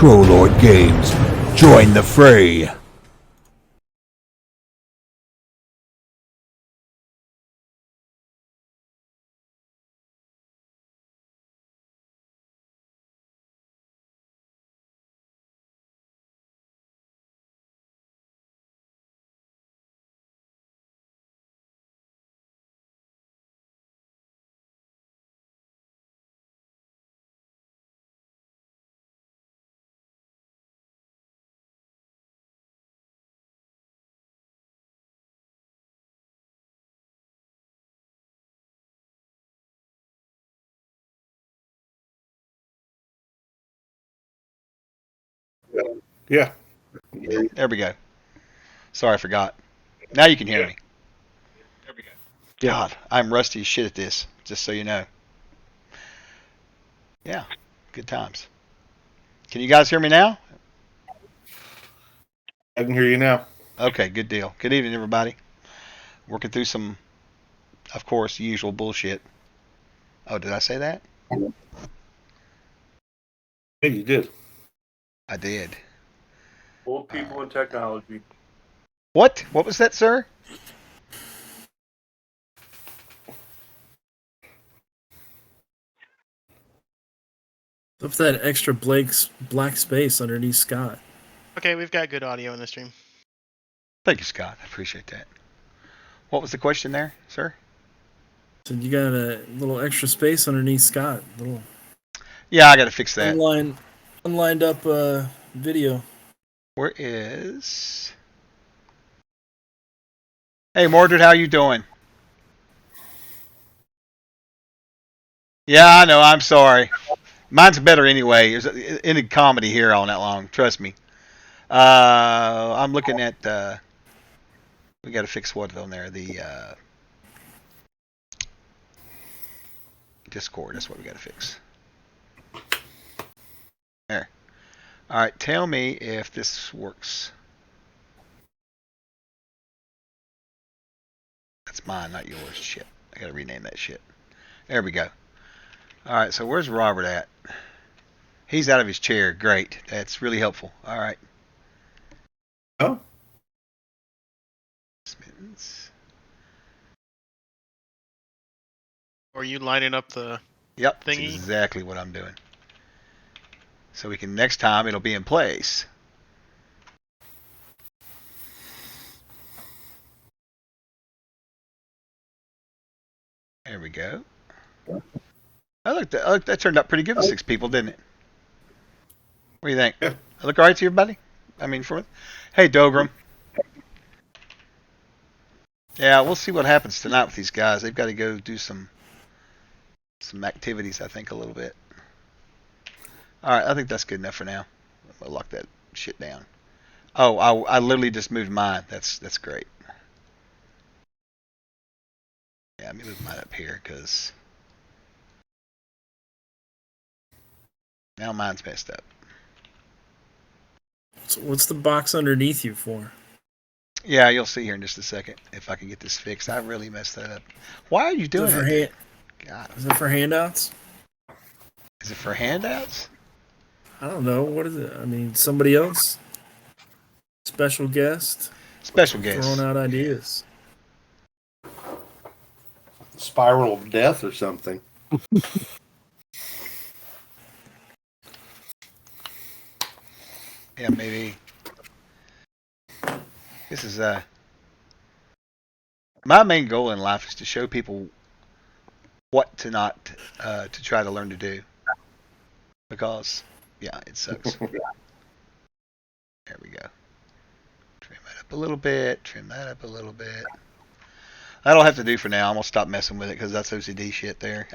Trollord Games. Join the fray. Yeah. There we go. Sorry, I forgot. Now you can hear me. God, I'm rusty as shit at this, just so you know. Yeah, good times. Can you guys hear me now? I can hear you now. Okay, good deal. Good evening, everybody. Working through some, of course, usual bullshit. Oh, did I say that? Yeah, you did. I did. Old people and technology. What? What was that, sir? What's that extra black space underneath Scott? Okay, we've got good audio in the stream. Thank you, Scott. I appreciate that. What was the question there, sir? So you got a little extra space underneath Scott. Little Yeah, I got to fix that. unlined up video. Where is? Hey, Mordred, how you doing? Yeah, I know. I'm sorry. Mine's better anyway. There's any comedy here all night long. Trust me. I'm looking at. We got to fix what on there? The Discord. That's what we got to fix. There. All right. Tell me if this works. That's mine, not yours. Shit. I got to rename that shit. There we go. All right. So where's Robert at? He's out of his chair. Great. That's really helpful. All right. Oh. Smittens. Are you lining up the Yep. That's thingy? exactly what I'm doing. So we can next time it'll be in place. There we go. That turned out pretty good with 6 people, didn't it? What do you think? Yeah. I look all right to you, everybody? I mean, hey, Dogram. Yeah, we'll see what happens tonight with these guys. They've got to go do some activities, I think, a little bit. All right, I think that's good enough for now. I'm gonna lock that shit down. Oh, I literally just moved mine. That's great. Yeah, let me move mine up here because now mine's messed up. So what's the box underneath you for? Yeah, you'll see here in just a second if I can get this fixed. I really messed that up. Why are you doing that? God. Is it for handouts? Is it for handouts? I don't know. What is it? I mean, somebody else? Special guest? Special guest. Throwing out ideas. Spiral of death or something. Yeah, maybe. This is my main goal in life is to show people what to not to try to learn to do, because yeah, it sucks. There we go. Trim that up a little bit. Trim that up a little bit. That'll have to do for now. I'm gonna stop messing with it because that's OCD shit there.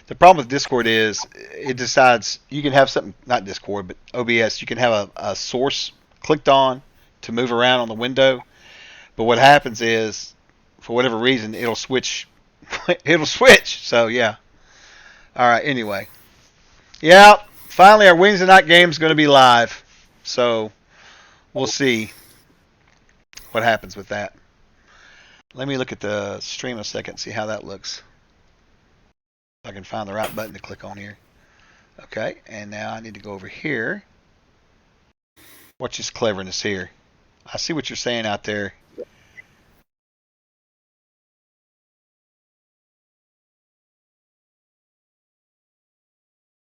The problem with Discord is it decides you can have something, not Discord, but OBS. You can have a source clicked on to move around on the window, but what happens is, for whatever reason, it'll switch. It'll switch. So yeah. All right. Anyway, yeah. Finally, our Wednesday night game is going to be live. So we'll see what happens with that. Let me look at the stream a second, see how that looks. If I can find the right button to click on here. Okay, and now I need to go over here. Watch this cleverness here. I see what you're saying out there.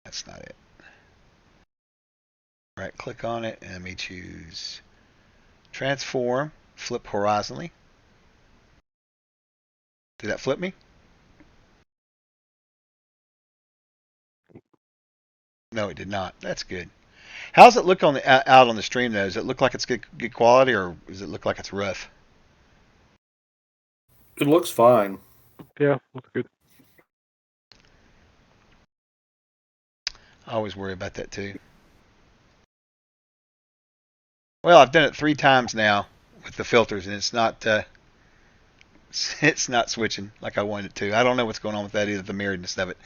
That's not it. Right click on it and let me choose transform, flip horizontally. Did that flip me? No, it did not. That's good. How's it look on the out on the stream though? Does it look like it's good quality, or does it look like it's rough? It looks fine. Yeah, looks good. I always worry about that too. Well, I've done it 3 times now with the filters, and it's not it's not switching like I wanted it to. I don't know what's going on with that either, the mirroredness of it.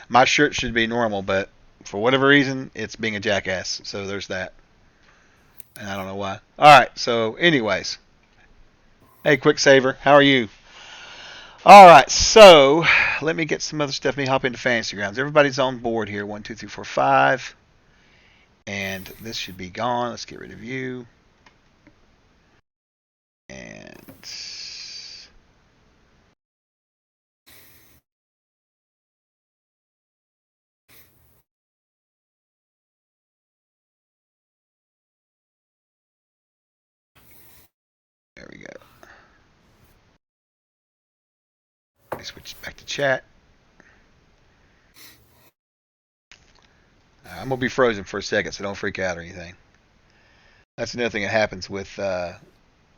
My shirt should be normal, but for whatever reason, it's being a jackass. So there's that. And I don't know why. All right. So, anyways, hey, Quicksaver, how are you? All right. So let me get some other stuff. Let me hop into Fantasy Grounds. Everybody's on board here. 1, 2, 3, 4, 5. And this should be gone. Let's get rid of you. And there we go. Let me switch back to chat. I'm going to be frozen for a second, so don't freak out or anything. That's another thing that happens with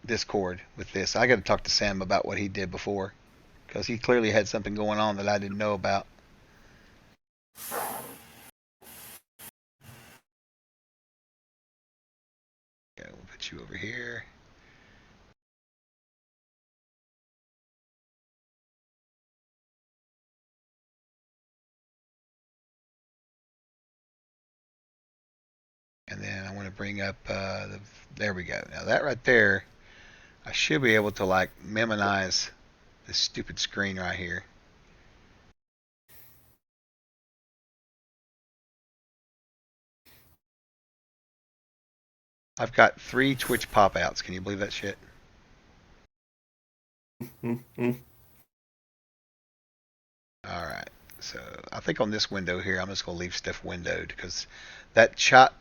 Discord with this. I got to talk to Sam about what he did before, because he clearly had something going on that I didn't know about. Okay, we'll put you over here. And then I want to bring up there we go. Now that right there, I should be able to like minimize this stupid screen right here. I've got 3 Twitch pop-outs. Can you believe that shit? Mm-hmm. All right. So I think on this window here, I'm just going to leave stuff windowed because that chat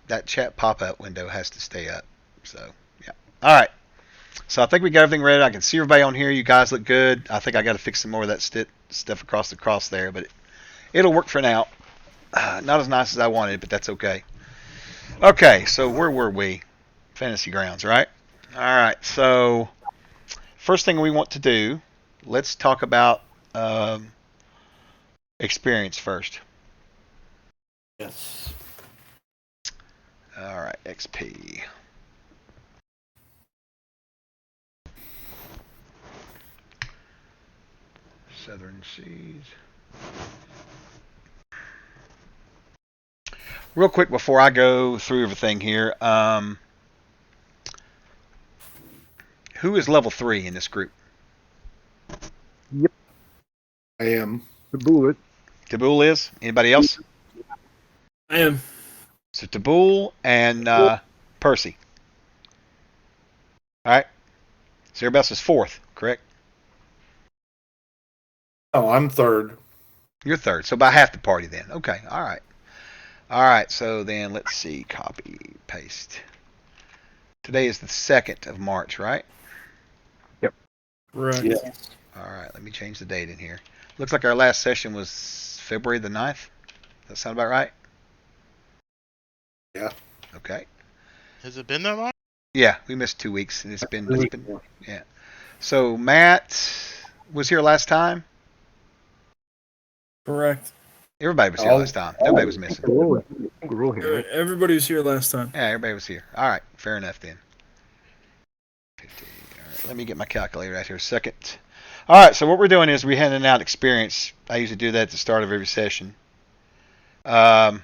pop-up window has to stay up. So yeah. All right. So I think we got everything ready. I can see everybody on here. You guys look good. I think I got to fix some more of that stuff across the cross there, but it'll work for now. Not as nice as I wanted, but that's okay. Okay. So where were we? Fantasy Grounds, right? All right. So first thing we want to do, let's talk about experience first. Yes. All right, XP. Southern Seas. Real quick before I go through everything here, who is level 3 in this group? I am. The bullet. Tabul is? Anybody else? I am. So Tabul and Percy. All right. So everybody else is 4th, correct? Oh, I'm 3rd. You're 3rd. So about half the party then. Okay. All right. All right. So then let's see. Copy, paste. Today is the 2nd of March, right? Right. Yeah. All right. Let me change the date in here. Looks like our last session was February the 9th. Does that sound about right? Yeah. Okay. Has it been that long? Yeah, we missed 2 weeks, and it's been yeah. So Matt was here last time. Correct. Everybody was here last time. Nobody was missing. We're here, right? Everybody was here last time. Yeah, everybody was here. All right, fair enough then. 50. All right, let me get my calculator out here a second. All right, so what we're doing is we're handing out experience. I usually do that at the start of every session. For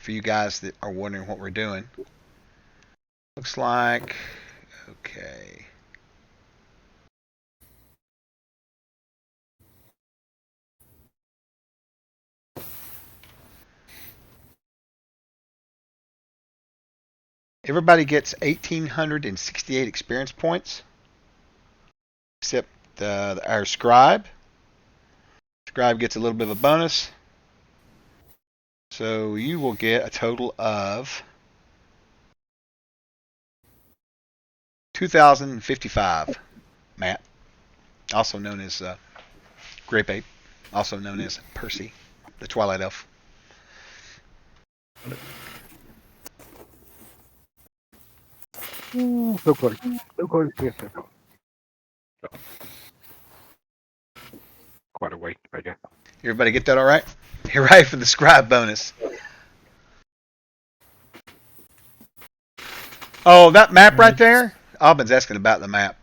you guys that are wondering what we're doing, looks like okay. Everybody gets 1,868 experience points, except our scribe. Scribe gets a little bit of a bonus. So you will get a total of 2,055, Matt, also known as Grape Ape, also known as Percy, the Twilight Elf. So close. So close. Yes, sir. So, quite a way, I guess. Everybody get that all right? You're right for the scribe bonus. Oh, that map right there? Aubyn's asking about the map.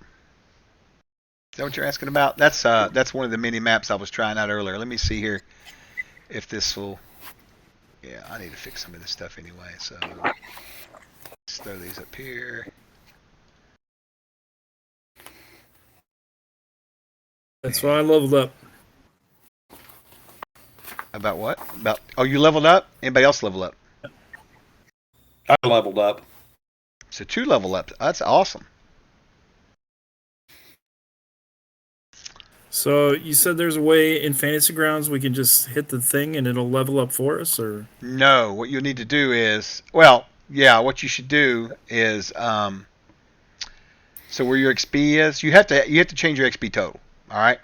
Is that what you're asking about? That's one of the mini maps I was trying out earlier. Let me see here if this will. Yeah, I need to fix some of this stuff anyway. So let's throw these up here. That's why I leveled up. About what? About you leveled up? Anybody else level up? I leveled up. So 2 level up. That's awesome. So you said there's a way in Fantasy Grounds we can just hit the thing and it'll level up for us, or No, what you need to do is, well, yeah, what you should do is, so where your XP is, you have to change your XP total. All right.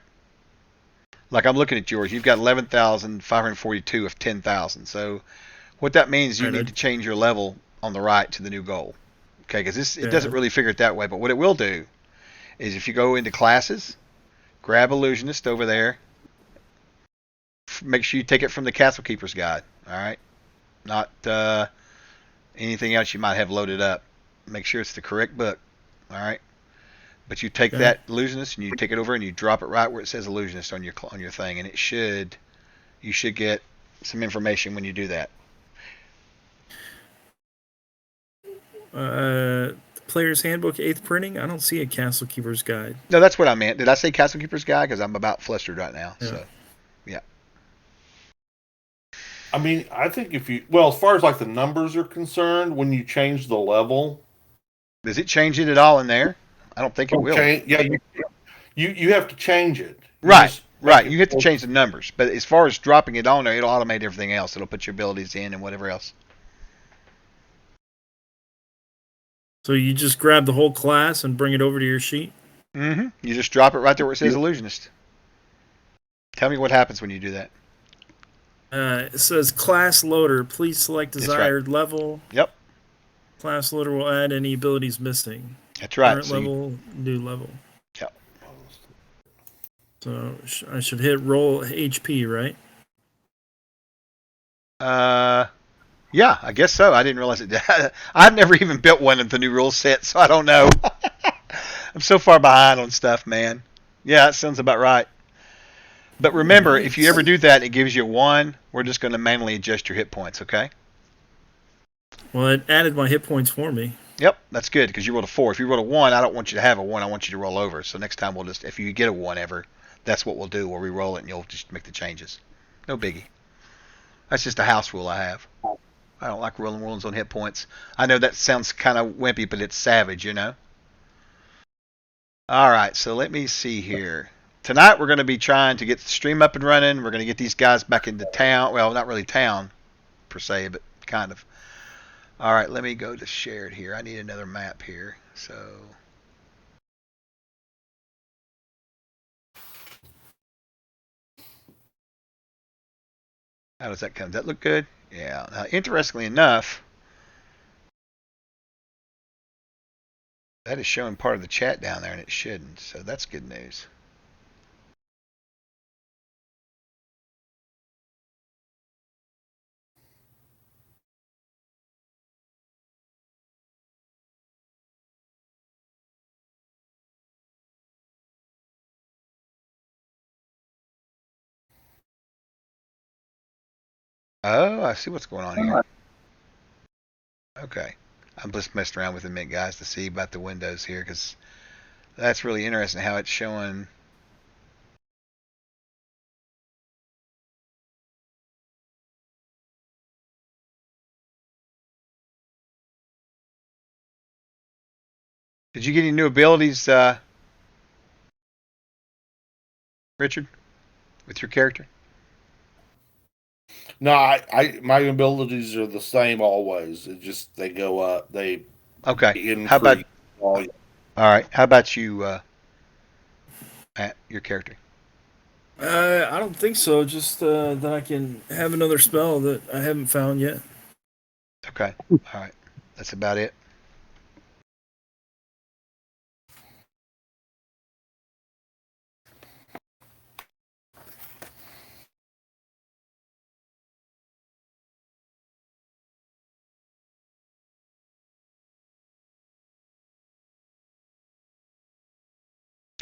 Like I'm looking at yours, you've got 11,542 of 10,000. So what that means, you need to change your level on the right to the new goal. Okay, because it doesn't really figure it that way. But what it will do is if you go into classes, grab Illusionist over there. Make sure you take it from the Castle Keeper's Guide. All right, not anything else you might have loaded up. Make sure it's the correct book. All right, but you take that Illusionist and you take it over and you drop it right where it says Illusionist on your thing, and you should get some information when you do that. Player's Handbook 8th printing. I don't see a Castle Keeper's Guide. No, that's what I meant. Did I say Castle Keeper's Guide? Because I'm about flustered right now. Yeah. So, yeah. I mean, I think as far as like the numbers are concerned, when you change the level, Does it change it at all in there? I don't think it will. you have to change it. Right. You have to change the numbers, but as far as dropping it on there, it'll automate everything else. It'll put your abilities in and whatever else. So you just grab the whole class and bring it over to your sheet? Mm-hmm. You just drop it right there where it says Illusionist. Tell me what happens when you do that. It says class loader. Please select desired level. Yep. Class loader will add any abilities missing. That's right. Current level, new level. Yep. So I should hit roll HP, right? Yeah, I guess so. I didn't realize it. I've never even built one of the new rule set, so I don't know. I'm so far behind on stuff, man. Yeah, that sounds about right. But remember, if you ever do that, it gives you 1. We're just going to manually adjust your hit points, okay? Well, it added my hit points for me. Yep, that's good because you rolled a 4. If you rolled a 1, I don't want you to have a 1. I want you to roll over. So next time if you get a 1 ever, that's what we'll do. We'll re-roll it and you'll just make the changes. No biggie. That's just a house rule I have. I don't like rolling ones on hit points. I know that sounds kind of wimpy, but it's savage, you know? All right, so let me see here. Tonight we're going to be trying to get the stream up and running. We're going to get these guys back into town. Well, not really town, per se, but kind of. All right, let me go to shared here. I need another map here. So... how does that come? Does that look good? Yeah. Now, interestingly enough, that is showing part of the chat down there, and it shouldn't. So that's good news. Oh, I see what's going on here. Okay. I'm just messing around with a minute, guys, to see about the windows here, because that's really interesting how it's showing. Did you get any new abilities, Richard, with your character? No, I my abilities are the same always. It just they go up. They Okay. How about? increase. All All right. How about you, Matt? Your character. I don't think so. Just that I can have another spell that I haven't found yet. Okay. All right. That's about it.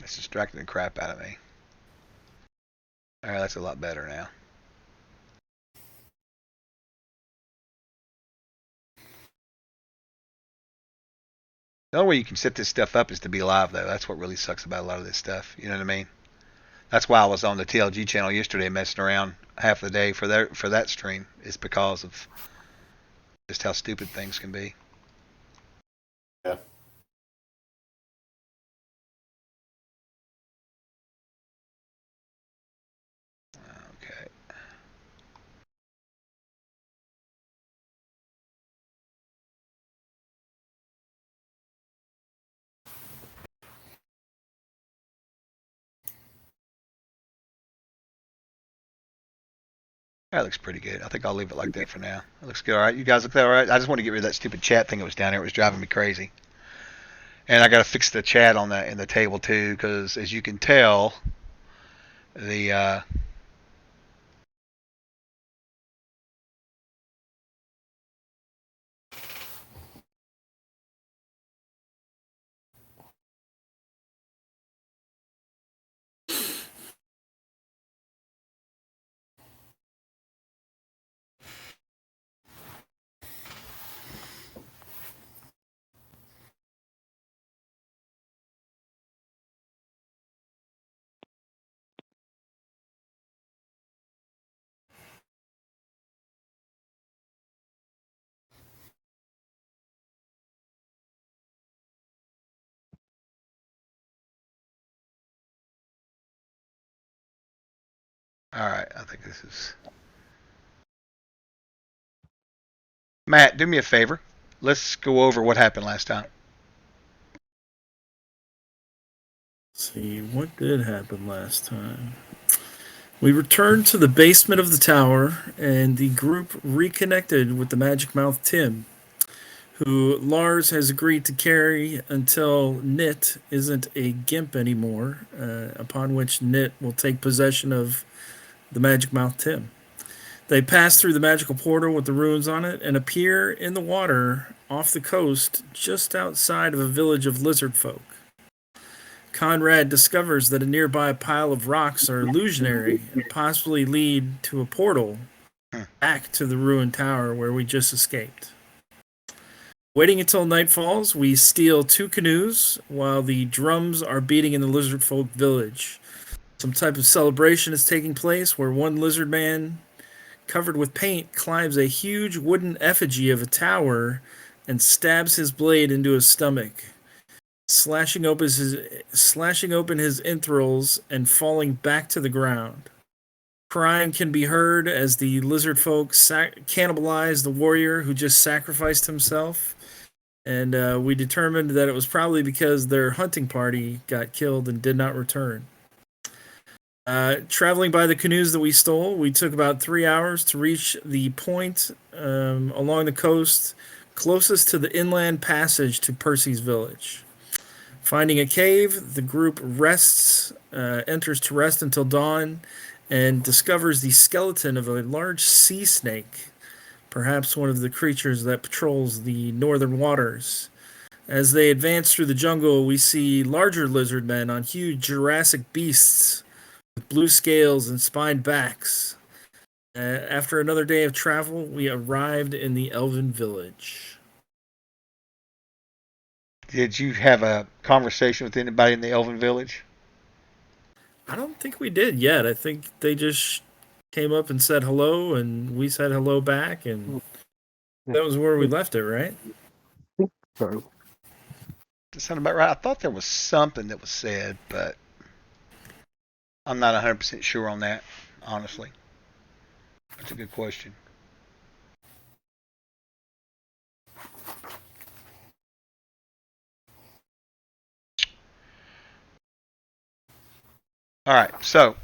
It's distracting the crap out of me. All right. That's a lot better now. The only way you can set this stuff up is to be live, though. That's what really sucks about a lot of this stuff. You know what I mean? That's why I was on the TLG channel yesterday messing around half the day for that stream. Is because of just how stupid things can be. yeah. Okay. That looks pretty good. I think I'll leave it like that for now. It looks good. All right, you guys look all right. I just want to get rid of that stupid chat thing that was down there. It was driving me crazy. And I got to fix the chat on in the table too, because as you can tell, the all right. I think this is Matt. Do me a favor. Let's go over what happened last time. Let's see, what did happen last time? We returned to the basement of the tower, and the group reconnected with the Magic Mouth Tim, who Lars has agreed to carry until Nit isn't a gimp anymore, upon which Nit will take possession of the Magic Mouth Tim. They pass through the magical portal with the runes on it and appear in the water off the coast just outside of a village of lizard folk. Conrad discovers that a nearby pile of rocks are illusionary and possibly lead to a portal back to the ruined tower where we just escaped. Waiting until night falls, we steal 2 canoes while the drums are beating in the lizard folk village. Some type of celebration is taking place where one lizard man covered with paint climbs a huge wooden effigy of a tower and stabs his blade into his stomach, slashing open his entrails and falling back to the ground. Crying can be heard as the lizard folk cannibalize the warrior who just sacrificed himself, and we determined that it was probably because their hunting party got killed and did not return. Traveling by the canoes that we stole, we took about 3 hours to reach the point along the coast closest to the inland passage to Percy's village. Finding a cave, the group enters to rest until dawn, and discovers the skeleton of a large sea snake, perhaps one of the creatures that patrols the northern waters. As they advance through the jungle, we see larger lizard men on huge Jurassic beasts with blue scales and spined backs. After another day of travel, we arrived in the Elven village. Did you have a conversation with anybody in the Elven village? I don't think we did yet. I think they just came up and said hello, and we said hello back, and that was where we left it, right? So, That sound about right? I thought there was something that was said, but I'm not 100% sure on that, honestly. That's a good question. All right, so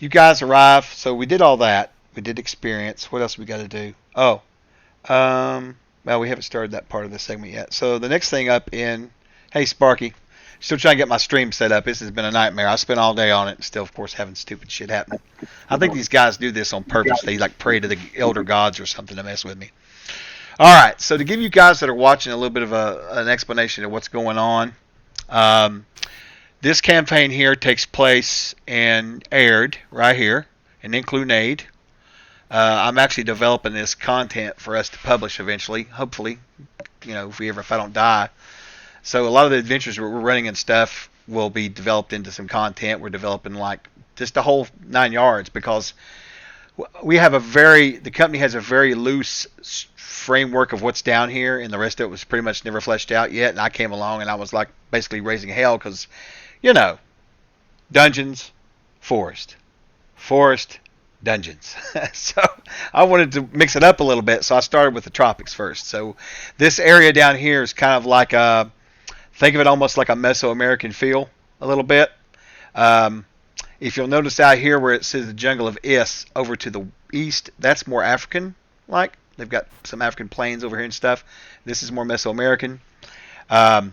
you guys arrive. So we did all that. We did experience. What else we got to do? Oh, well, we haven't started that part of the segment yet. So the next thing up in, hey Sparky, still trying to get my stream set up. This has been a nightmare. I spent all day on it, and still, of course, having stupid shit happen. I think these guys do this on purpose. They like pray to the elder gods or something to mess with me. All right, so to give you guys that are watching a little bit of an explanation of what's going on, this campaign here takes place in Aird, right here, in Inklu-Naid. I'm actually developing this content for us to publish eventually, hopefully, if I don't die. So a lot of the adventures we're running and stuff will be developed into some content. We're developing like just the whole 9 yards because the company has a very loose framework of what's down here, and the rest of it was pretty much never fleshed out yet. And I came along and I was like basically raising hell because, dungeons, forest, dungeons. So I wanted to mix it up a little bit, so I started with the tropics first. So this area down here is kind of like think of it almost like a Mesoamerican feel a little bit. If you'll notice out here where it says the jungle of Is over to the east, that's more African-like. They've got some African plains over here and stuff. This is more Mesoamerican. The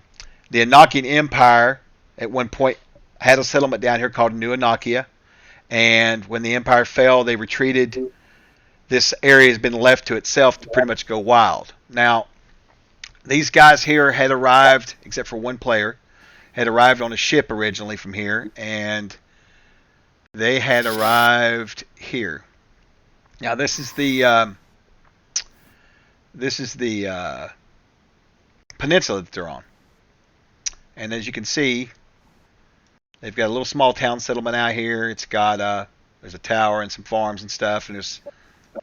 Enochian Empire at one point had a settlement down here called New Enochia. And when the empire fell, they retreated. This area has been left to itself to pretty much go wild. Now, these guys here had arrived, except for one player, had arrived on a ship originally from here, and they had arrived here. Now, this is the peninsula that they're on, and as you can see, they've got a little small town settlement out here. It's got there's a tower and some farms and stuff, and there's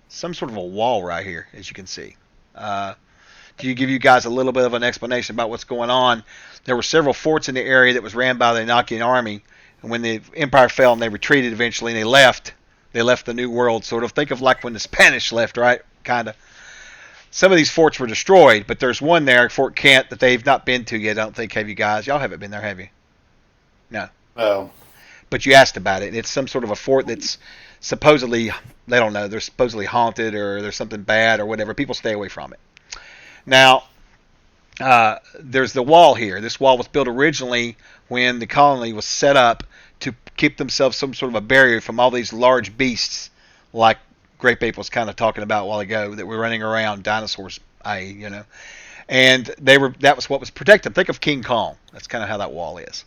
some sort of a wall right here, as you can see. To give you guys a little bit of an explanation about what's going on, there were several forts in the area that was ran by the Enochian army, and when the empire fell and they retreated eventually and they left the New World, sort of. Think of like when the Spanish left, right? Kind of. Some of these forts were destroyed, but there's one there, Fort Kent, that they've not been to yet, I don't think. Have you guys? Y'all haven't been there, have you? No. No. But you asked about it. It's some sort of a fort that's supposedly, they don't know, they're supposedly haunted or there's something bad or whatever. People stay away from it. Now, there's the wall here. This wall was built originally when the colony was set up to keep themselves some sort of a barrier from all these large beasts, like Grape Ape was kind of talking about a while ago, that were running around, dinosaurs, and that was what was protected. Think of King Kong. That's kind of how that wall is.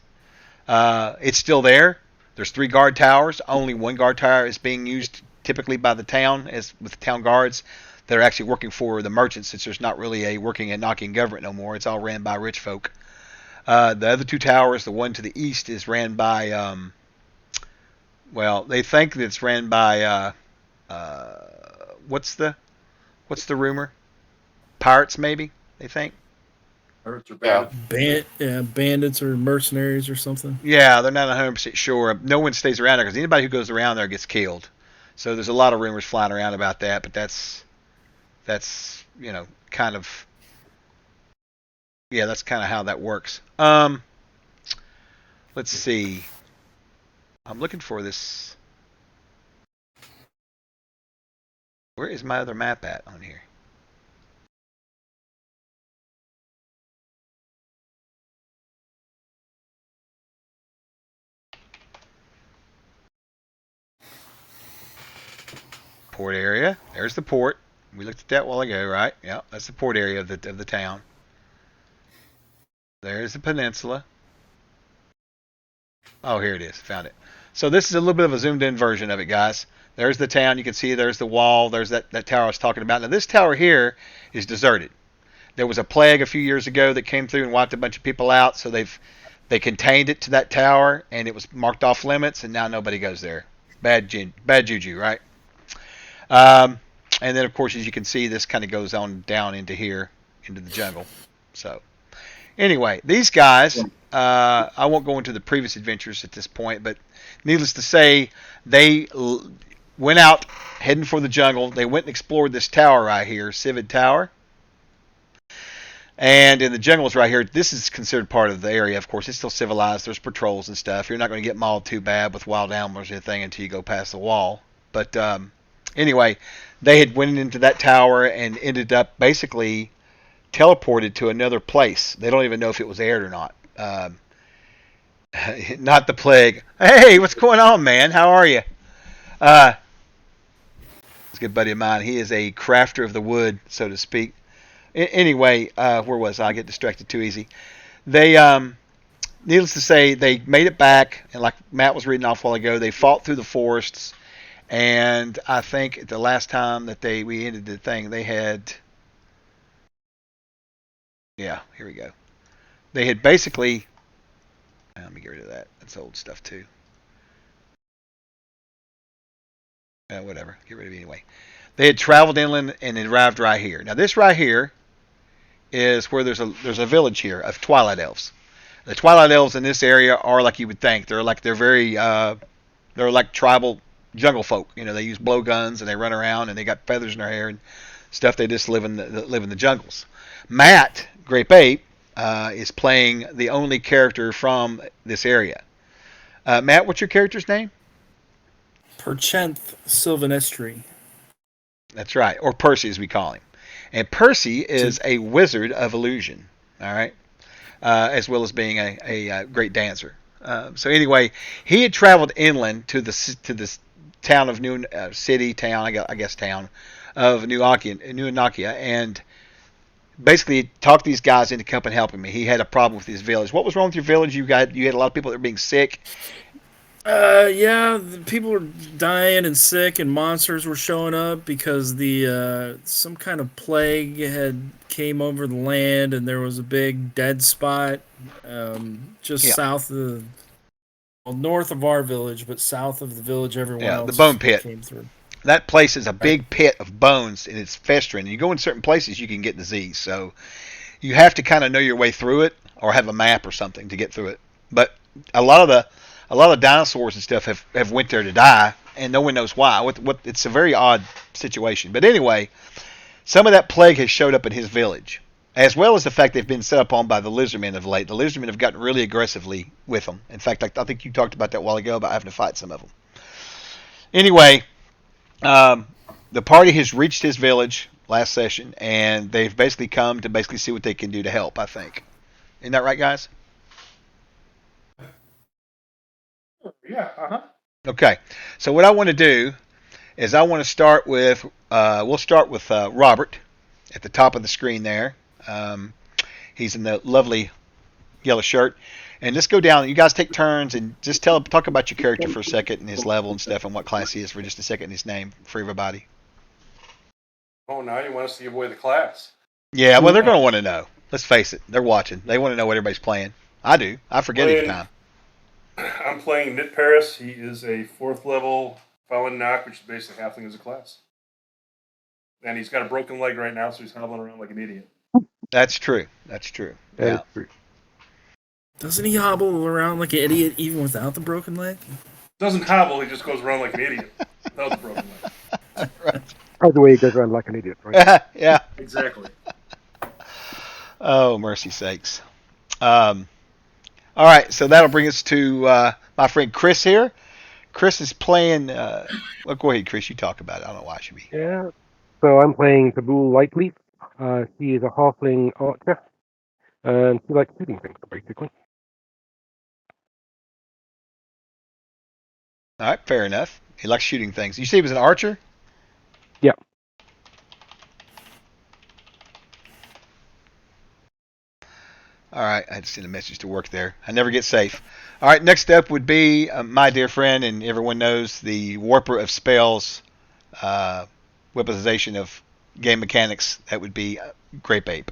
It's still there. There's 3 guard towers. Only one guard tower is being used typically by the town, as with the town guards that are actually working for the merchants, since there's not really a working and knocking government no more. It's all ran by rich folk. The other 2 towers, the one to the east is ran by, they think that it's ran by, what's the rumor? Pirates, maybe, they think. Bandits or mercenaries or something. Yeah, they're not 100% sure. No one stays around there because anybody who goes around there gets killed. So there's a lot of rumors flying around about that, but that's kind of, that's kind of how that works. Let's see. I'm looking for this. Where is my other map at on here? Port area. There's the port. We looked at that a while ago, right? Yeah, that's the port area of the town. There's the peninsula. Oh, here it is. Found it. So this is a little bit of a zoomed in version of it, guys. There's the town. You can see there's the wall. There's that tower I was talking about. Now, this tower here is deserted. There was a plague a few years ago that came through and wiped a bunch of people out, so they contained it to that tower, and it was marked off limits, and now nobody goes there. Bad juju, right? And then, of course, as you can see, this kind of goes on down into here, into the jungle. So Anyway, these guys, I won't go into the previous adventures at this point, but needless to say, they went out heading for the jungle. They went and explored this tower right here, Civid Tower. And in the jungles right here, this is considered part of the area, of course. It's still civilized. There's patrols and stuff. You're not going to get mauled too bad with wild animals or anything until you go past the wall. But anyway, they had went into that tower and ended up basically teleported to another place. They don't even know if it was aired or not. Not the plague. Hey, what's going on, man? How are you? It's a good buddy of mine. He is a crafter of the wood, so to speak. Anyway, where was I? Get distracted too easy. They, needless to say, they made it back, and like Matt was reading off a while ago, they fought through the forests, and I think the last time that we ended the thing, they had, yeah, here we go. They had basically, let me get rid of that. That's old stuff too. Whatever, get rid of it anyway. They had traveled inland and had arrived right here. Now this right here is where there's a village here of Twilight Elves. The Twilight Elves in this area are like you would think. They're like tribal jungle folk. You know, they use blowguns and they run around and they got feathers in their hair and stuff. They just live in the jungles. Matt Grape Ape is playing the only character from this area. Matt, what's your character's name? Perchenth Sylvanestry. That's right, or Percy as we call him. And Percy is a wizard of illusion, all right, as well as being a great dancer. So anyway, he had traveled inland to the town of New Nakia, and basically talked these guys into coming helping me. He had a problem with his village. What was wrong with your village? You had a lot of people that were being sick. Yeah, the people were dying and sick, and monsters were showing up because the some kind of plague had came over the land, and there was a big dead spot south of north of our village, but south of the village everyone else the bone pit came through. That place is a big pit of bones, and it's festering. You go in certain places, you can get disease, so you have to kind of know your way through it, or have a map or something to get through it. But a lot of dinosaurs and stuff have went there to die, and no one knows why. It's a very odd situation. But anyway, some of that plague has showed up in his village, as well as the fact they've been set upon by the lizardmen of late. The lizardmen have gotten really aggressively with them. In fact, I think you talked about that a while ago about having to fight some of them. Anyway, the party has reached his village last session, and they've basically come to basically see what they can do to help, I think. Isn't that right, guys? Yeah, Okay, so what I want to do is I want to start with, we'll start with Robert at the top of the screen there. He's in the lovely yellow shirt. And just go down, you guys take turns and just talk about your character for a second and his level and stuff and what class he is for just a second and his name for everybody. Oh, now you want us to give away the class? Yeah, well, they're going to want to know. Let's face it, they're watching. They want to know what everybody's playing. I do. I forget each time. I'm playing Nit Paris. He is a 4th level Fallen Knock, which is basically halfling as a class. And he's got a broken leg right now, so he's hobbling around like an idiot. That's true. That's true. Yeah. Doesn't he hobble around like an idiot even without the broken leg? Doesn't hobble, he just goes around like an idiot without the broken leg. Right. By the way, he goes around like an idiot, right? Yeah. Exactly. Oh, mercy sakes. All right, so that'll bring us to my friend Chris here. Chris is playing. Well, go ahead, Chris. You talk about it. I don't know why I should be. Yeah. So I'm playing Taboo Lightleaf. He is a halfling archer, and he likes shooting things, basically. All right, fair enough. He likes shooting things. You say he was an archer? Yeah. All right, I just sent a message to work there. I never get safe. All right, next up would be my dear friend, and everyone knows, the Warper of Spells, weaponization of game mechanics. That would be Grape Ape.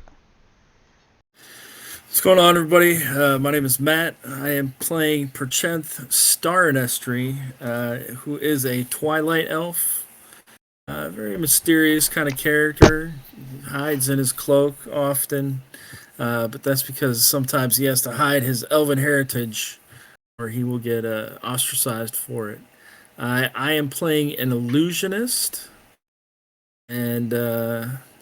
What's going on, everybody? My name is Matt. I am playing Perchenth Starnestry, who is a Twilight Elf. Very mysterious kind of character. Hides in his cloak often. but that's because sometimes he has to hide his elven heritage, or he will get ostracized for it. I am playing an illusionist, and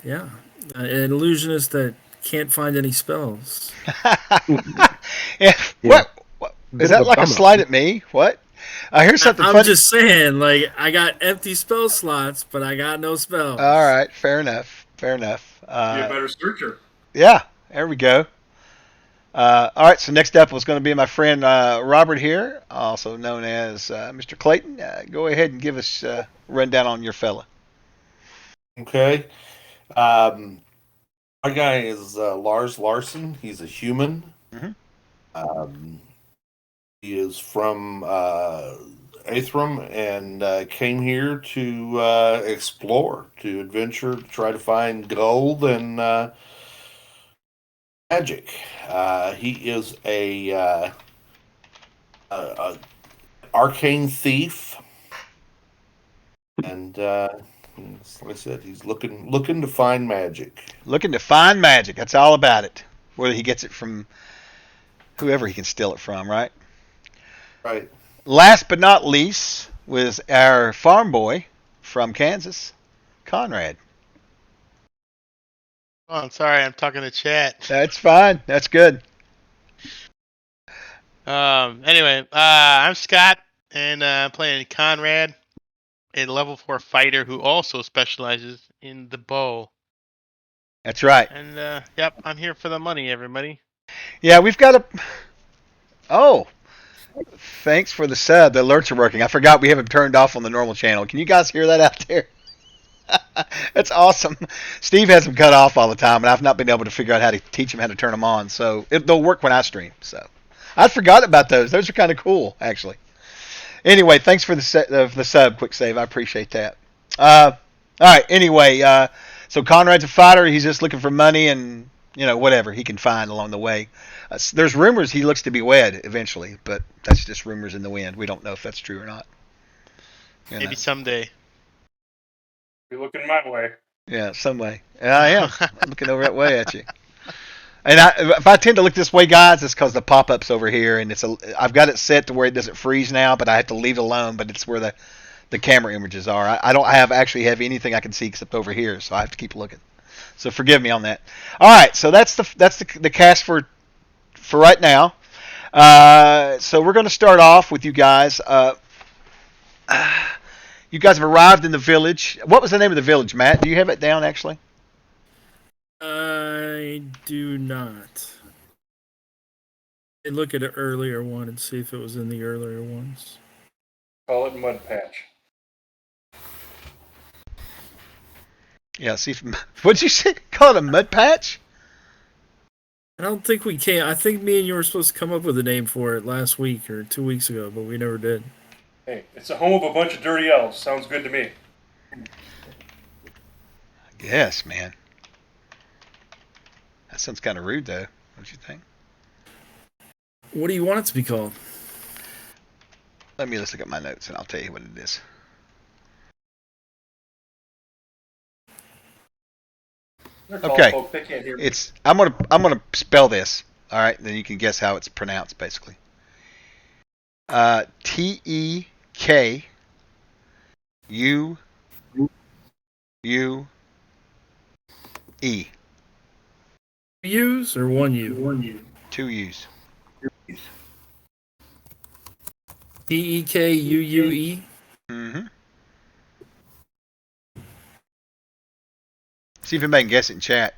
yeah, an illusionist that can't find any spells. Yeah. What? Is that like a slight at me? What? Here's something I'm funny. just saying, like, I got empty spell slots, but I got no spells. All right, fair enough. Fair enough. Be a better searcher. Yeah, there we go. All right, so next up was going to be my friend Robert here, also known as Mr. Clayton. Go ahead and give us a rundown on your fella. Okay. My guy is Lars Larson. He's a human. Mhm. He is from Aethrum and came here to explore, to adventure, to try to find gold and magic. He is a arcane thief, and like I said, he's looking to find magic. Looking to find magic. That's all about it. Whether he gets it from whoever he can steal it from, right? Right. Last but not least was our farm boy from Kansas, Conrad. Oh, I'm sorry, I'm talking to chat. That's fine. That's good. Anyway, I'm Scott, and I'm playing Conrad, a level 4 fighter who also specializes in the bow. That's right. And yep, I'm here for the money, everybody. Yeah, we've got a. Oh, thanks for the sub. The alerts are working. I forgot we have them turned off on the normal channel. Can you guys hear that out there? That's awesome. Steve has them cut off all the time, and I've not been able to figure out how to teach him how to turn them on. So they'll work when I stream. So I forgot about those. Those are kind of cool, actually. Anyway, thanks for the sub, quick save. I appreciate that. All right. Anyway, so Conrad's a fighter. He's just looking for money and whatever he can find along the way. There's rumors he looks to be wed eventually, but that's just rumors in the wind. We don't know if that's true or not. Maybe someday. You're looking my way. Yeah, some way. I am. I'm looking over that way at you. And if I tend to look this way, guys, it's because the pop-up's over here, and I've got it set to where it doesn't freeze now, but I have to leave it alone. But it's where the camera images are. I don't actually have anything I can see except over here, so I have to keep looking. So forgive me on that. All right, so that's the cast for right now. So we're going to start off with you guys. You guys have arrived in the village. What was the name of the village, Matt? Do you have it down, actually? I do not. I'd look at an earlier one and see if it was in the earlier ones. Call it Mud Patch. Yeah, see if... What'd you say? Call it a mud patch? I don't think we can. I think me and you were supposed to come up with a name for it last week or 2 weeks ago, but we never did. Hey, it's a home of a bunch of dirty elves. Sounds good to me. Yes, man. That sounds kind of rude, though. Don't you think? What do you want it to be called? Let's look at my notes, and I'll tell you what it is. Okay. Folks, they can't hear me. It's I'm gonna spell this. All right, then you can guess how it's pronounced, basically. TEKUU E. U's or one U? One U. 2 U's. TEKUUE. Mm-hmm. See if anybody can guess it in chat.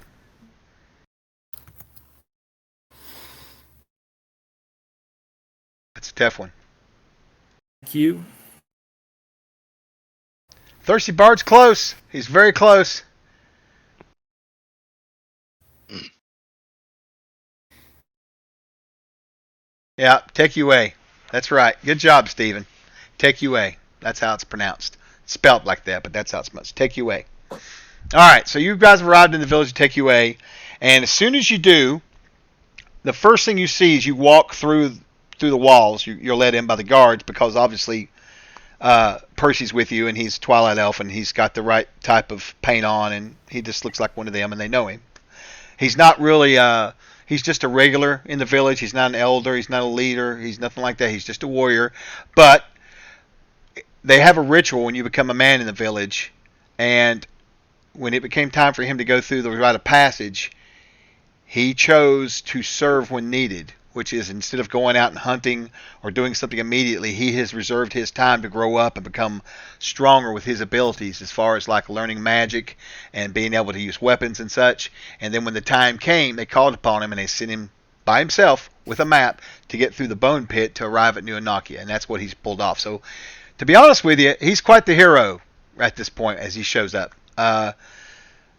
That's a tough one. Q. Thirsty Bard's close. He's very close. Yeah, TEKUA. That's right. Good job, Stephen. TEKUA. That's how it's pronounced. It's spelled like that, but that's how it's pronounced. TEKUA. All right, so you guys have arrived in the village of TEKUA, and as soon as you do, the first thing you see is you walk through the walls. You're led in by the guards because obviously Percy's with you, and he's Twilight Elf, and he's got the right type of paint on, and he just looks like one of them, and they know him. He's not really He's just a regular in the village. He's not an elder. He's not a leader. He's nothing like that. He's just a warrior. But they have a ritual when you become a man in the village, and when it became time for him to go through the rite of passage, he chose to serve when needed, which is instead of going out and hunting or doing something immediately, he has reserved his time to grow up and become stronger with his abilities as far as like learning magic and being able to use weapons and such. And then when the time came, they called upon him and they sent him by himself with a map to get through the bone pit to arrive at New Anakia, and that's what he's pulled off. So to be honest with you, he's quite the hero at this point as he shows up.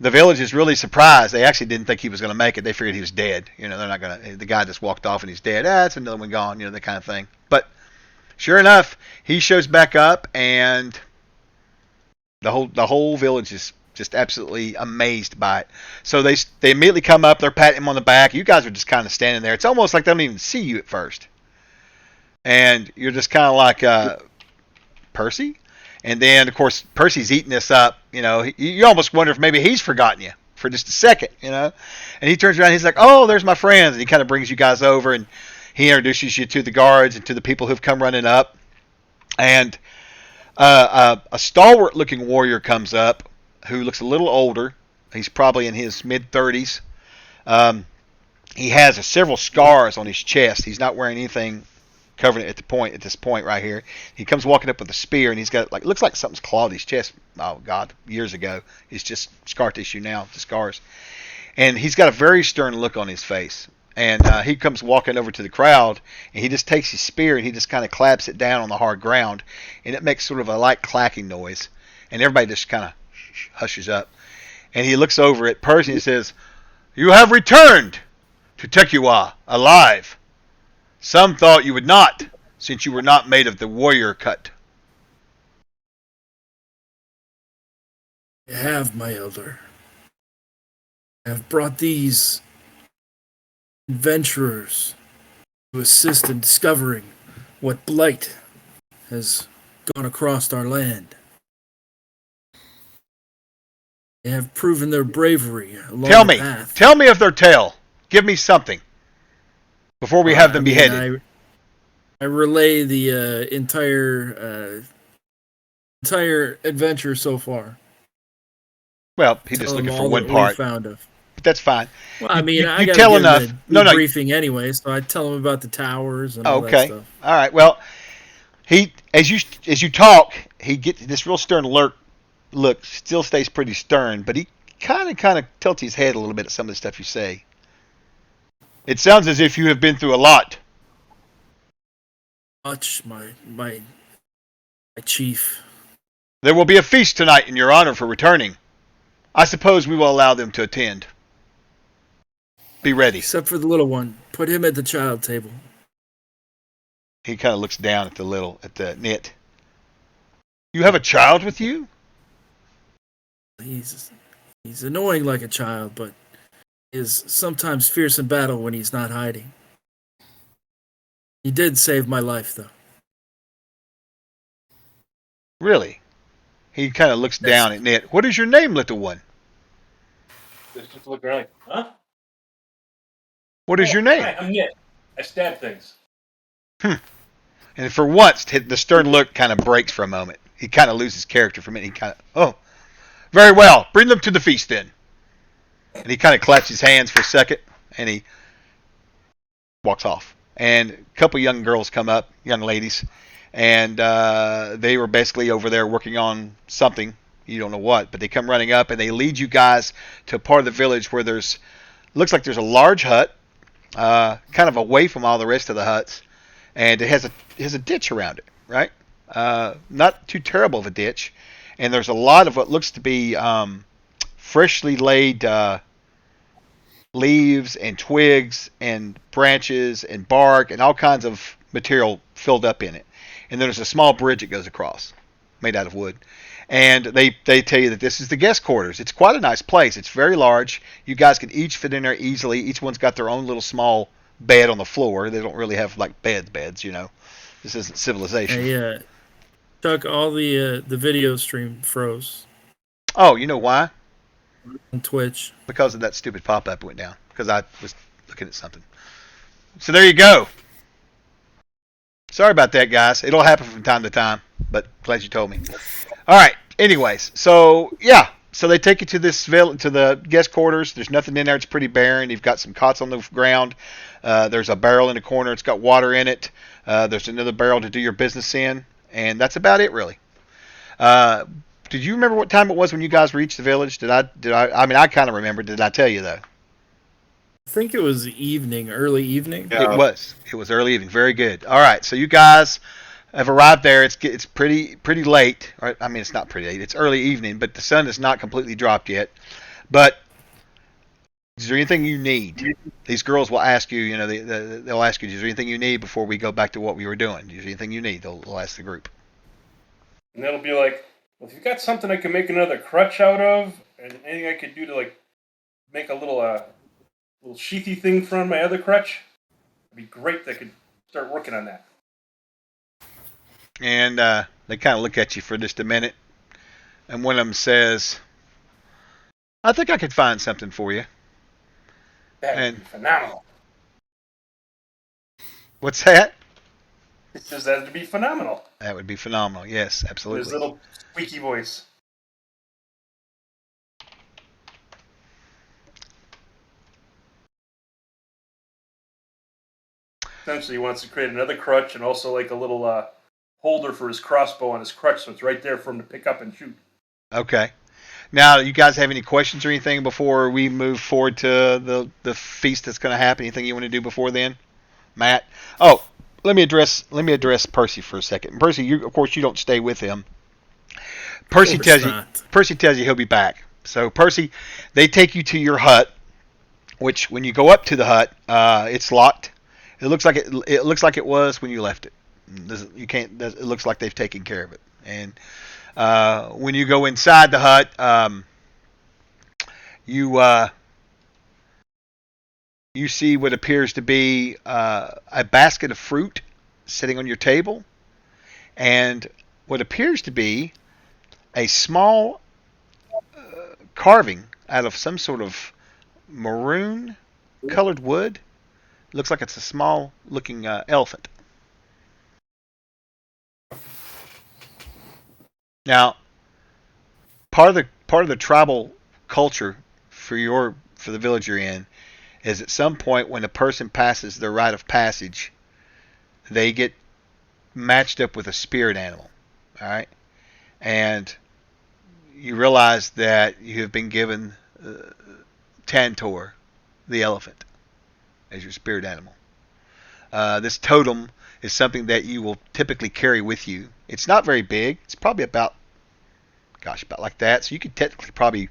The village is really surprised. They actually didn't think he was going to make it. They figured he was dead. You know, they're not going to. The guy just walked off and he's dead. It's another one gone. You know, that kind of thing. But sure enough, he shows back up, and the whole village is just absolutely amazed by it. So they immediately come up. They're patting him on the back. You guys are just kind of standing there. It's almost like they don't even see you at first, and you're just kind of like Percy. And then, of course, Percy's eating this up. You know, you almost wonder if maybe he's forgotten you for just a second, you know. And he turns around and he's like, oh, there's my friends. And he kind of brings you guys over, and he introduces you to the guards and to the people who've come running up. And a stalwart-looking warrior comes up who looks a little older. He's probably in his mid-30s. He has several scars on his chest. He's not wearing anything covering it at this point right here. He comes walking up with a spear, and he's got like, looks like something's clawed his chest. Oh God, years ago. It's just scar tissue now, the scars. And he's got a very stern look on his face. And he comes walking over to the crowd, and he just takes his spear and he just kind of claps it down on the hard ground, and it makes sort of a light clacking noise, and everybody just kind of hushes up. And he looks over at Percy and says, "You have returned to Tekiwa alive. Some thought you would not, since you were not made of the warrior cut." I have, my elder. I have brought these adventurers to assist in discovering what blight has gone across our land. They have proven their bravery along the path. Tell me of their tale. Give me something before we have them beheaded. I relay the entire adventure so far. Well, he's just looking for one part. Found of. But that's fine. Well, I mean, I got tell enough. Briefing anyway, so I tell him about the towers and all that stuff. All right. Well, he as you talk, he gets this real stern look. Still stays pretty stern, but he kind of tilts his head a little bit at some of the stuff you say. It sounds as if you have been through a lot. Much, my chief. There will be a feast tonight in your honor for returning. I suppose we will allow them to attend. Be ready. Except for the little one. Put him at the child table. He kind of looks down at the knit. You have a child with you? He's annoying like a child, but is sometimes fierce in battle when he's not hiding. He did save my life, though. Really? He kind of looks down at Knit. What is your name, little one? Just look around like, huh? What is your name? Hi, I'm Knit. I stab things. And for once, the stern look kind of breaks for a moment. He kind of loses character for a minute. He kind of, very well. Bring them to the feast then. And he kind of claps his hands for a second, and he walks off. And a couple young girls come up, young ladies, and they were basically over there working on something. You don't know what, but they come running up, and they lead you guys to a part of the village where looks like there's a large hut, kind of away from all the rest of the huts, and it has a ditch around it, right? Not too terrible of a ditch, and there's a lot of what looks to be freshly laid leaves and twigs and branches and bark and all kinds of material filled up in it. And there's a small bridge that goes across, made out of wood. And they tell you that this is the guest quarters. It's quite a nice place. It's very large. You guys can each fit in there easily. Each one's got their own little small bed on the floor. They don't really have like beds, you know. This isn't civilization. Hey, Chuck, all the video stream froze. Oh, you know why? On Twitch. Because of that stupid pop-up went down. Because I looking at something. So there you go. Sorry about that, guys. It'll happen from time to time, but glad you told me. All right. Anyways, so yeah, so they take you to this to the guest quarters. There's nothing in there. It's pretty barren. You've got some cots on the ground. There's a barrel in the corner. It's got water in it. There's another barrel to do your business in, and that's about it, really. Did you remember what time it was when you guys reached the village? Did I? I mean, I kind of remember. Did I tell you though? I think it was evening, early evening. Yeah. It was. It was early evening. Very good. All right. So you guys have arrived there. It's pretty late. I mean, it's not pretty late. It's early evening, but the sun has not completely dropped yet. But is there anything you need? These girls will ask you. You know, they'll ask you, is there anything you need before we go back to what we were doing? Is there anything you need? They'll ask the group. And it'll be like, well, if you've got something I can make another crutch out of, and anything I could do to like make a little sheathy thing for my other crutch, it'd be great. I could start working on that. And they kind of look at you for just a minute, and one of them says, "I think I could find something for you." That'd be phenomenal. What's that? It says that'd be phenomenal. That would be phenomenal. Yes, absolutely. His little squeaky voice. Essentially, he wants to create another crutch and also like a little holder for his crossbow on his crutch, so it's right there for him to pick up and shoot. Okay. Now, you guys have any questions or anything before we move forward to the feast that's going to happen? Anything you want to do before then, Matt? Oh, let me address Percy for a second. Percy, of course, you don't stay with him. Percy tells you he'll be back. So Percy, they take you to your hut, which when you go up to the hut, it's locked. It looks like it was when you left it. You can't. It looks like they've taken care of it. And when you go inside the hut, you see what appears to be a basket of fruit sitting on your table, and what appears to be a small carving out of some sort of maroon colored wood. Looks like it's a small looking elephant. Now, part of the tribal culture for the village you're in is at some point when a person passes their rite of passage, they get matched up with a spirit animal. All right, and you realize that you have been given Tantor, the elephant, as your spirit animal. This totem is something that you will typically carry with you. It's not very big. It's probably about like that. So you could technically probably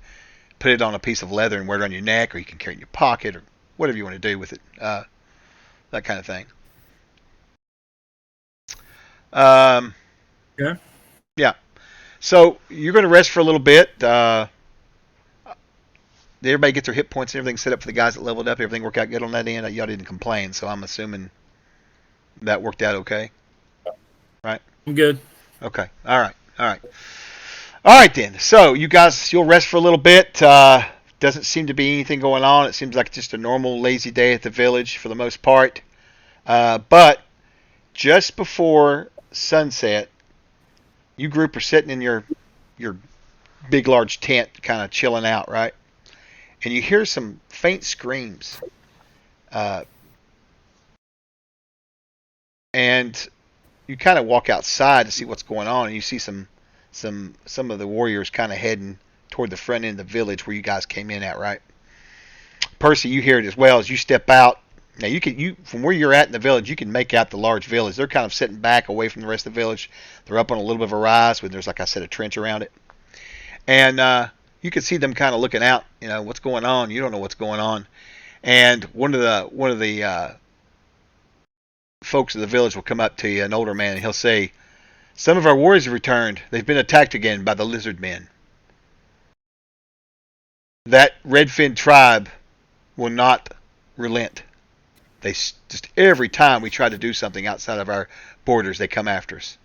put it on a piece of leather and wear it on your neck, or you can carry it in your pocket, or whatever you want to do with it. That kind of thing. Yeah. Yeah. So you're going to rest for a little bit. Everybody gets their hit points and everything set up for the guys that leveled up. Everything worked out good on that end. Y'all didn't complain, so I'm assuming that worked out okay. Right? I'm good. Okay. All right then. So you guys, you'll rest for a little bit. Doesn't seem to be anything going on. It seems like just a normal lazy day at the village for the most part. But just before sunset, you group are sitting in your big large tent, kind of chilling out, right? And you hear some faint screams. And you kind of walk outside to see what's going on, and you see some of the warriors kind of heading toward the front end of the village where you guys came in at, right? Percy, you hear it as well as you step out. Now you from where you're at in the village, you can make out the large village. They're kind of sitting back away from the rest of the village. They're up on a little bit of a rise with, there's, like I said, a trench around it. And you can see them kind of looking out, what's going on. You don't know what's going on. And one of the folks of the village will come up to you, an older man, and he'll say, "Some of our warriors have returned. They've been attacked again by the lizard men. That red-fin tribe will not relent. They just, every time we try to do something outside of our borders, they come after us.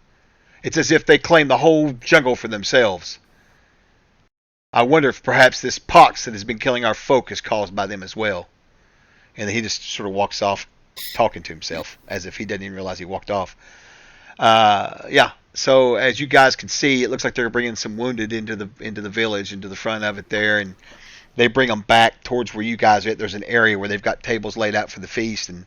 It's as if they claim the whole jungle for themselves. I wonder if perhaps this pox that has been killing our folk is caused by them as well. And then he just sort of walks off talking to himself as if he didn't even realize he walked off. Yeah. So as you guys can see, it looks like they're bringing some wounded into the village, into the front of it there, and they bring them back towards where you guys are at. There's an area where they've got tables laid out for the feast, and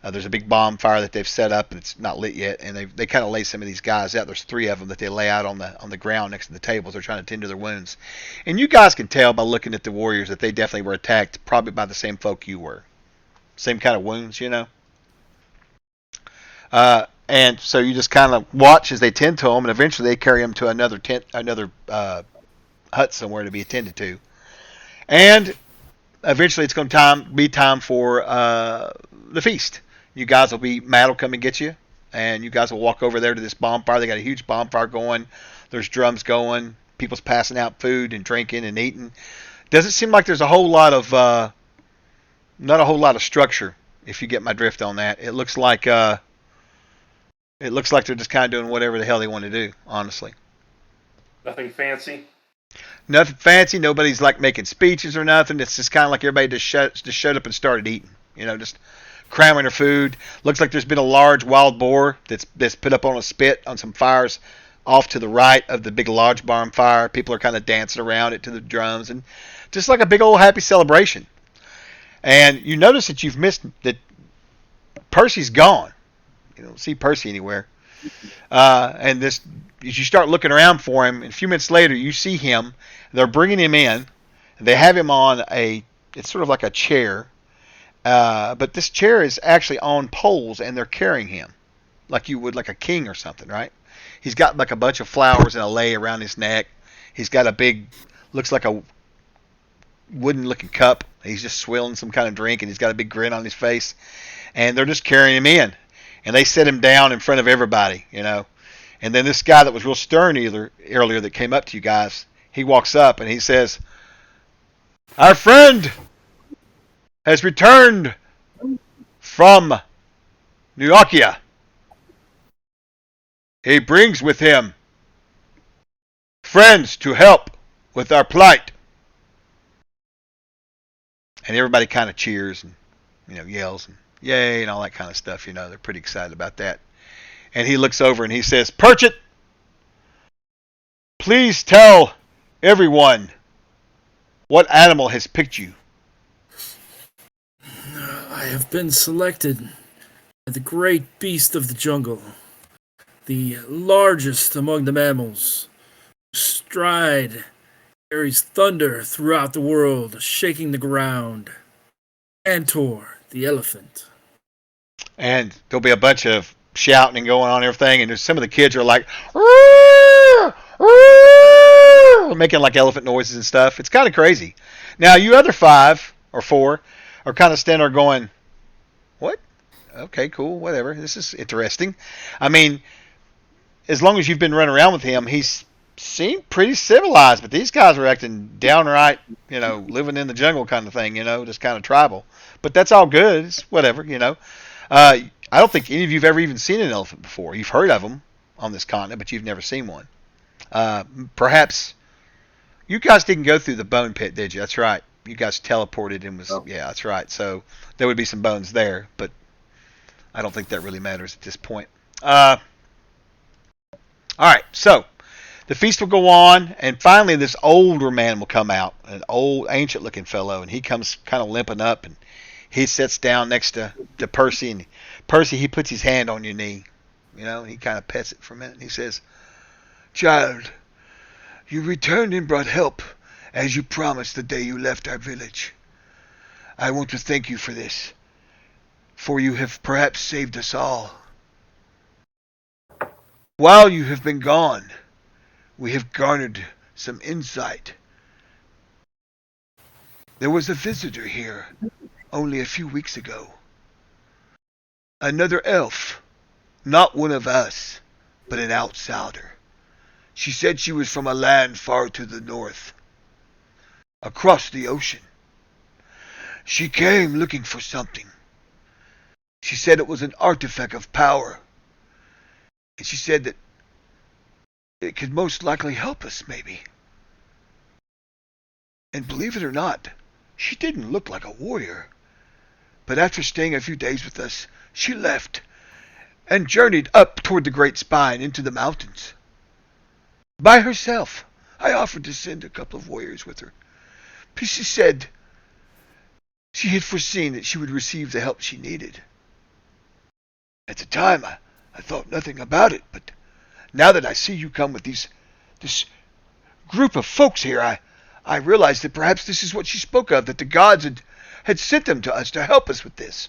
there's a big bonfire that they've set up, and it's not lit yet. And they kind of lay some of these guys out. There's 3 of them that they lay out on the ground next to the tables. They're trying to tend to their wounds, and you guys can tell by looking at the warriors that they definitely were attacked, probably by the same folk you were, same kind of wounds, you know. And so you just kind of watch as they tend to them, and eventually they carry them to another hut somewhere to be attended to. And eventually it's going to be time for the feast. You guys Matt will come and get you, and you guys will walk over there to this bonfire. They got a huge bonfire going. There's drums going. People's passing out food and drinking and eating. Doesn't seem like there's a whole lot of not a whole lot of structure, if you get my drift on that. It looks like they're just kind of doing whatever the hell they want to do, honestly. Nothing fancy. Nothing fancy. Nobody's like making speeches or nothing. It's just kind of like everybody just showed up and started eating. You know, just cramming their food. Looks like there's been a large wild boar that's put up on a spit on some fires off to the right of the big lodge barn fire. People are kind of dancing around it to the drums, and just like a big old happy celebration. And you notice that you've missed that Percy's gone. You don't see Percy anywhere. And this, as you start looking around for him, and a few minutes later, you see him. They're bringing him in. They have him on it's sort of like a chair. But this chair is actually on poles, and they're carrying him like you would like a king or something, right? He's got like a bunch of flowers and a lei around his neck. He's got a big, looks like a wooden-looking cup. He's just swilling some kind of drink, and he's got a big grin on his face. And they're just carrying him in. And they set him down in front of everybody, you know. And then this guy that was real stern earlier that came up to you guys, he walks up and he says, "Our friend has returned from Nuakia. He brings with him friends to help with our plight." And everybody kind of cheers and, you know, yells and yay and all that kind of stuff. You know, they're pretty excited about that. And he looks over and he says, "Purchit, please tell everyone what animal has picked you." I have been selected by the great beast of the jungle, the largest among the mammals. Stride carries thunder throughout the world, shaking the ground. Antor, the elephant. And there'll be a bunch of shouting and going on and everything, and some of the kids are like, "Roo! Roo!" making like elephant noises and stuff. It's kind of crazy. Now, you other 5 or 4 are kind of standing there going, "What? Okay, cool, whatever. This is interesting." I mean, as long as you've been running around with him, he's seemed pretty civilized, but these guys are acting downright, you know, living in the jungle kind of thing, you know, just kind of tribal. But that's all good. It's whatever, you know. I don't think any of you have ever even seen an elephant before. You've heard of them on this continent, but you've never seen one. Perhaps you guys didn't go through the bone pit, did you? That's right. You guys teleported and yeah, that's right. So there would be some bones there, but I don't think that really matters at this point. All right, so the feast will go on, and finally this older man will come out, an old, ancient-looking fellow, and he comes kind of limping up, and he sits down next to Percy, and Percy, he puts his hand on your knee, you know, and he kind of pets it for a minute, and he says, "Child, you returned and brought help, as you promised the day you left our village. I want to thank you for this, for you have perhaps saved us all. While you have been gone, we have garnered some insight. There was a visitor here only a few weeks ago. Another elf, not one of us, but an outsider. She said she was from a land far to the north, across the ocean. She came looking for something. She said it was an artifact of power. And she said that it could most likely help us, maybe. And believe it or not, she didn't look like a warrior. But after staying a few days with us, she left and journeyed up toward the Great Spine into the mountains. By herself, I offered to send a couple of warriors with her. But she said she had foreseen that she would receive the help she needed. At the time, I thought nothing about it, but now that I see you come with this group of folks here, I realize that perhaps this is what she spoke of, that the gods had sent them to us to help us with this.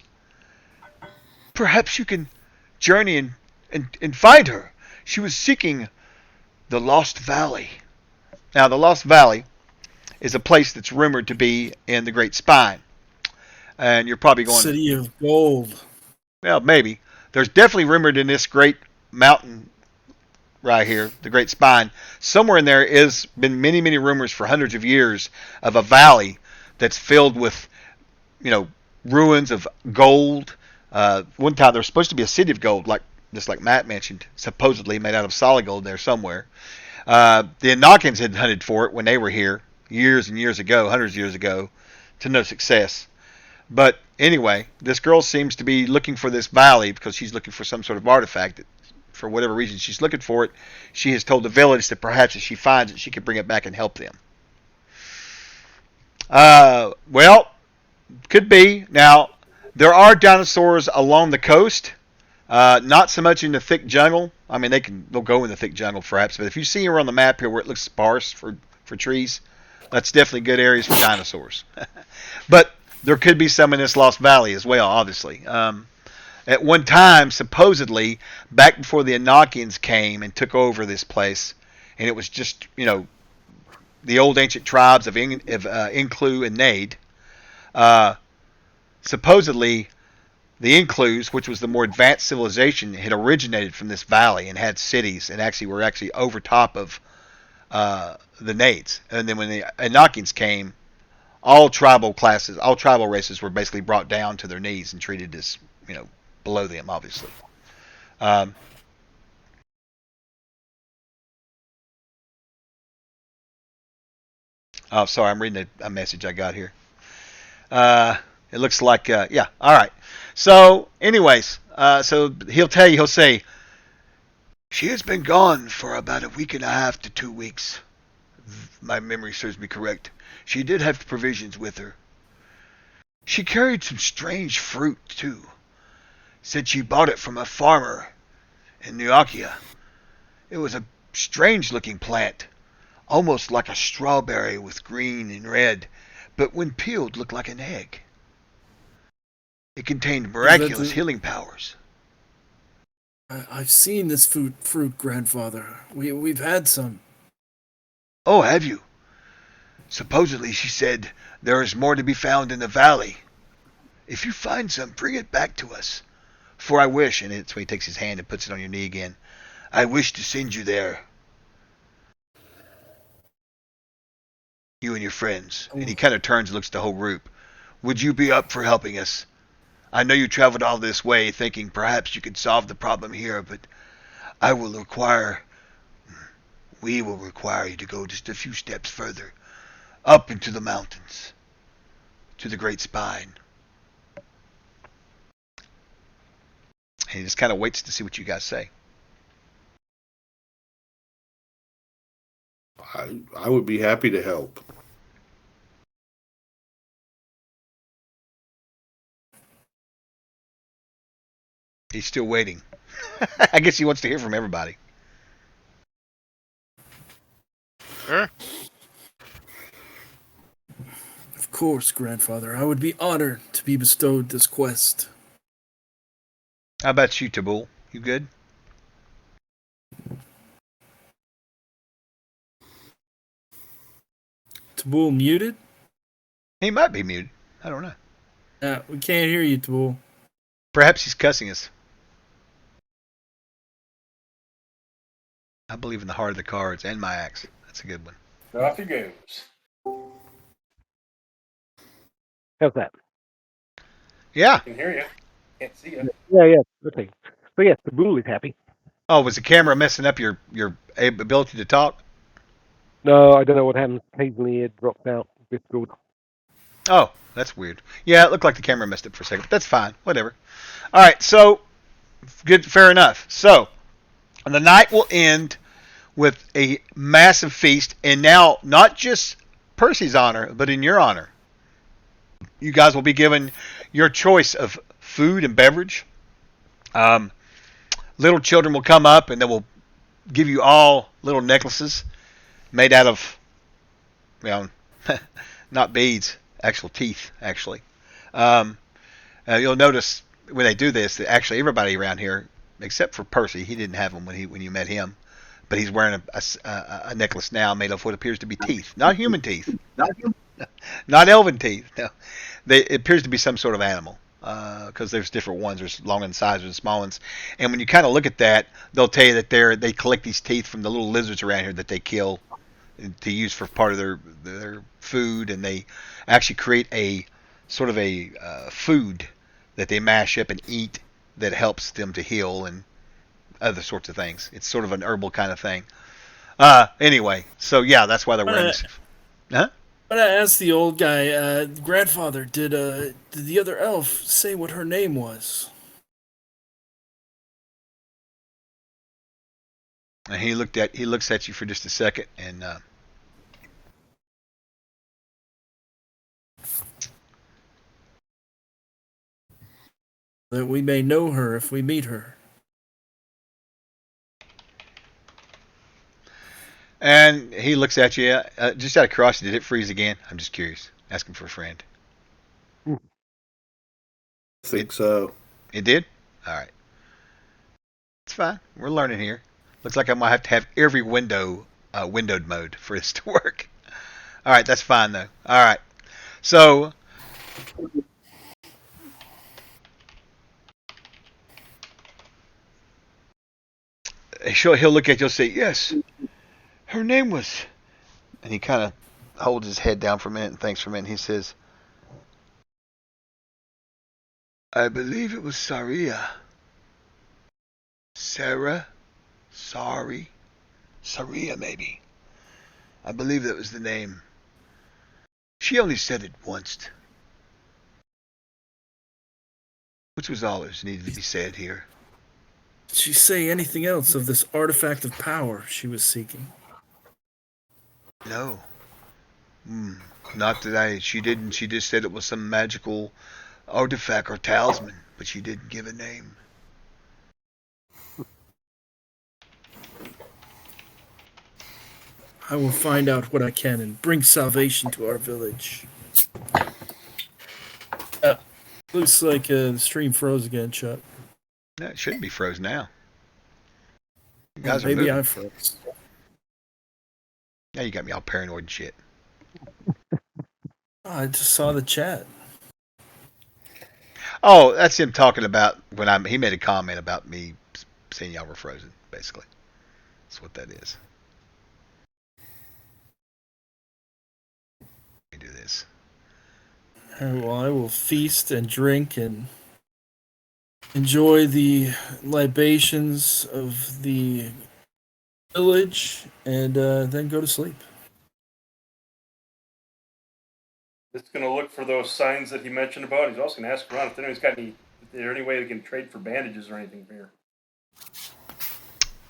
Perhaps you can journey and find her. She was seeking the Lost Valley. Now, the Lost Valley is a place that's rumored to be in the Great Spine. And you're probably going... City of Gold. Well, maybe. There's definitely rumored in this great mountain right here, the Great Spine, somewhere in there has been many, many rumors for hundreds of years of a valley that's filled with, ruins of gold. One time there was supposed to be a city of gold, just like Matt mentioned, supposedly made out of solid gold there somewhere. The Anakians had hunted for it when they were here years and years ago, hundreds of years ago, to no success. But anyway, this girl seems to be looking for this valley because she's looking for some sort of artifact. For whatever reason she's looking for it, she has told the village that perhaps if she finds it, she could bring it back and help them. Well, could be. Now, there are dinosaurs along the coast. Not so much in the thick jungle. I mean, they'll go in the thick jungle perhaps, but if you see her on the map here where it looks sparse for trees, that's definitely good areas for dinosaurs. But there could be some in this Lost Valley as well, obviously. At one time, supposedly, back before the Anakians came and took over this place, and it was just, the old ancient tribes of Inklu-Naid, supposedly the Inklus, which was the more advanced civilization, had originated from this valley and had cities and were actually over top of the Naids. And then when the Anakians came, all tribal races were basically brought down to their knees and treated as, below them, obviously. Oh, sorry, I'm reading a message I got here. It looks like, yeah, all right. So, anyways, so he'll say, she has been gone for about a week and a half to 2 weeks. My memory serves me correct. She did have provisions with her. She carried some strange fruit, too. Said she bought it from a farmer in Nuakia. It was a strange-looking plant, almost like a strawberry with green and red, but when peeled looked like an egg. It contained miraculous healing powers. I've seen this fruit, grandfather. We've had some. Oh, have you? Supposedly, she said, there is more to be found in the valley. If you find some, bring it back to us. For I wish, and it's when he takes his hand and puts it on your knee again, I wish to send you there. You and your friends. And he kind of turns and looks at the whole group. Would you be up for helping us? I know you traveled all this way thinking perhaps you could solve the problem here, but we will require you to go just a few steps further, up into the mountains, to the Great Spine. And he just kind of waits to see what you guys say. I would be happy to help. He's still waiting. I guess he wants to hear from everybody. Sure. Of course, grandfather. I would be honored to be bestowed this quest. How about you, Tabul? You good? Tabul muted? He might be muted. I don't know. We can't hear you, Tabul. Perhaps he's cussing us. I believe in the heart of the cards and my axe. That's a good one. Off he goes. How's that? Yeah. I can hear you. Can't see you. Yeah. Okay. So yes, the bull is happy. Oh, was the camera messing up your ability to talk? No, I don't know what happens. Occasionally it drops out. It's good. Oh, that's weird. Yeah, it looked like the camera messed up for a second, but that's fine. Whatever. All right, so good, fair enough. So the night will end with a massive feast, and now not just Percy's honor, but in your honor. You guys will be given your choice of food and beverage. Um, little children will come up, and they will give you all little necklaces made out of, you know, not beads, actual teeth, actually. Um, you'll notice when they do this that actually everybody around here, except for Percy, he didn't have them when you met him, but he's wearing a necklace now made of what appears to be teeth, not human teeth, not elven teeth. No, it appears to be some sort of animal because there's different ones. There's long in size and small ones, and when you kind of look at that, they'll tell you that they collect these teeth from the little lizards around here that they kill to use for part of their food, and they actually create a sort of a food that they mash up and eat that helps them to heal and other sorts of things. It's sort of an herbal kind of thing. Anyway, so yeah, that's why they're wearing this. Huh? But I asked the old guy, grandfather, did the other elf say what her name was? And he looks at you for just a second, and That we may know her if we meet her. and he looks at you. Just out of curiosity, did it freeze again? I'm just curious. Asking for a friend. I think so. It did? All right. It's fine. We're learning here. Looks like I might have to have every window windowed mode for this to work. All right, that's fine though. All right. So he'll look at you and say, "Yes, her name was," and he kind of holds his head down for a minute and thinks for a minute. And he says, "I believe it was Saria. Sarah? Sorry? Saria, maybe. I believe that was the name. She only said it once, which was all that needed to be said here." Did she say anything else of this artifact of power she was seeking? No. Not that she didn't. She just said it was some magical artifact or talisman, but she didn't give a name. I will find out what I can and bring salvation to our village. Looks like the stream froze again, Chuck. No, it shouldn't be frozen now. You guys are Maybe moving. I froze. Now you got me all paranoid and shit. I just saw the chat. Oh, that's him talking about he made a comment about me saying y'all were frozen, basically. That's what that is. Let me do this. Well, I will feast and drink and enjoy the libations of the village and then go to sleep. It's going to look for those signs that he mentioned about. He's also going to ask around if anybody's got if there any way they can trade for bandages or anything here.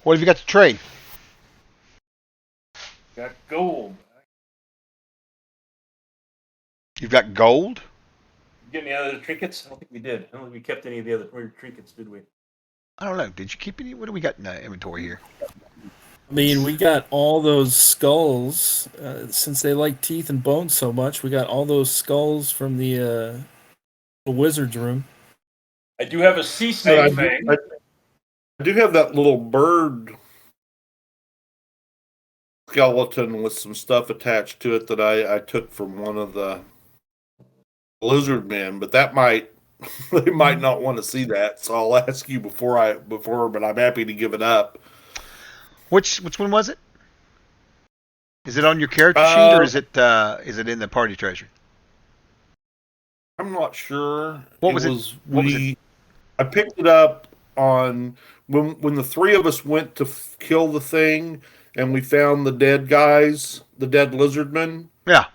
What have you got to trade? Got gold. You've got gold? Get any other trinkets? I don't think we did. I don't think we kept any of the other trinkets, did we? I don't know. Did you keep any? What do we got in inventory here? I mean, we got all those skulls. Since they like teeth and bones so much, we got all those skulls from the wizard's room. I do have a sea snake fang. I do have that little bird skeleton with some stuff attached to it that I took from one of the lizard men, but that they might not want to see that, so I'll ask you before, but I'm happy to give it up. Which one was it? Is it on your character sheet or is it in the party treasure? I'm not sure. What was it? I picked it up on when the three of us went to kill the thing, and we found the dead guys, the dead lizardmen. Yeah.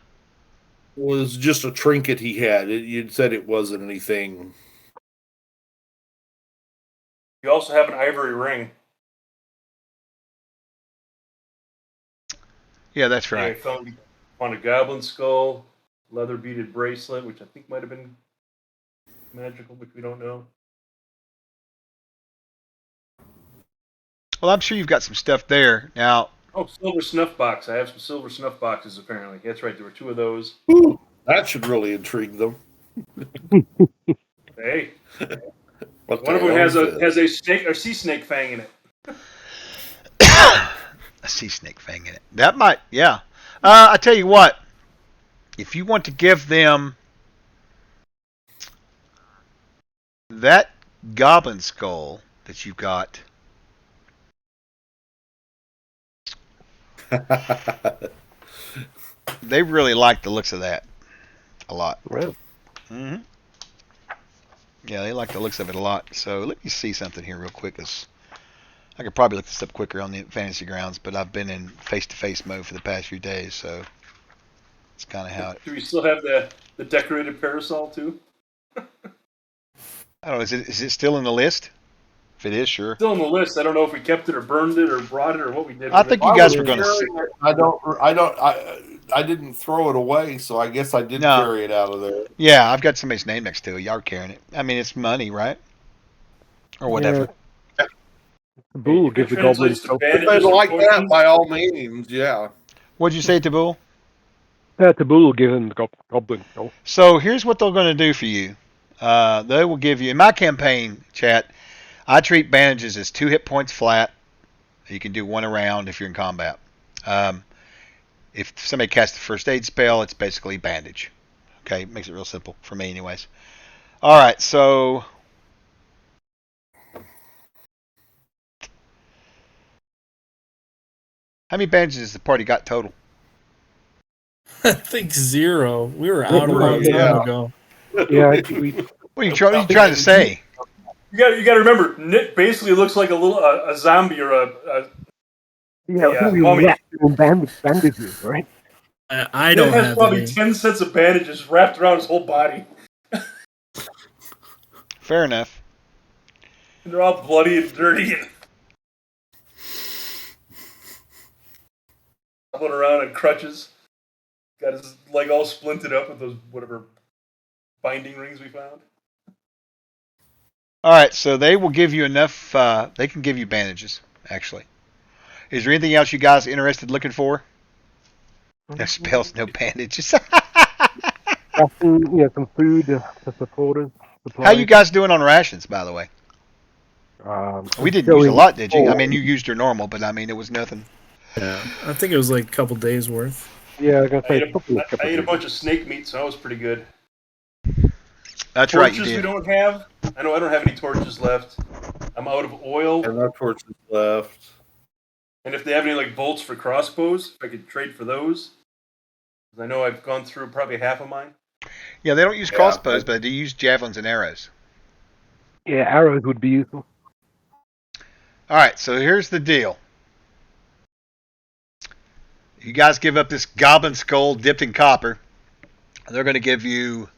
was just a trinket he had. You said it wasn't anything. You also have an ivory ring. Yeah, that's I right. found on a goblin skull, leather beaded bracelet, which I think might have been magical, but we don't know. Well, I'm sure you've got some stuff there. Now, Oh, silver snuff box. I have some silver snuff boxes, apparently. That's right, there were 2 of those. Ooh, that should really intrigue them. Hey, What one of the them hell is has a snake, a sea snake fang in it. a sea snake fang in it. That might, yeah. I tell you what, if you want to give them that goblin skull that you've got, they really like the looks of that a lot. Well, hmm Yeah, they like the looks of it a lot. So let me see something here real quick. 'Cause I could probably look this up quicker on the fantasy grounds, but I've been in face-to-face mode for the past few days, so it's kind of how it. Do we still have the decorated parasol, too? I don't know. Is it still in the list? If it is, sure. Still on the list. I don't know if we kept it or burned it or brought it or what we did. I with think it. you guys were going carrying to. it. I didn't throw it away, so I guess I did No. carry it out of there. Yeah, I've got somebody's name next to it. Y'all are carrying it. I mean, it's money, right? Or whatever. the bull If it gives the goblin translates to skull. If bandages they or like that, potions, by all means, yeah. What'd you say, Tabul? The bull gives him the goblin skull. So here's what they're going to do for you. They will give you, in my campaign, chat, I treat bandages as 2 hit points flat. You can do 1 a round if you're in combat. If somebody casts a first aid spell, it's basically bandage. Okay, makes it real simple for me, anyways. All right, so how many bandages has the party got total? I think 0. We were out a long Yeah. time ago. Yeah, I think we. What are you trying to say? you got to remember, Nick basically looks like a zombie or a Yeah, I Yeah, think we mummy. wrapped him in bandages, right? I Nick don't has have probably any. 10 sets of bandages wrapped around his whole body, Fair enough. and they're all bloody and dirty and hobbling around on crutches. Got his leg all splinted up with those whatever binding rings we found. All right, so they will give you enough. They can give you bandages, actually. Is there anything else you guys interested looking for? No spells, no bandages. Some food to support us. How you guys doing on rations, by the way? We didn't use a lot, did you? I mean, you used your normal, but I mean, it was nothing. Yeah, I think it was like a couple days worth. Yeah, I was gonna I say ate a bunch of snake meat, so that was pretty good. That's Torches right, you we did. don't have. I know I don't have any torches left. I'm out of oil. And no torches left. And if they have any like bolts for crossbows, if I could trade for those. 'Cause I know I've gone through probably half of mine. Yeah, they don't use Yeah, crossbows, but they use javelins and arrows. Yeah, arrows would be useful. All right, so here's the deal. You guys give up this goblin skull dipped in copper. They're going to give you.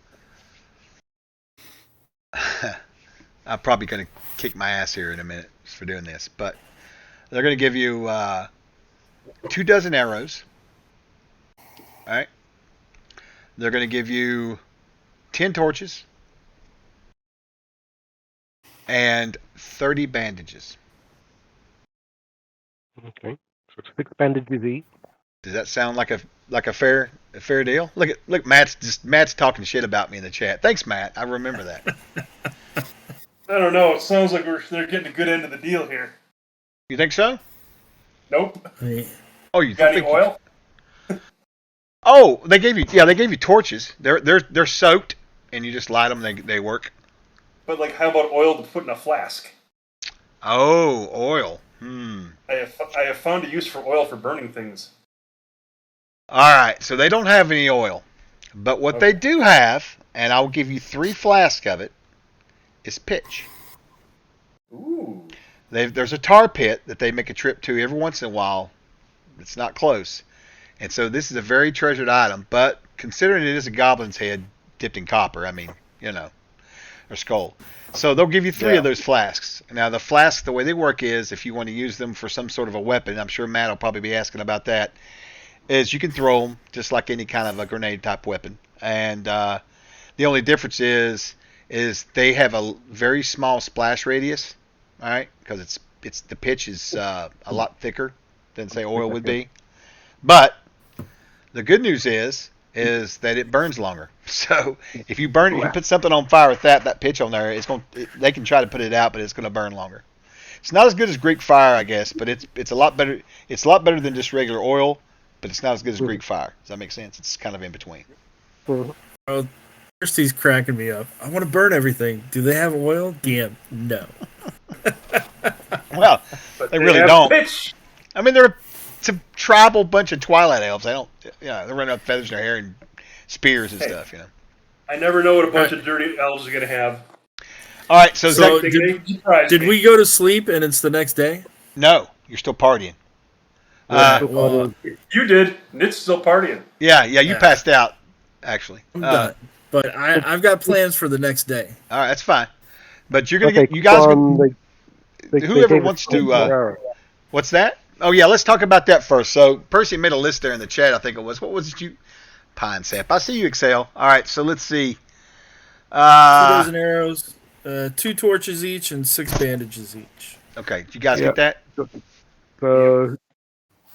I'm probably going to kick my ass here in a minute for doing this, but they're going to give you 2 dozen arrows. All right. They're going to give you 10 torches and 30 bandages. Okay, so 6 bandages each. Does that sound like a fair deal? Look, Matt's talking shit about me in the chat. Thanks, Matt. I remember that. I don't know. It sounds like they're getting a good end of the deal here. You think so? Nope. Oh, you Got think? any oil? Oh, they gave you torches. They're soaked, and you just light them. They work. But like, how about oil to put in a flask? Oh, oil. I have found a use for oil for burning things. All right, so they don't have any oil, but what they do have, and I'll give you 3 flasks of it, is pitch. Ooh. There's a tar pit that they make a trip to every once in a while. It's not close, And so this is a very treasured item, but considering it is a goblin's head dipped in copper, I mean, or skull. So they'll give you 3 of those flasks. Now the flasks, the way they work is, if you want to use them for some sort of a weapon, I'm sure Matt will probably be asking about that, is you can throw them just like any kind of a grenade type weapon. And the only difference is they have a very small splash radius, all right, because the pitch is a lot thicker than say oil would be. But the good news is that it burns longer. So if you put something on fire with that pitch on there, they can try to put it out, but it's going to burn longer. It's not as good as Greek fire, I guess, but it's a lot better. It's a lot better than just regular oil, but it's not as good as Greek fire. Does that make sense? It's kind of in between. Oh, Kirsty's cracking me up. I want to burn everything. Do they have oil? Damn, no. Well, they really don't. Pitch. I mean, they're a tribal bunch of Twilight elves. They don't, they're running up feathers in their hair and spears and stuff, I never know what a bunch of dirty elves are going to have. All right, so did we go to sleep and it's the next day? No, you're still partying. You did. Nick's still partying. Yeah, you passed out, actually. I'm done. But I've got plans for the next day. All right, that's fine. But you're gonna you guys. Whoever wants to. What's that? Oh yeah, let's talk about that first. So Percy made a list there in the chat. I think it was. What was it? Pine sap. I see you, Excel. All right, so let's see. 2 dozen arrows, 2 torches each, and 6 bandages each. Okay, did you guys get that? So,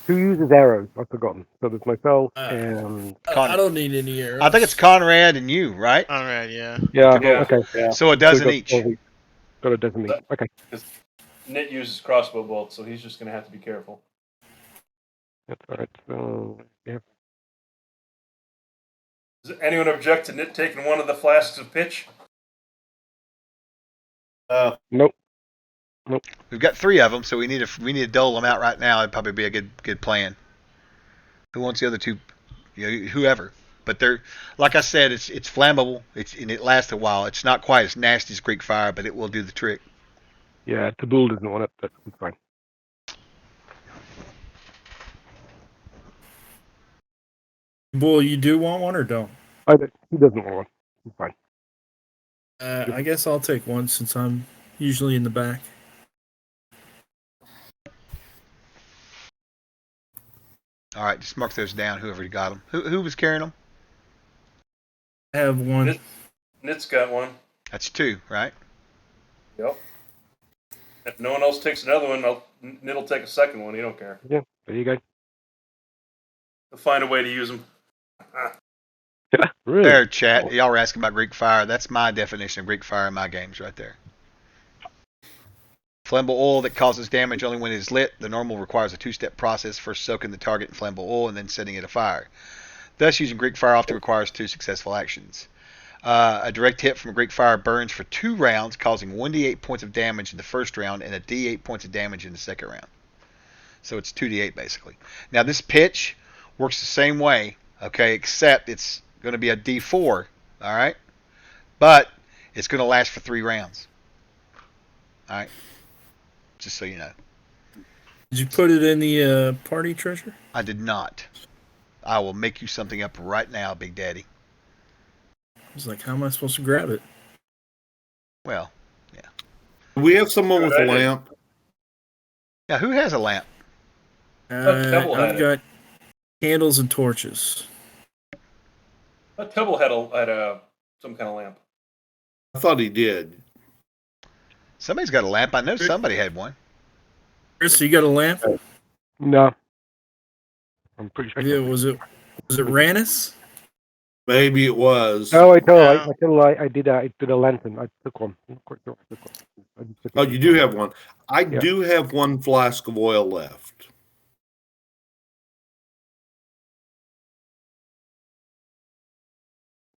who uses arrows? I've forgotten. So there's myself and... I don't need any arrows. I think it's Conrad and you, right? Conrad, yeah. Yeah, okay. Yeah. So a dozen each. Got a dozen each. Okay. Nick uses crossbow bolts, so he's just going to have to be careful. That's all right. So, yeah. Does anyone object to Nick taking one of the flasks of pitch? Nope. We've got 3 of them, so we need to dole them out right now. It'd probably be a good plan. Who wants the other 2? Whoever. But they're, like I said, it's flammable. And it lasts a while. It's not quite as nasty as Greek fire, but it will do the trick. Yeah, Tabul doesn't want it, but it's fine. Bull, you do want one or don't? He doesn't want one. It's fine. I guess I'll take one since I'm usually in the back. All right, just mark those down. Whoever got them. Who was carrying them? I have one. Nick's got one. That's 2, right? Yep. If no one else takes another one, Nick'll take a second one. He don't care. Yeah, there you go. He'll find a way to use them. Yeah, really? There, chat. Y'all were asking about Greek fire. That's my definition of Greek fire in my games right there. Flammable oil that causes damage only when it is lit. The normal requires a 2-step process, first soaking the target in flammable oil and then setting it afire. Thus, using Greek fire often requires 2 successful actions. A direct hit from a Greek fire burns for 2 rounds, causing 1d8 points of damage in the first round and a d8 points of damage in the second round. So it's 2d8 basically. Now this pitch works the same way, okay, except it's going to be a d4, all right? But it's going to last for 3 rounds. All right? Just so you know. Did you put it in the party treasure? I did not. I will make you something up right now, Big Daddy. I was like, how am I supposed to grab it? Well, yeah. We have someone with a lamp. Yeah, who has a lamp? I've got candles and torches. That Tubble had some kind of lamp. I thought he did. Somebody's got a lamp. I know somebody had one. Chris, you got a lamp? No. I'm pretty sure. Yeah, was it Rannis? Maybe it was. No, I did a lantern. I took one. I'm quite sure I took one. Oh, you do have one. I do have 1 flask of oil left.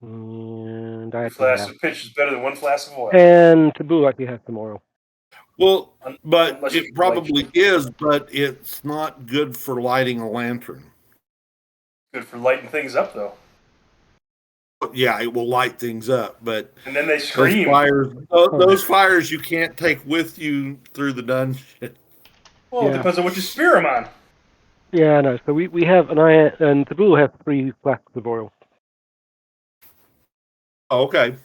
And A flask of pitch is better than 1 flask of oil. And Taboo actually has some oil. Well, but Unless it you probably like is, but it's not good for lighting a lantern. Good for lighting things up, though. Yeah, it will light things up, but And then they scream. those fires you can't take with you through the dungeon. Well, it depends on what you spear them on. Yeah, no. So we have and Taboo has 3 flasks of oil. Oh, okay.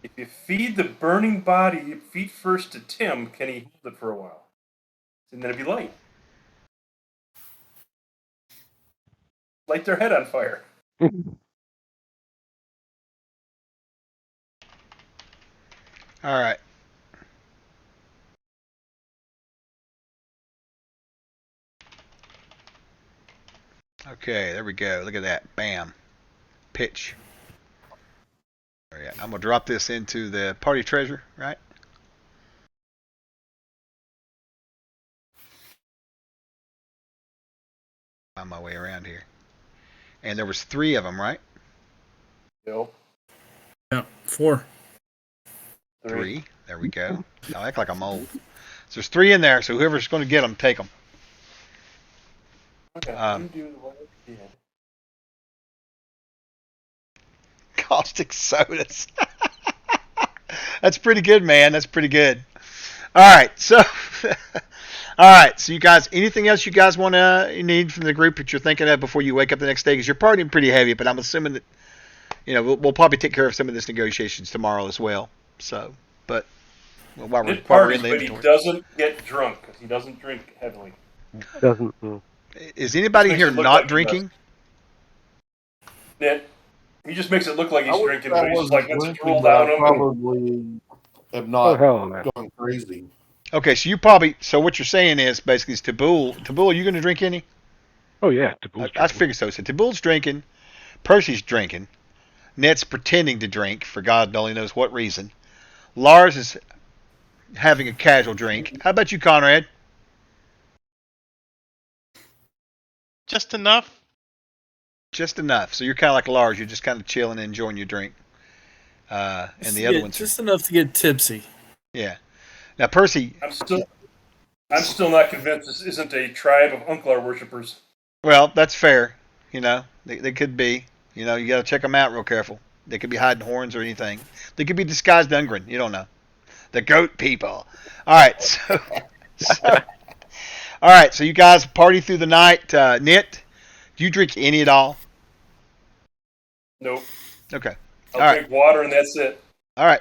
If you feed the burning body feet first to Tim, can he hold it for a while? And then it'd be light. Light their head on fire. All right. Okay, there we go. Look at that. Bam. Pitch. All right, I'm going to drop this into the party treasure, right? Find my way around here. And there was 3 of them, right? Nope. Yeah, 4. 3. There we go. I act like I'm old. So there's 3 in there, so whoever's going to get them, take them. Okay. Undo what I did. Caustic sodas. That's pretty good, man. That's pretty good. All right, so you guys, anything else you guys want to need from the group that you're thinking of before you wake up the next day? Because you're partying pretty heavy, but I'm assuming that we'll probably take care of some of this negotiations tomorrow as well. So, but while we're in the but he inventory, doesn't get drunk because he doesn't drink heavily. Doesn't. Is anybody here not like drinking? He just makes it look like he's drinking, I but he's just like, let's drinking, roll but I down him. probably have not gone crazy. Okay, so what you're saying is basically is Tabul, are you going to drink any? Oh yeah, Taboo's I figured so. So Tabul's drinking, Percy's drinking, Net's pretending to drink for God only knows what reason. Lars is having a casual drink. How about you, Conrad? Just enough. Just enough. So you're kind of like Lars. You're just kind of chilling and enjoying your drink. And the other ones just enough to get tipsy. Yeah. Now, Percy. I'm still not convinced this isn't a tribe of Unklar worshippers. Well, that's fair. They could be. You got to check them out real careful. They could be hiding horns or anything. They could be disguised Ungren. You don't know. The goat people. All right. So you guys party through the night. Knit, do you drink any at all? Nope. Okay. I'll drink water and that's it. All right.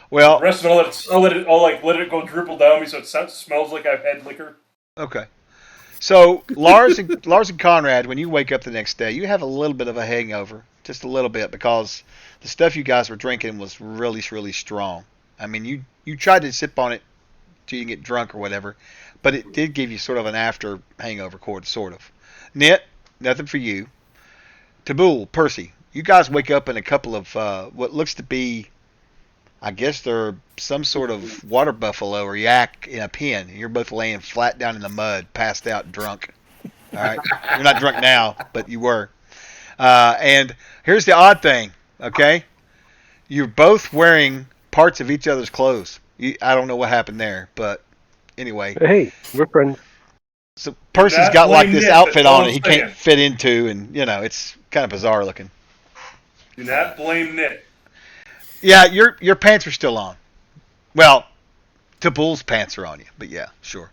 Well, the rest of it, I'll let it go dribble down me so it smells like I've had liquor. Okay. So Lars and Conrad, when you wake up the next day, you have a little bit of a hangover, just a little bit, because the stuff you guys were drinking was really, really strong. I mean, you tried to sip on it till you get drunk or whatever, but it did give you sort of an after hangover, sort of. Knit, nothing for you. Tabul, Percy, you guys wake up in a couple of what looks to be, I guess they're some sort of water buffalo or yak in a pen. You're both laying flat down in the mud, passed out, drunk. All right, you're not drunk now, but you were. And here's the odd thing, okay? You're both wearing parts of each other's clothes. I don't know what happened there, but anyway. Hey, we're friends. So Percy's got like this outfit on that he can't fit into, and it's kind of bizarre looking. Do not blame Nick. Yeah, your pants are still on. Well, Tabul's pants are on you, but yeah, sure.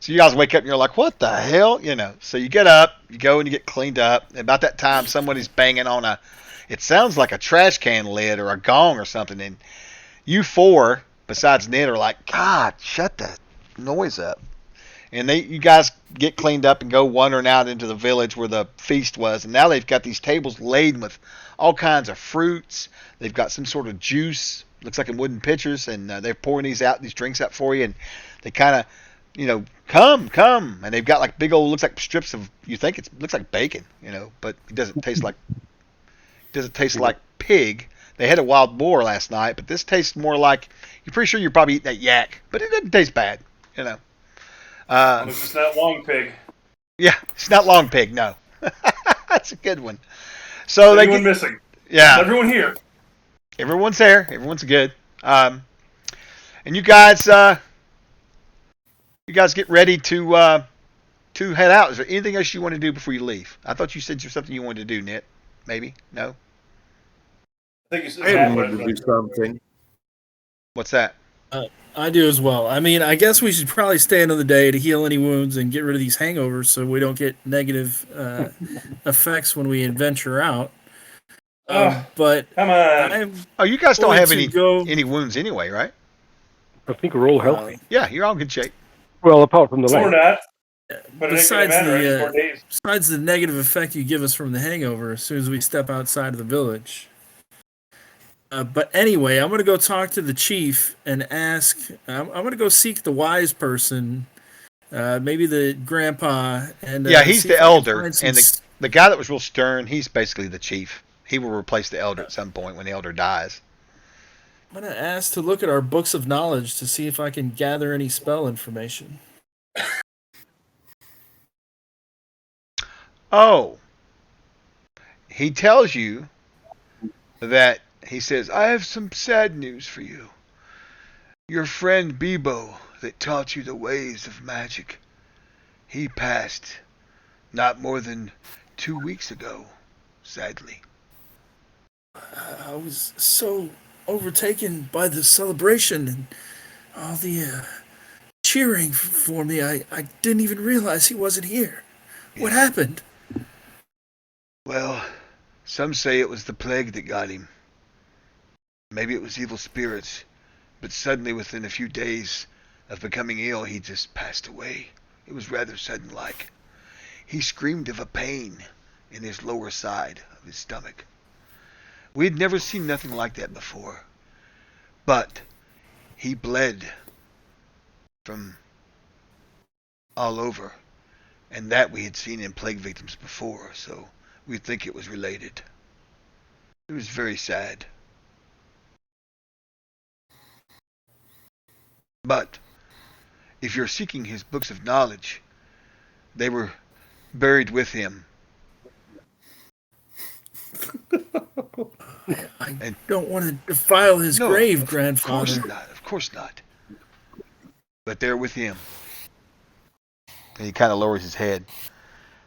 So you guys wake up and you're like, what the hell? So you get up, you go and you get cleaned up. And about that time, somebody's banging on it sounds like a trash can lid or a gong or something. And you 4, besides Ned, are like, God, shut that noise up. And you guys get cleaned up and go wandering out into the village where the feast was. And now they've got these tables laden with all kinds of fruits. They've got some sort of juice, looks like in wooden pitchers, and they're pouring these drinks out for you. And they kind of, come. And they've got like big old, looks like strips of, looks like bacon, but it doesn't taste like pig. They had a wild boar last night, but this tastes more like, you're pretty sure you're probably eating that yak, but it doesn't taste bad, It's not long pig. Yeah, it's not long pig, no. That's a good one. So everyone missing. Yeah. Everyone here. Everyone's there. Everyone's good. And you guys get ready to head out. Is there anything else you want to do before you leave? I thought you said there's something you wanted to do, Nit. Maybe? No? I think you said I wanted to do something. What's that? I do as well. I mean, I guess we should probably stay another day to heal any wounds and get rid of these hangovers so we don't get negative effects when we adventure out. But Come on. I'm Oh, you guys don't going have to go. any wounds anyway, right? I think we're all healthy. Yeah, you're all in good shape. Well, apart from the We're leg. not. But it ain't gonna Besides matter. It's the 4 days. besides the negative effect you give us from the hangover as soon as we step outside of the village. But anyway, I'm going to go talk to the chief and ask. I'm going to go seek the wise person, maybe the grandpa. And Yeah, he's see the if I can elder, find some and the guy that was real stern, he's basically the chief. He will replace the elder at some point when the elder dies. I'm going to ask to look at our books of knowledge to see if I can gather any spell information. Oh, he tells you that he says, I have some sad news for you. Your friend Bebo that taught you the ways of magic, he passed not more than 2 weeks ago, sadly. I was so overtaken by the celebration and all the cheering for me, I didn't even realize he wasn't here. What happened? Well, some say it was the plague that got him. Maybe it was evil spirits, but suddenly within a few days of becoming ill, he just passed away. It was rather sudden-like. He screamed of a pain in his lower side of his stomach. We had never seen nothing like that before. But he bled from all over, and that we had seen in plague victims before, so we think it was related. It was very sad. But if you're seeking his books of knowledge, they were buried with him. I don't want to defile his grave, grandfather. Of course not. But they're with him. And he kind of lowers his head.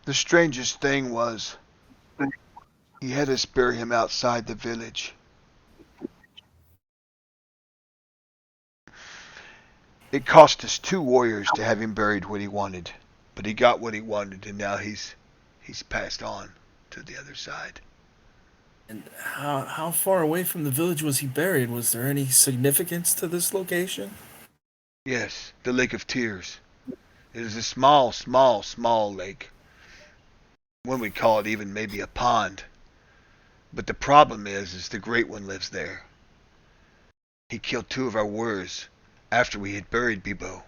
The strangest thing was, he had us bury him outside the village. It cost us 2 warriors to have him buried what he wanted, but he got what he wanted, and now he's passed on to the other side. And how far away from the village was he buried? Was there any significance to this location? Yes, the Lake of Tears. It is a small, small, small lake. One would call it even maybe a pond. But the problem is the Great One lives there. He killed 2 of our warriors after we had buried Bebo,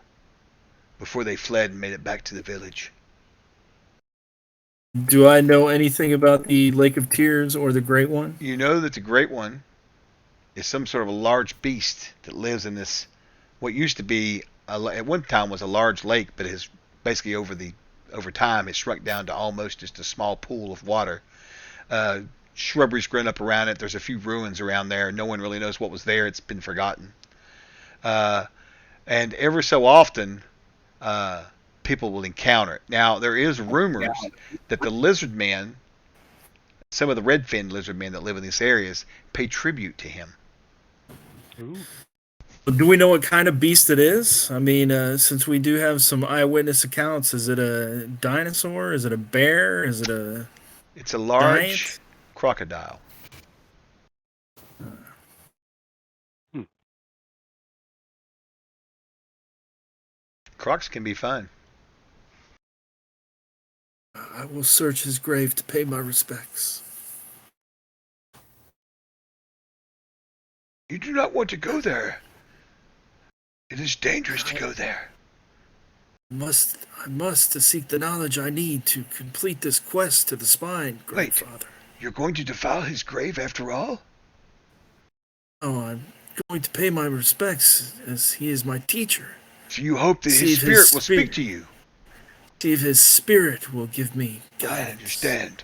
before they fled and made it back to the village. Do I know anything about the Lake of Tears or the Great One? You know that the Great One is some sort of a large beast that lives in this, what used to be, at one time was a large lake, but has basically over time has shrunk down to almost just a small pool of water. Shrubbery's grown up around it. There's a few ruins around there. No one really knows what was there. It's been forgotten. And every so often, people will encounter it. Now, there is rumors that the lizard men, some of the red-finned lizard men that live in these areas, pay tribute to him. Ooh. Do we know what kind of beast it is? I mean, since we do have some eyewitness accounts, is it a dinosaur? Is it a bear? Is it a... It's a large giant? crocodile. Crocs can be fun. I will search his grave to pay my respects. You do not want to go there. It is dangerous to go there. I must to seek the knowledge I need to complete this quest to the spine, Wait. grandfather. You're going to defile his grave after all? Oh, I'm going to pay my respects as he is my teacher. So you hope that See his if his spirit will speak to you? See if his spirit will give me I guidance. understand.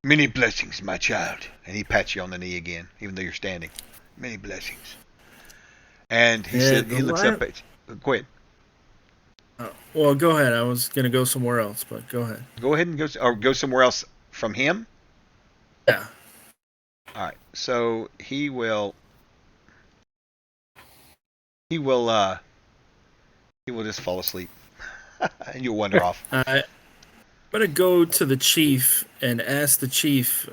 Many blessings, my child. And he pats you on the knee again, even though you're standing. Many blessings. And he Yeah, said the he looks lion- up at you. Go ahead. Well, go ahead. I was going to go somewhere else, but go ahead. Go ahead and go somewhere else from him. Yeah. All right. So he will. he will just fall asleep, and you'll wander off. I'm gonna go to the chief and ask the chief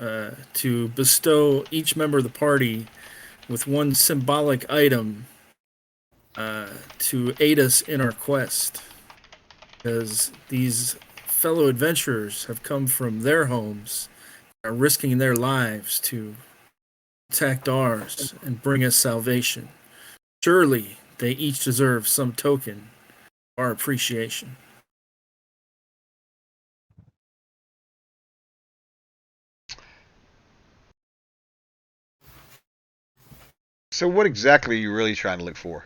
to bestow each member of the party with one symbolic item to aid us in our quest, because these fellow adventurers have come from their homes, are risking their lives to protect ours and bring us salvation. Surely they each deserve some token of our appreciation. So, what exactly are you really trying to look for?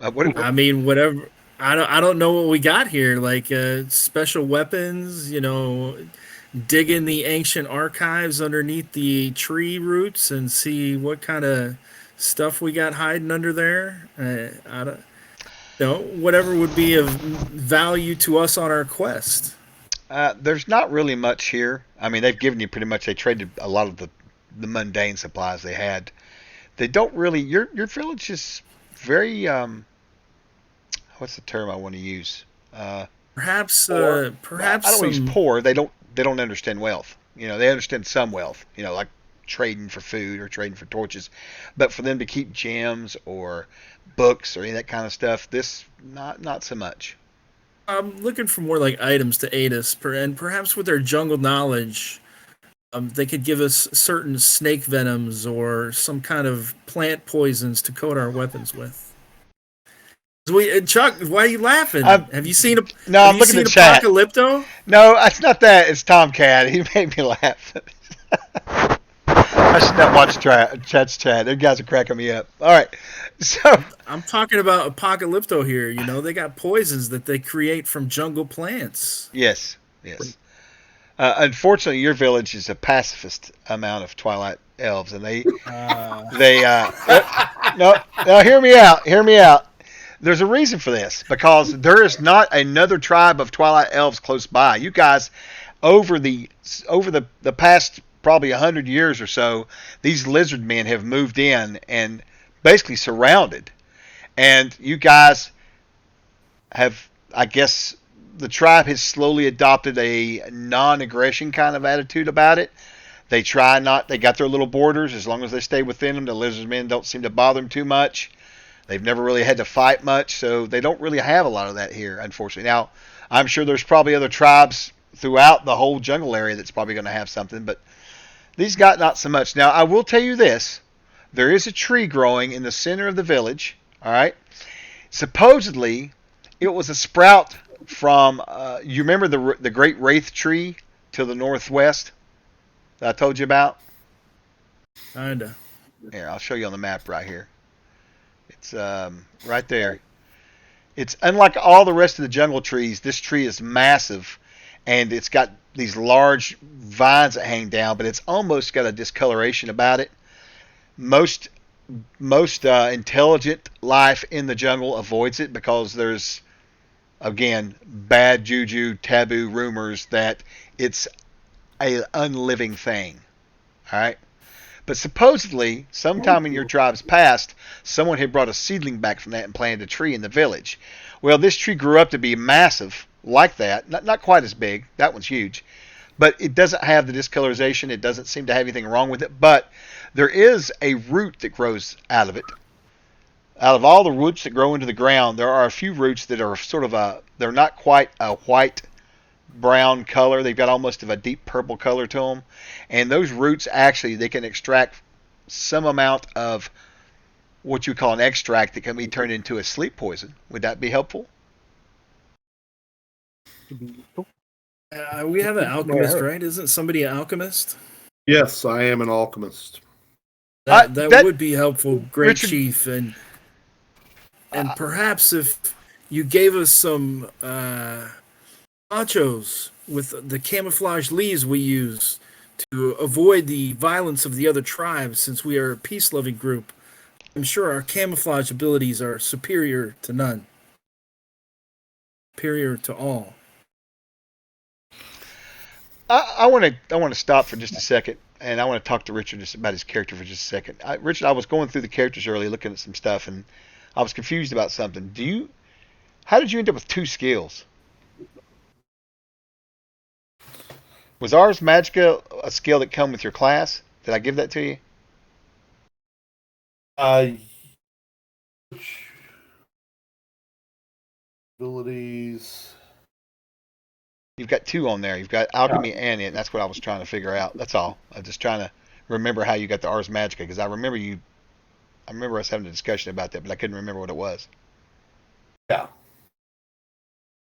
I mean, whatever. I don't know what we got here. Like special weapons, dig in the ancient archives underneath the tree roots and see what kind of stuff we got hiding under there. I don't whatever would be of value to us on our quest. There's not really much here. I mean, they've given you pretty much. They traded a lot of the mundane supplies they had. They don't really. Your village is very. What's the term I want to use? Perhaps I don't use poor. They don't understand wealth. They understand some wealth. Like trading for food or trading for torches, but for them to keep gems or books or any of that kind of stuff, this not so much. I'm looking for more like items to aid us, and perhaps with their jungle knowledge, they could give us certain snake venoms or some kind of plant poisons to coat our weapons with. Chuck, why are you laughing? Have you seen No, I'm looking at the chat. Apocalypto? No, it's not that. It's Tomcat. He made me laugh. I should not watch Chat's chat. Those guys are cracking me up. All right. So I'm talking about Apocalypto here. They got poisons that they create from jungle plants. Yes. Unfortunately, your village is a pacifist amount of Twilight elves, and they no, hear me out. There's a reason for this, because there is not another tribe of Twilight elves close by. You guys, over the past probably 100 years or so, these lizard men have moved in and basically surrounded. And you guys have, I guess, the tribe has slowly adopted a non-aggression kind of attitude about it. They got their little borders. As long as they stay within them, the lizard men don't seem to bother them too much. They've never really had to fight much, so they don't really have a lot of that here, unfortunately. Now, I'm sure there's probably other tribes throughout the whole jungle area that's probably going to have something, but these got not so much. Now, I will tell you this. There is a tree growing in the center of the village, all right? Supposedly, it was a sprout from, you remember the great wraith tree to the northwest that I told you about? Kinda. Here, I'll show you on the map right here. It's right there. It's unlike all the rest of the jungle trees. This tree is massive, and it's got these large vines that hang down, but it's almost got a discoloration about it. Most intelligent life in the jungle avoids it because there's, again, bad juju, taboo rumors that it's a unliving thing. All right. But supposedly, sometime in your tribe's past, someone had brought a seedling back from that and planted a tree in the village. Well, this tree grew up to be massive, like that. Not quite as big. That one's huge. But it doesn't have the discoloration. It doesn't seem to have anything wrong with it. But there is a root that grows out of it. Out of all the roots that grow into the ground, there are a few roots that are sort of they're not quite a white brown color. They've got almost of a deep purple color to them. And those roots, actually, they can extract some amount of what you call an extract that can be turned into a sleep poison. Would that be helpful? We have an alchemist, right? Isn't somebody an alchemist? Yes, I am an alchemist. That would be helpful, great Richard, chief. And perhaps if you gave us some ponchos with the camouflage leaves we use to avoid the violence of the other tribes, since we are a peace-loving group, I'm sure our camouflage abilities are superior to none. Superior to all. I want to stop for just a second, and I want to talk to Richard just about his character for just a second. Richard, I was going through the characters earlier, looking at some stuff, and I was confused about something. How did you end up with 2 skills? Was Ars Magica a skill that come with your class? Did I give that to you? Abilities. You've got 2 on there. You've got alchemy and it. That's what I was trying to figure out. That's all. I was just trying to remember how you got the Ars Magica because I remember us having a discussion about that, but I couldn't remember what it was. Yeah.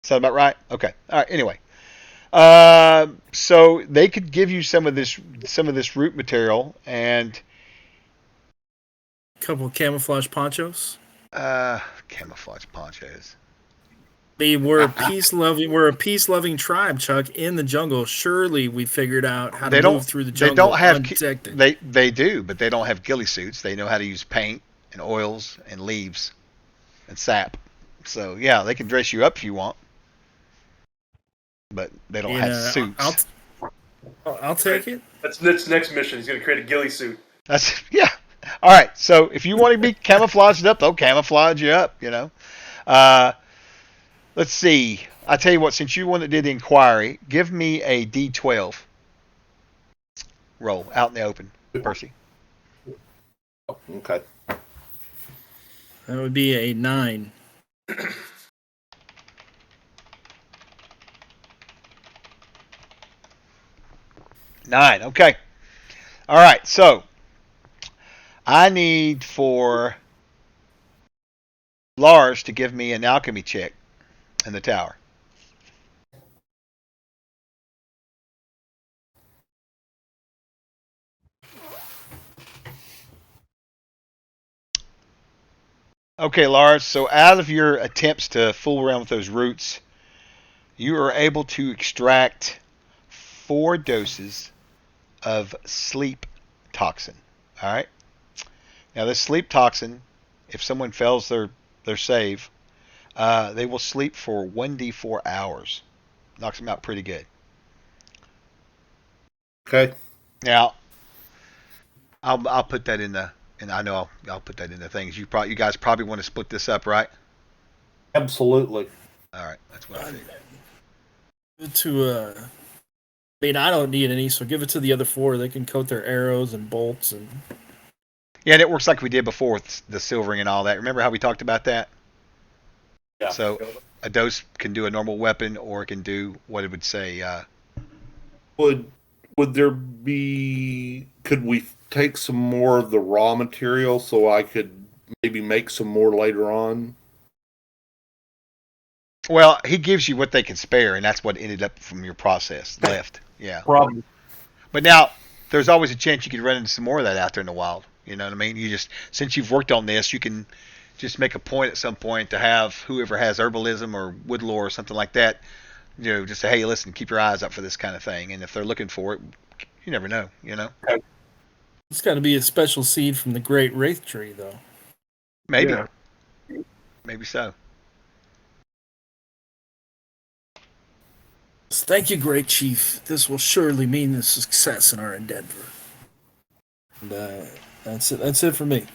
Is that about right? Okay. All right. Anyway, so they could give you some of this root material and A couple of camouflage ponchos. camouflage ponchos. We're a peace-loving tribe, Chuck, in the jungle. Surely we figured out how to move through the jungle They don't have undetected. they do, but they don't have ghillie suits. They know how to use paint and oils and leaves and sap. So yeah, they can dress you up if you want, but they don't have suits. I'll take it. That's next mission. He's going to create a ghillie suit. That's yeah. All right. So if you want to be camouflaged up, they'll camouflage you up. You know. Let's see. I tell you what. Since you one that did the inquiry, give me a D12 roll out in the open, Percy. Okay. That would be a 9. 9. Okay. All right. So I need for Lars to give me an alchemy check in the tower. Okay, Lars. So out of your attempts to fool around with those roots, you are able to extract 4 doses of sleep toxin. All right. Now, this sleep toxin, if someone fails their save, they will sleep for 1d4 hours. Knocks them out pretty good. Okay. Now, I'll put that in the, and I know I'll put that in the things. You guys probably want to split this up, right? Absolutely. All right, that's what I think. I mean, I don't need any, so give it to the other 4. They can coat their arrows and bolts and. Yeah, and it works like we did before with the silvering and all that. Remember how we talked about that? Yeah. So a dose can do a normal weapon, or it can do what it would say. Would there be? Could we take some more of the raw material so I could maybe make some more later on? Well, he gives you what they can spare, and that's what ended up from your process left. Yeah. Problem. But now there's always a chance you could run into some more of that out there in the wild. You know what I mean? You just, since you've worked on this, you can just make a point at some point to have whoever has herbalism or wood lore or something like that, you know, just say, hey, listen, keep your eyes up for this kind of thing. And if they're looking for it, you never know, you know? It's got to be a special seed from the Great Wraith Tree, though. Maybe. Yeah. Maybe so. Thank you, Great Chief. This will surely mean a success in our endeavor. And that's it. That's it for me.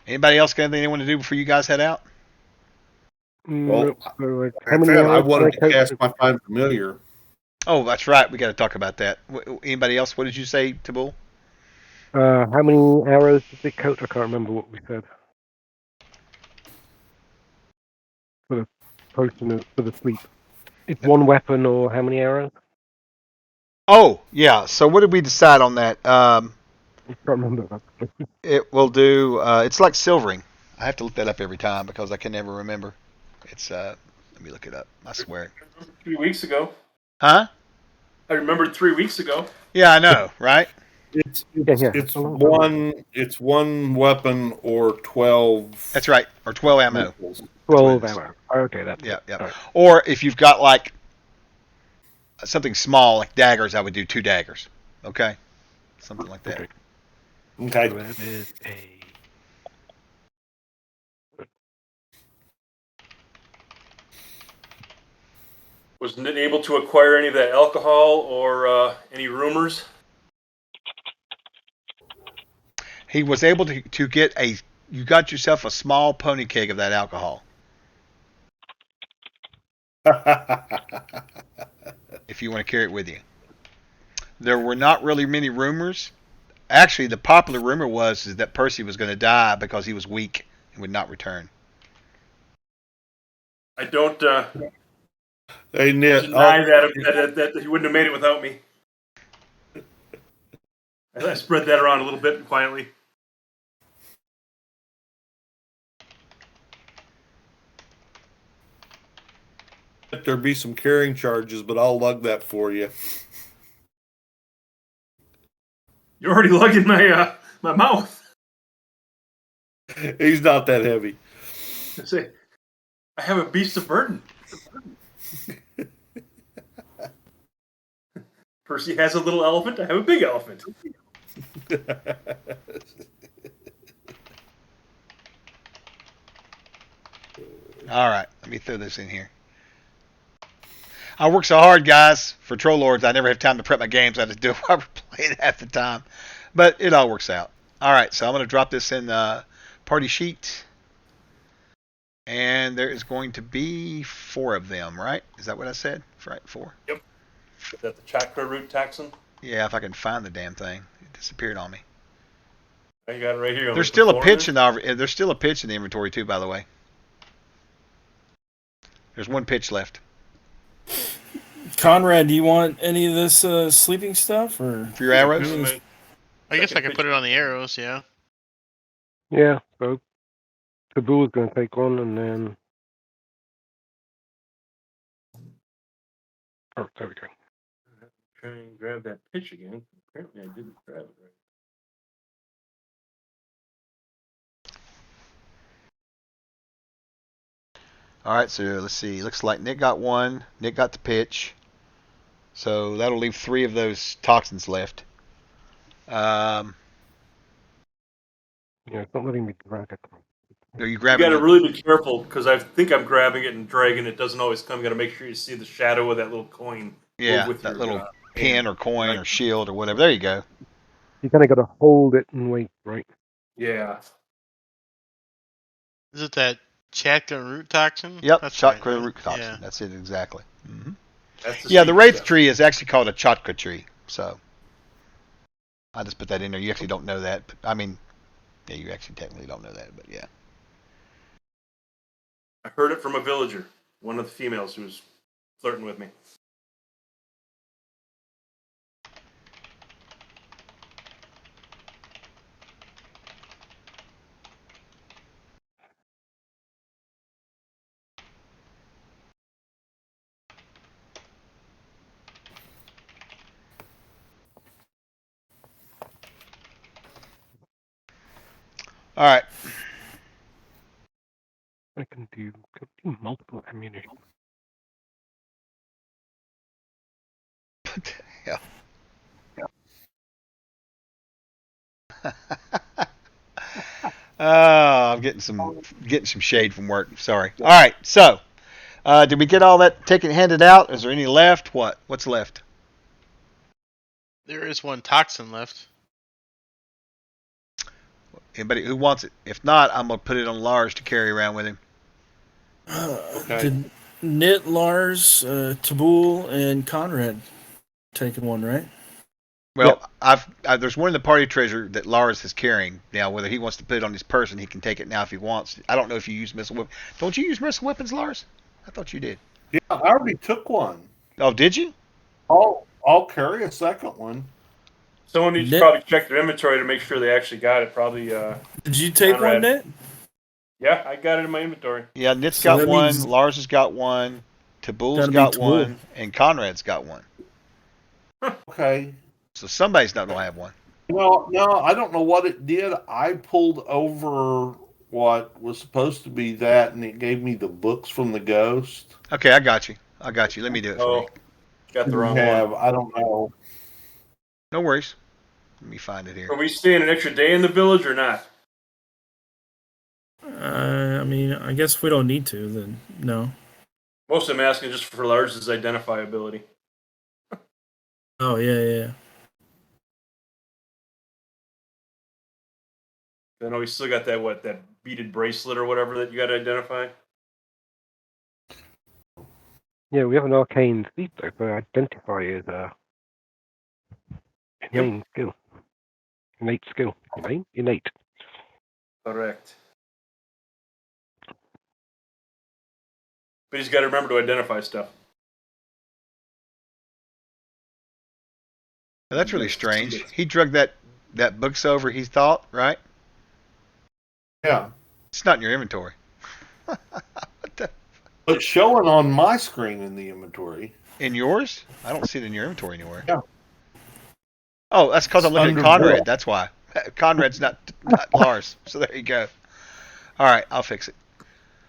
Anybody else got anything they want to do before you guys head out? Well, How many I hours wanted can to I cast coat? my Find Familiar. Oh, that's right. We got to talk about that. Anybody else? What did you say, Tabul? How many arrows does it coat? I can't remember what we said. For the potion for the sleep. It's 1 weapon or how many arrows? Oh, yeah. So what did we decide on that? I can't remember. It will do. It's like silvering. I have to look that up every time because I can never remember. It's let me look it up. I swear. 3 weeks ago. Huh? I remembered 3 weeks ago. Yeah, I know, right? It's That's a long time. it's one weapon or 12. That's right. Or 12 ammo. missiles. 12 That's what ammo. Okay, that's Yeah, yeah. Alright. Or if you've got like something small like daggers, I would do 2 daggers. Okay? Something like that. Okay. Okay. So that is a. Wasn't it able to acquire any of that alcohol or any rumors? He was able to get you got yourself a small pony keg of that alcohol, if you want to carry it with you. There were not really many rumors. Actually, the popular rumor was that Percy was going to die because he was weak and would not return. I don't Hey, Nit, deny that he wouldn't have made it without me. I spread that around a little bit quietly. there'd be some carrying charges, but I'll lug that for you. You're already lugging my my mouth. He's not that heavy. I say, I have a beast of burden. Percy has a little elephant. I have a big elephant. All right, let me throw this in here. I work so hard, guys, for Troll Lords. I never have time to prep my games. I just do it while we're playing half the time. But it all works out. All right, so I'm going to drop this in the party sheet. And there is going to be 4 of them, right? Is that what I said? Right, 4? Yep. Is that the chakra root taxon? Yeah, if I can find the damn thing. It disappeared on me. I got it right here. There's still a pitch in the inventory too, by the way. There's 1 pitch left. Conrad, do you want any of this sleeping stuff or For your arrows? I guess I could put it on the arrows, yeah. Yeah, so Taboo's going to take one, and then... Oh, there we go. Try and grab that pitch again. Apparently I didn't grab it right. All right, so let's see. Looks like Nick got 1. Nick got the pitch. So that'll leave 3 of those toxins left. Yeah, it's not letting me drag it. Are you You grabbing got to it? really be careful because I think I'm grabbing it and dragging it. Doesn't always come. You got to make sure you see the shadow of that little coin. Yeah, with that your, little pin hand. or coin Right. or shield or whatever. There you go. You kind of got to hold it and wait, right? Yeah. Is it that chakra root toxin? Yep, That's chakra right, root toxin. Yeah. That's it exactly. Mm-hmm. That's Yeah, the secret wraith stuff. tree is actually called a chakra tree. So I just put that in there. You actually don't know that. But, I mean, yeah, you actually technically don't know that, but yeah. I heard it from a villager, one of the females who was flirting with me. All right. I can do multiple ammunition. What the hell? I'm getting some shade from work. Sorry. All right. So, did we get all that taken handed out? Is there any left? What's left? There is 1 toxin left. Anybody who wants it? If not, I'm gonna put it on Lars to carry around with him. Okay. Did Nit, Lars, Tabul, and Conrad taking one, right? Well, there's one in the party treasure that Lars is carrying now. Whether he wants to put it on his person, he can take it now if he wants. I don't know if you use missile weapons. Don't you use missile weapons, Lars? I thought you did. Yeah, I already took one. Oh, did you? I'll carry a second one. Someone needs to Nit- probably check their inventory to make sure they actually got it. Probably, Did you take Conrad. one, Nit? yeah, I got it in my inventory. Yeah, Nit's So got that one. means- Lars has got one. Tabul's Gotta be got Tabul. one, and Conrad's got one. Okay. So somebody's not gonna have one. Well, no, I don't know what it did. I pulled over what was supposed to be that, and it gave me the books from the ghost. Okay, I got you. Let me do it for Oh, you. got the wrong Have one. I don't know. No worries. Let me find it here. Are we staying an extra day in the village or not? I mean, I guess if we don't need to, then no. Most of them asking just for Lars's identifiability. Oh, yeah. I know we still got that beaded bracelet or whatever that you got to identify. Yeah, we have an arcane thief though, so identify is a innate skill. Innate skill. Innate. Correct. But he's got to remember to identify stuff. Now, that's really strange. He drugged that books over, he thought, right? Yeah. It's not in your inventory. What the? It's showing on my screen in the inventory. In yours? I don't see it in your inventory anywhere. Yeah. Oh, that's because I'm looking Under at Conrad. Bill. That's why. Conrad's not Lars. So there you go. All right, I'll fix it.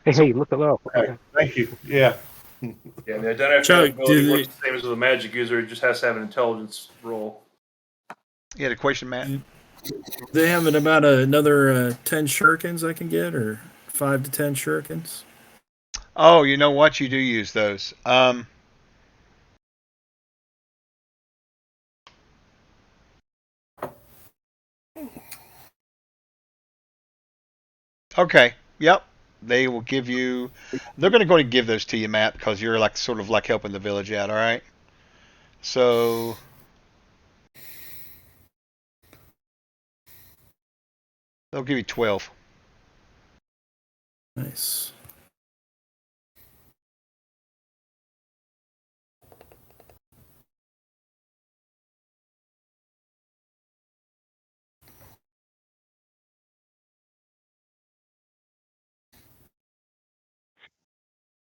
Hey, look at that. Okay, thank you. Yeah. Yeah, the identify Chuck, ability do works the same as with a magic user. It just has to have an intelligence roll. You had a question, Matt? They have about another 10 shurikens I can get, or 5 to 10 shurikens. Oh, you know what? You do use those. Okay. Yep. They will give you. They're going to give those to you, Matt, because you're like sort of like helping the village out. All right. So. They'll give you 12. Nice.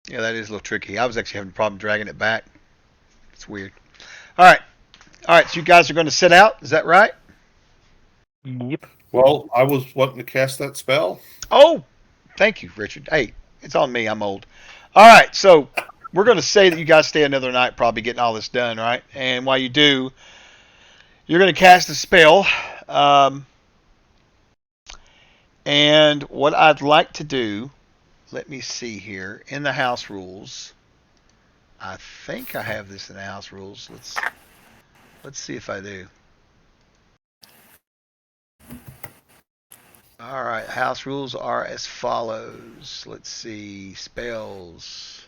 Yeah, that is a little tricky. I was actually having a problem dragging it back. It's weird. All right. All right. So you guys are going to sit out. Is that right? Yep. Well, I was wanting to cast that spell. Oh, thank you, Richard. Hey, it's on me. I'm old. All right. So we're going to say that you guys stay another night, probably getting all this done, right? And while you do, you're going to cast a spell. And what I'd like to do, let me see here, in the house rules. I think I have this in the house rules. Let's see if I do. All right, house rules are as follows. Let's see, spells.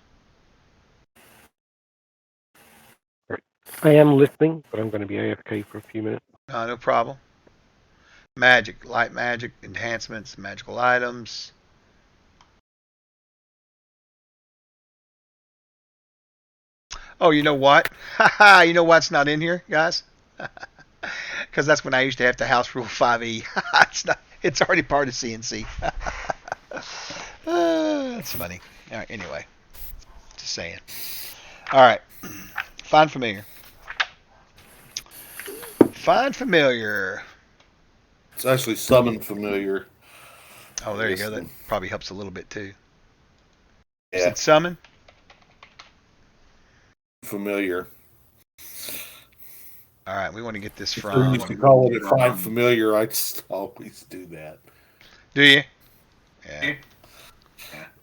I am listening, but I'm going to be AFK for a few minutes. No problem. Magic, light magic, enhancements, magical items. Oh, you know what? Haha, you know what's not in here, guys? Because that's when I used to have to house rule 5e. It's already part of CNC. That's funny. All right, anyway. Just saying. All right. Find familiar. Find familiar. It's actually summon familiar. Oh, there you go. That probably helps a little bit too. Yeah. Is it summon? Familiar. All right, we want to get this We from. used to call it a find familiar. I just always do that. Do you? Yeah.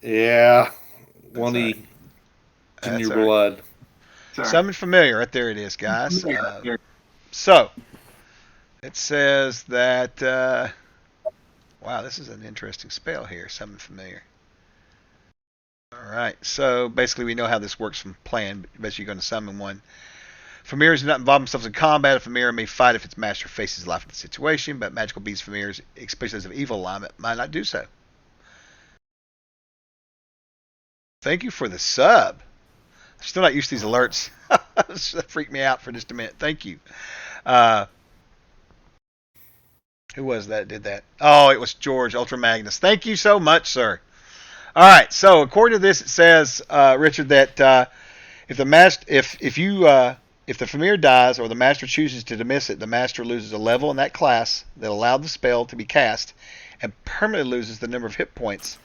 Yeah. One E. It's in That's your all right. blood. Summon familiar. Right there it is, guys. So, it says that. Wow, this is an interesting spell here. Summon familiar. All right. So basically, we know how this works from playing. Basically, you're going to summon one. Familiars do not involve themselves in combat. A familiar may fight if its master faces life in the situation, but magical beasts familiars, especially those of evil alignment, might not do so. Thank you for the sub. I'm still not used to these alerts. That freaked me out for just a minute. Thank you. Who was that did that? Oh, it was George, Ultra Magnus. Thank you so much, sir. All right. So according to this, it says, Richard, that if the familiar dies or the master chooses to dismiss it, the master loses a level in that class that allowed the spell to be cast and permanently loses the number of hit points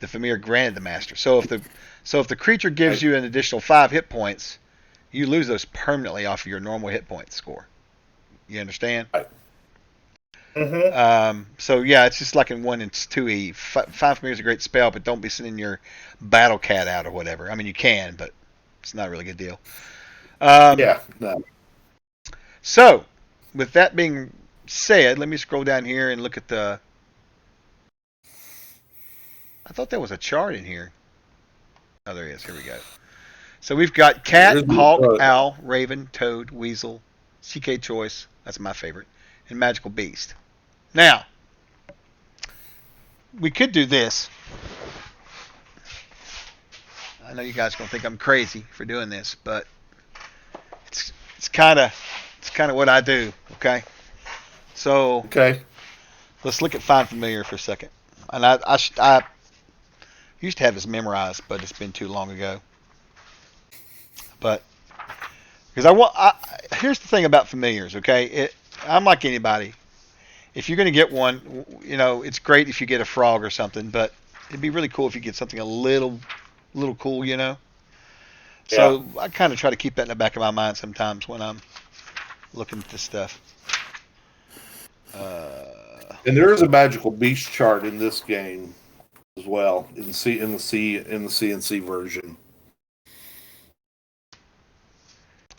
the familiar granted the master. So if the creature gives you an additional 5 hit points, you lose those permanently off of your normal hit point score. You understand? Mm-hmm. So yeah, it's just like in 1 and 2e. Find familiar is a great spell, but don't be sending your battle cat out or whatever. I mean, you can, but it's not a really good deal. Yeah. No. So, with that being said, let me scroll down here and look at the I thought there was a chart in here. Oh, there is. Here we go. So we've got cat, hawk, owl, raven, toad, weasel, CK choice. That's my favorite. And magical beast. Now, we could do this. I know you guys are gonna think I'm crazy for doing this, but it's kind of what I do. Okay. So Okay. let's look at Find Familiar for a second. And I used to have this memorized, but it's been too long ago. But because here's the thing about familiars. Okay, I'm like anybody. If you're going to get one, it's great if you get a frog or something, but it'd be really cool if you get something a little cool, So I kind of try to keep that in the back of my mind sometimes when I'm looking at this stuff. And there is a magical beast chart in this game as well in the CNC version.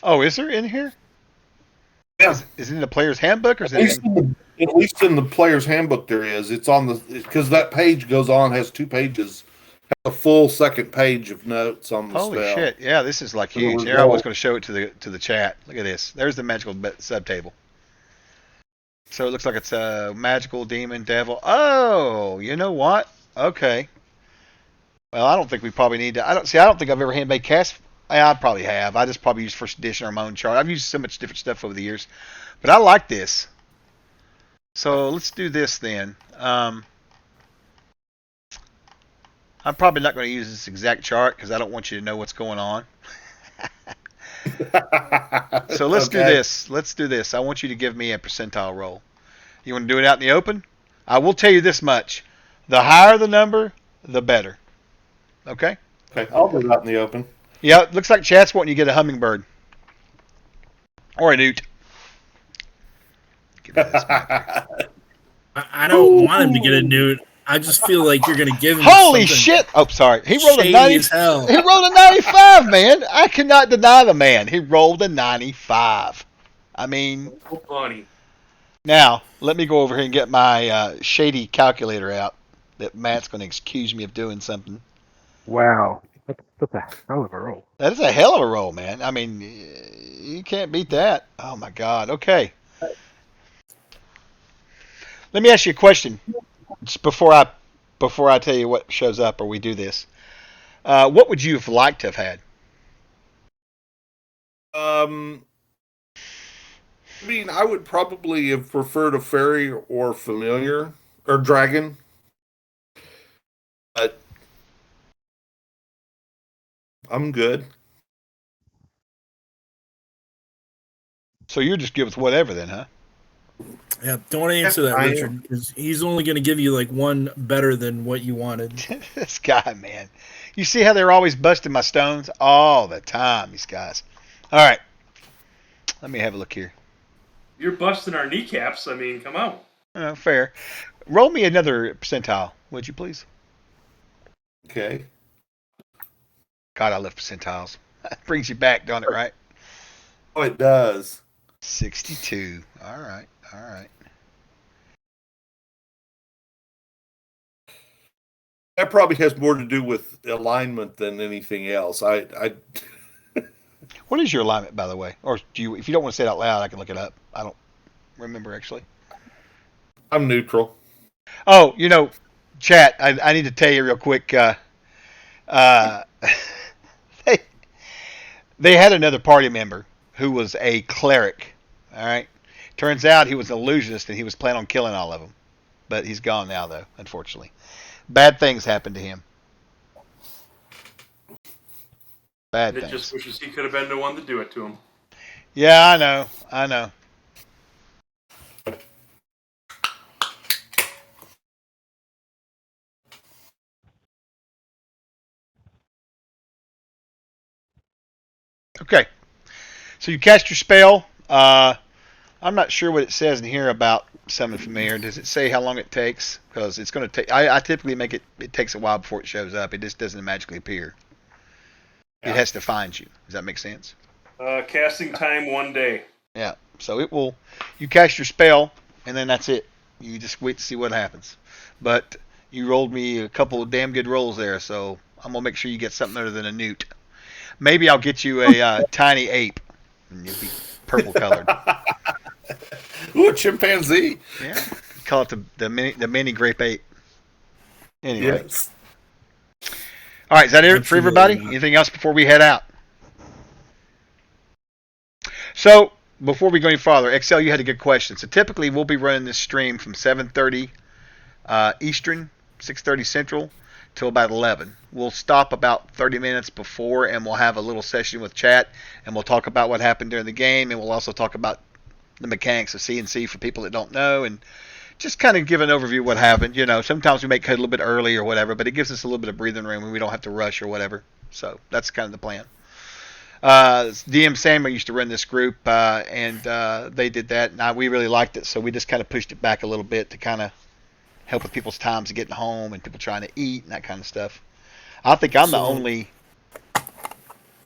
Oh, is there in here? Yeah. Is it in the player's handbook or is it At least in the player's handbook there is. It's on because that page goes on, has 2 pages, has a full second page of notes on the Holy spell. shit! Yeah, this is like huge. Here I was going to show it to the chat. Look at this. There's the magical subtable. So it looks like it's a magical demon devil. Oh, you know what? Okay. Well, I don't think we probably need to. I don't think I've ever handmade cast. I probably have. I just probably used first edition or my own chart. I've used so much different stuff over the years, but I like this. So let's do this then. I'm probably not going to use this exact chart because I don't want you to know what's going on. So let's do this. Let's do this. I want you to give me a percentile roll. You want to do it out in the open? I will tell you this much. The higher the number, the better. Okay? Okay, I'll do it out in the open. Yeah, it looks like chat's wanting you to get a hummingbird. Or a newt. Give me this map. I don't want him to get a newt. I just feel like you're going to give him Holy something shit! Oh, sorry. He rolled a shady 90. as hell. He rolled a 95, man. I cannot deny the man. He rolled a 95. I mean, So funny. now let me go over here and get my shady calculator out. That Matt's going to accuse me of doing something. Wow. That's a hell of a roll. That is a hell of a roll, man. I mean, you can't beat that. Oh my God. Okay. Let me ask you a question. Just before I tell you what shows up or we do this, what would you have liked to have had? I mean, I would probably have preferred a fairy or familiar or dragon. But I'm good. So you're just good with whatever then, huh? Yeah, don't answer that, I am. Richard, because he's only going to give you like one better than what you wanted. This guy, man. You see how they're always busting my stones? All the time, these guys. All right. Let me have a look here. You're busting our kneecaps. I mean, come on. Fair. Roll me another percentile, would you please? Okay. God, I love percentiles. That brings you back, don't it, right? Oh, it does. 62. All right. That probably has more to do with alignment than anything else. I What is your alignment, by the way? Or do you? If you don't want to say it out loud, I can look it up. I don't remember actually. I'm neutral. Oh, chat. I need to tell you real quick. They had another party member who was a cleric. All right. Turns out he was an illusionist and he was planning on killing all of them. But he's gone now, though, unfortunately. Bad things happened to him. Bad It things. just wishes he could have been the one to do it to him. Yeah, I know. Okay. So you cast your spell. I'm not sure what it says in here about summon familiar. Does it say how long it takes? Because it's going to take. I typically make it. It takes a while before it shows up. It just doesn't magically appear. Yeah. It has to find you. Does that make sense? Casting time 1 day. Yeah. So it will. You cast your spell, and then that's it. You just wait to see what happens. But You rolled me a couple of damn good rolls there, so I'm gonna make sure you get something other than a newt. Maybe I'll get you a tiny ape, and you'll be purple colored. Ooh, a chimpanzee. Yeah, call it the mini grape ape. Anyway, Yes. all right, is that it for everybody? Absolutely. Anything else before we head out? So before we go any farther, XL, you had a good question. So typically we'll be running this stream from 7:30 Eastern, 6:30 Central, till about 11. We'll stop about 30 minutes before, and we'll have a little session with chat, and we'll talk about what happened during the game, and we'll also talk about the mechanics of CNC for people that don't know, and just kind of give an overview of what happened. You know, sometimes we may cut a little bit early or whatever, but it gives us a little bit of breathing room, and we don't have to rush or whatever. So that's kind of the plan. DM Samuel used to run this group, and they did that, and we really liked it, so we just kind of pushed it back a little bit to kind of help with people's times of getting home and people trying to eat and that kind of stuff. I think I'm the only.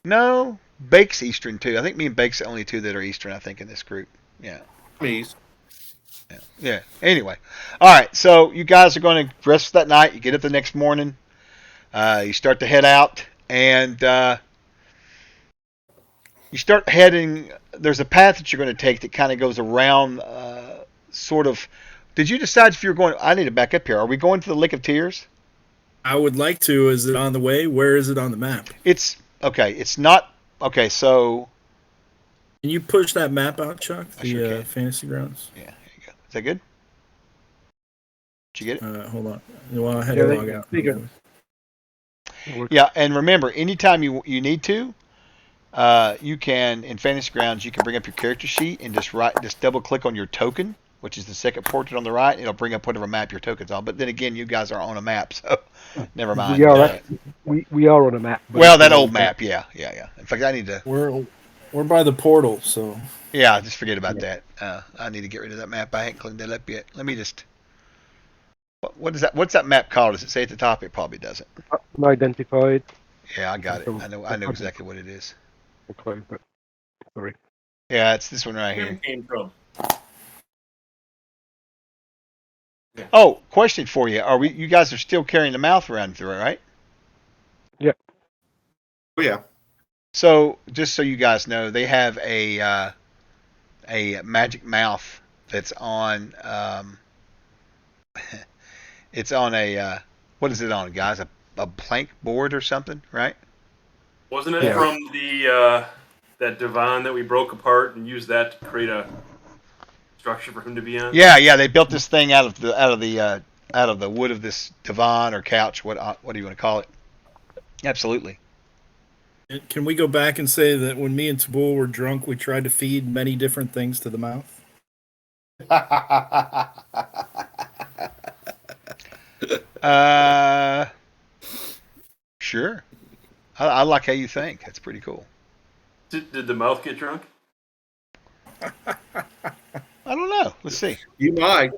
No, Bake's Eastern too. I think me and Bake's the only two that are Eastern, I think, in this group. Yeah. Me. Yeah. Anyway. All right. So you guys are going to rest that night. You get up the next morning. You start to head out, and you start heading. There's a path that you're going to take that kind of goes around, sort of. Did you decide if you're going? I need to back up here. Are we going to the Lake of Tears? I would like to. Is it on the way? Where is it on the map? It's okay. It's not okay. So Can you push that map out, Chuck? I sure The can. Fantasy Grounds. yeah, there you go. Is that good? Did you get it? Hold on. Well, I had Yeah, to they- log out. they got- Yeah, and remember, anytime you need to, you can in Fantasy Grounds you can bring up your character sheet and just double click on your token, which is the second portrait on the right. And it'll bring up whatever map your token's on. But then again, you guys are on a map, so never mind. We are we are on a map. but Well, it's that an old map, yeah. In fact, I need to. We're by the portal, so Yeah, just forget about that. I need to get rid of that map. I ain't cleaned that up yet. Let me just. What is that? What's that map called? Does it say at the top? It probably doesn't. Unidentified. Yeah, I got it. I know exactly what it is. Okay, but sorry. Yeah, it's this one right here. Came from. Oh, question for you. You guys are still carrying the mouth around through it, right? Oh yeah. So, just so you guys know, they have a magic mouth that's on it's on a what is it on, guys? A plank board or something, right? Wasn't it Yeah. from the that divan that we broke apart and used that to create a structure for him to be on? Yeah, they built this thing out of the wood of this divan or couch, what do you want to call it? Absolutely. can we go back and say that when me and Tabul were drunk, we tried to feed many different things to the mouth? Sure. I like how you think. That's pretty cool. Did the mouth get drunk? I don't know. Let's see. You might.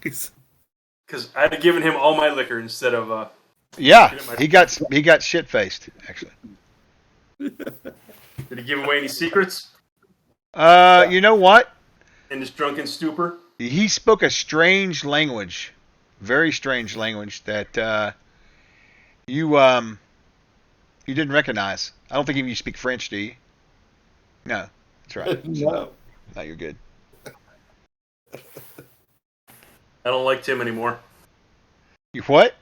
Because I'd have given him all my liquor instead of. Yeah, he got shit faced actually. Did he give away any secrets You know what? in his drunken stupor? He spoke a strange language, very strange language that you didn't recognize. I don't think even you speak French, do you? No, that's right. No. No, you're good. I don't like Tim anymore. You what?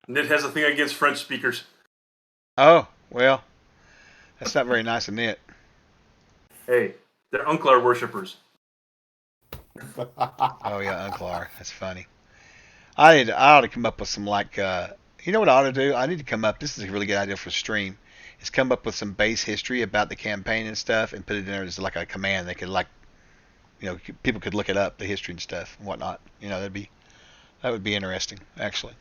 Nid has a thing against French speakers. Oh, well, that's not very nice of Nit. Hey, they're Unclar worshippers. Oh yeah, Uncle R. That's funny. I ought to come up with some you know what I ought to do? I need to come up. This is a really good idea for a stream. Is come up with some base history about the campaign and stuff, and put it in there as like a command. They could people could look it up, the history and stuff and whatnot. That would be interesting, actually.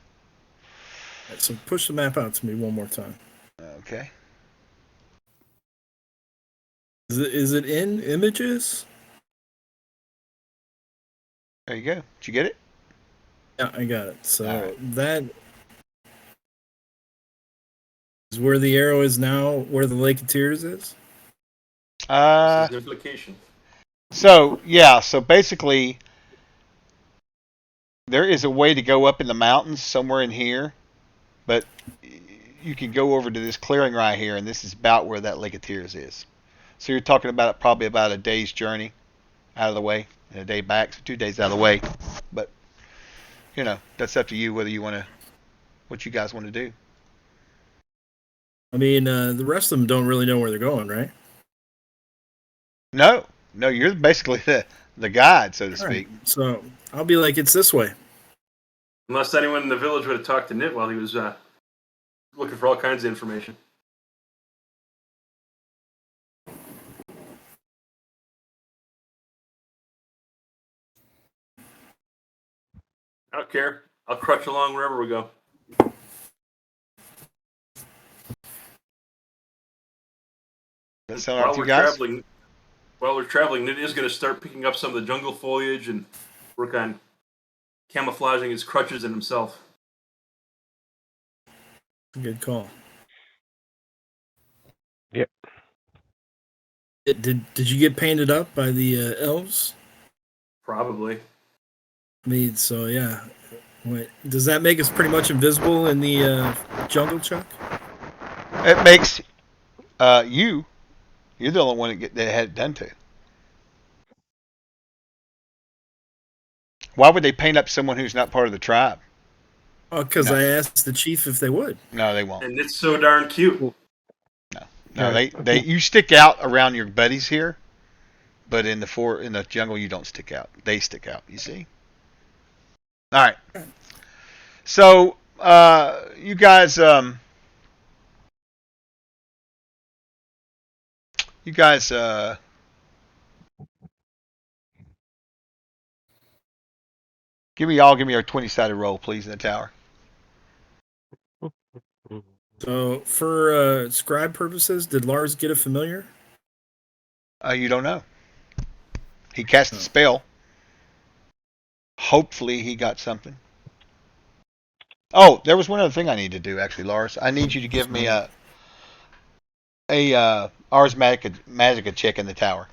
Right, so push the map out to me one more time. Okay. Is it in images? There you go. Did you get it? Yeah, I got it. So All right. that is where the arrow is now, where the Lake of Tears is? This is implication. So basically there is a way to go up in the mountains somewhere in here, but you can go over to this clearing right here, and this is about where that Lake of Tears is. So you're talking about probably about a day's journey out of the way, and a day back, so 2 days out of the way. But that's up to you whether you want to, what you guys want to do. I mean, the rest of them don't really know where they're going, right? No, you're basically the guide, so to speak. Right. So I'll be like, it's this way. Unless anyone in the village would have talked to Nit while he was looking for all kinds of information. I don't care. I'll crutch along wherever we go. Does that sound all right to you guys? While we're traveling, Nit is going to start picking up some of the jungle foliage and work on camouflaging his crutches and himself. Good call. Yep. Did you get painted up by the elves? Probably. I mean, so yeah. Wait, does that make us pretty much invisible in the jungle, Chuck? It makes you're the only one that had it done to. Why would they paint up someone who's not part of the tribe? Oh, because No. I asked the chief if they would. No, they won't. And it's so darn cute. No, they you stick out around your buddies here, but in the jungle you don't stick out. They stick out. You see. All right. So you guys give me a 20-sided roll, please, in the tower. So for scribe purposes, did Lars get a familiar? You don't know. He cast a spell. Hopefully he got something. Oh, there was one other thing I need to do, actually, Lars. I need you to give me a Ars Magica check in the tower.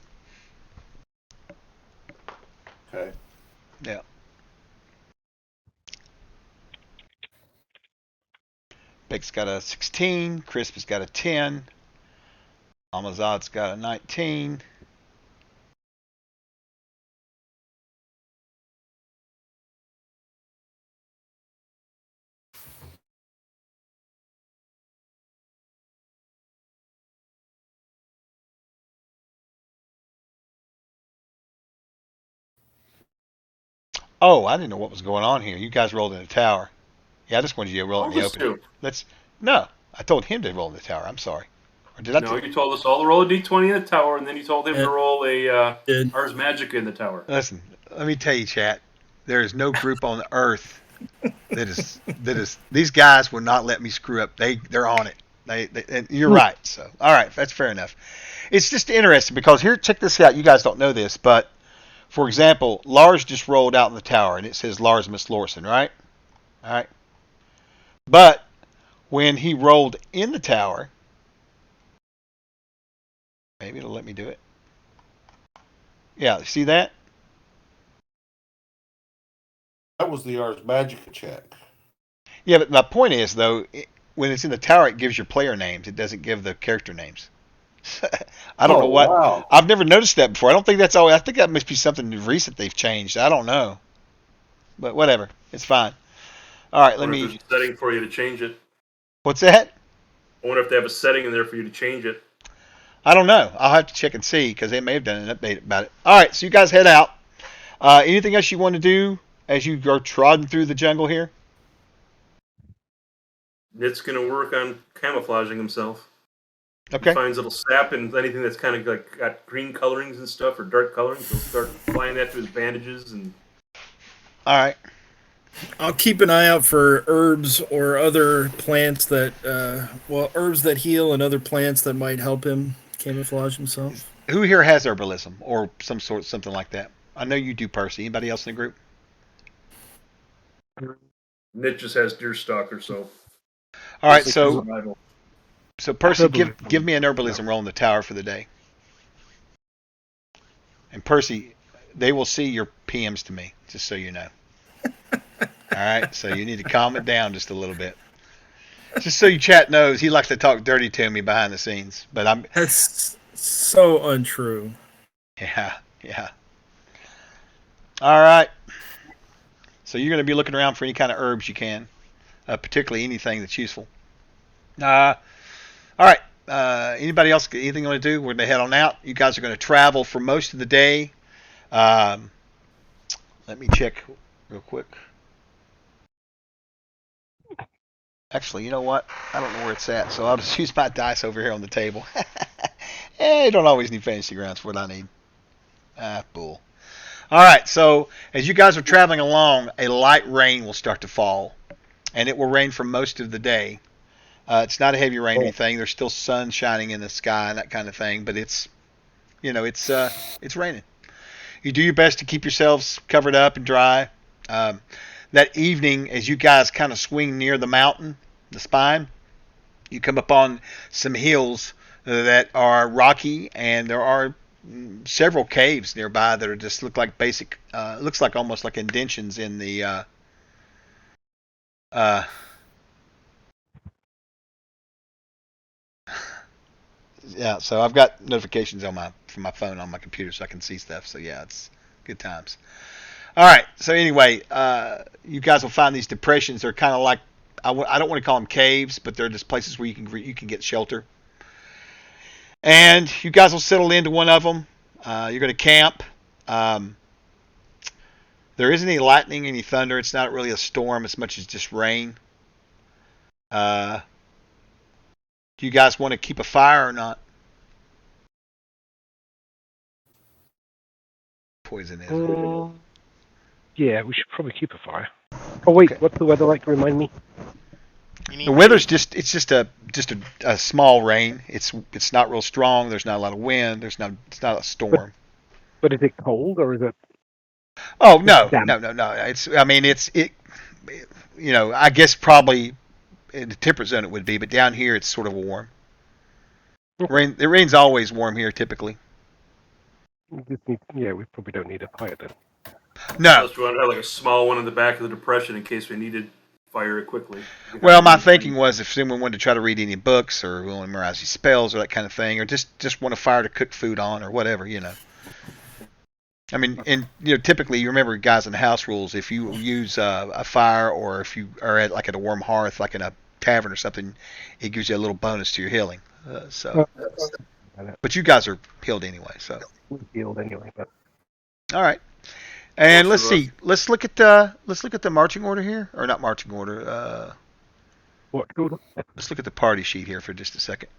Okay. Yeah. Beck's got a 16. Crisp has got a 10. Amazad's got a 19. Oh, I didn't know what was going on here. You guys rolled in the tower. Yeah, I just wanted you to roll it in the opening. No, I told him to roll in the tower. I'm sorry. Or did I? No, you told us all to roll a d20 in the tower, and then you told him to roll a Ars Magica in the tower. Listen, let me tell you, chat. There is no group on earth that is. These guys will not let me screw up. They're on it. And you're right. So, all right, that's fair enough. It's just interesting because here, check this out. You guys don't know this, but for example, Lars just rolled out in the tower, and it says Lars Miss Lorson, right? All right. But when he rolled in the tower, maybe it'll let me do it. Yeah, see that? That was the Ars Magica check. Yeah, but my point is, though, when it's in the tower, it gives your player names. It doesn't give the character names. I don't know what. Wow. I've never noticed that before. I don't think that's all. I think that must be something recent they've changed. I don't know. But whatever. It's fine. All right, let me. There's a setting for you to change it. What's that? I wonder if they have a setting in there for you to change it. I don't know. I'll have to check and see because they may have done an update about it. All right, so you guys head out. Anything else you want to do as you go trotting through the jungle here? Nit's going to work on camouflaging himself. Okay. He finds little sap and anything that's kind of like got green colorings and stuff or dark colorings. He'll start applying that to his bandages. And all right. I'll keep an eye out for herbs or other plants that, herbs that heal and other plants that might help him camouflage himself. Who here has herbalism or something like that? I know you do, Percy. Anybody else in the group? Nit just has deerstalker, so. All right, so Percy, give me an herbalism roll in the tower for the day. And Percy, they will see your PMs to me, just so you know. All right, so you need to calm it down just a little bit. Just so you chat knows, he likes to talk dirty to me behind the scenes. But I'm, That's so untrue. yeah. All right. So you're going to be looking around for any kind of herbs you can, particularly anything that's useful. All right. Anybody else got anything you want to do? We're going to head on out. You guys are going to travel for most of the day. Let me check real quick. Actually, you know what? I don't know where it's at, so I'll just use my dice over here on the table. You don't always need fantasy grounds for what I need. Bull. All right, so as you guys are traveling along, a light rain will start to fall, and it will rain for most of the day. It's not a heavy rain or anything. There's still sun shining in the sky and that kind of thing, but it's raining. You do your best to keep yourselves covered up and dry. That evening, as you guys kind of swing near the mountain, the spine, you come upon some hills that are rocky, and there are several caves nearby that are just look like basic, looks like almost like indentions in the yeah. So I've got notifications on from my phone on my computer, so I can see stuff. So yeah, it's good times. All right. So anyway, you guys will find these depressions. They're kind of like I don't want to call them caves, but they're just places where you can get shelter. And you guys will settle into one of them. You're going to camp. There isn't any lightning, any thunder. It's not really a storm as much as just rain. Do you guys want to keep a fire or not? Poison is. Yeah, we should probably keep a fire. Oh wait, Okay. what's the weather like? Remind me. The weather's just a small rain. It's not real strong. There's not a lot of wind. It's not a storm. But is it cold or is it? Oh no. Damp. No. I guess probably in the temperate zone it would be, but down here it's sort of warm. The rain's always warm here typically. We probably don't need a fire then. No. Unless we want to have like a small one in the back of the depression in case we needed fire it quickly. Well, my thinking was if someone wanted to try to read any books or want to memorize these spells or that kind of thing, or just want a fire to cook food on or whatever, I mean, and typically you remember guys in the house rules. If you use a fire or if you are at a warm hearth, like in a tavern or something, it gives you a little bonus to your healing. But you guys are healed anyway, so. We're healed anyway, but. All right. And let's see. Let's look at the marching order here, or not marching order. What order? Let's look at the party sheet here for just a second.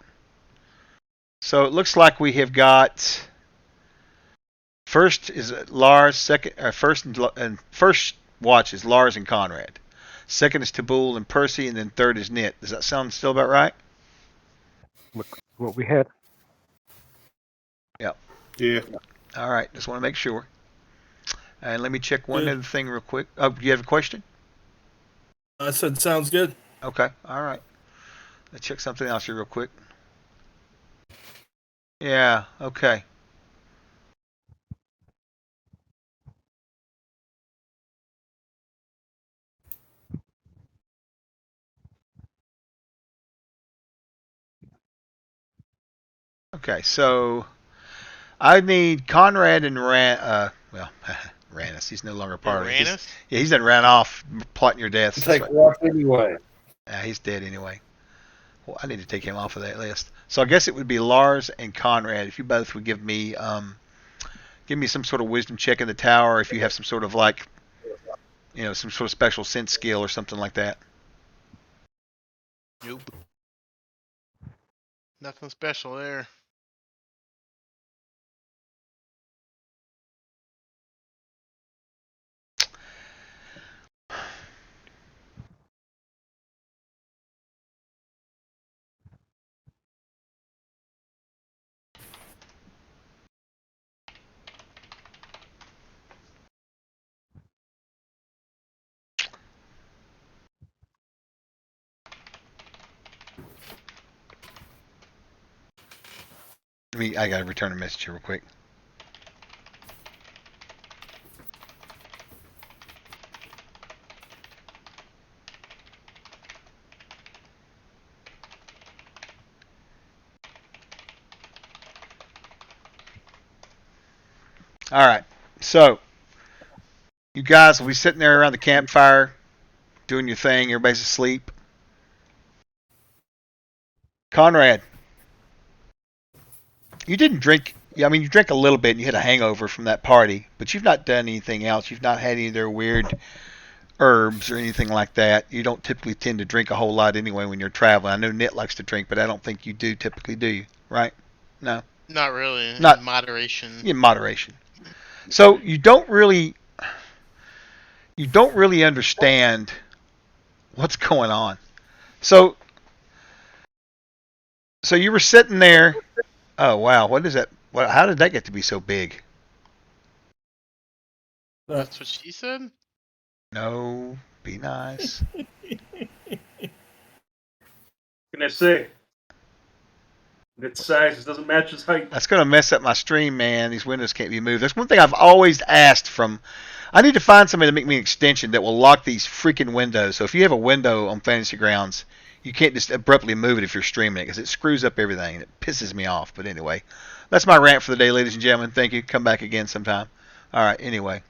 So it looks like we have got first is Lars, first watch is Lars and Conrad. Second is Tabul and Percy, and then third is Nit. Does that sound still about right? What we had. Yep. Yeah. All right. Just want to make sure. And let me check one other thing real quick. Oh, do you have a question? I said sounds good. Okay. All right. Let's check something else here real quick. Yeah. Okay. Okay. So I need Conrad and Rannis. He's no longer part of it. He's done ran off plotting your deaths. Take one anyway. Yeah, he's dead anyway. Well, I need to take him off of that list. So I guess it would be Lars and Conrad. If you both would give me some sort of wisdom check in the tower, if you have some sort of some sort of special sense skill or something like that. Nope. Nothing special there. I gotta return a message here real quick. All right. So you guys will be sitting there around the campfire, doing your thing. Everybody's asleep. Conrad, you didn't drink. I mean, you drank a little bit and you had a hangover from that party, but you've not done anything else. You've not had any of their weird herbs or anything like that. You don't typically tend to drink a whole lot anyway when you're traveling. I know Nit likes to drink, but I don't think you do typically, do you? Right? No. Not really. Not in moderation. in moderation. So you don't really understand what's going on. So you were sitting there. Oh wow, what is that? How did that get to be so big? That's what she said. No, be nice. Can I say? Its size doesn't match its height. That's going to mess up my stream, man. These windows can't be moved. That's one thing I've always asked from. I need to find somebody to make me an extension that will lock these freaking windows. So if you have a window on Fantasy Grounds, you can't just abruptly move it if you're streaming it because it screws up everything and it pisses me off. But anyway, that's my rant for the day, ladies and gentlemen. Thank you. Come back again sometime. All right. Anyway,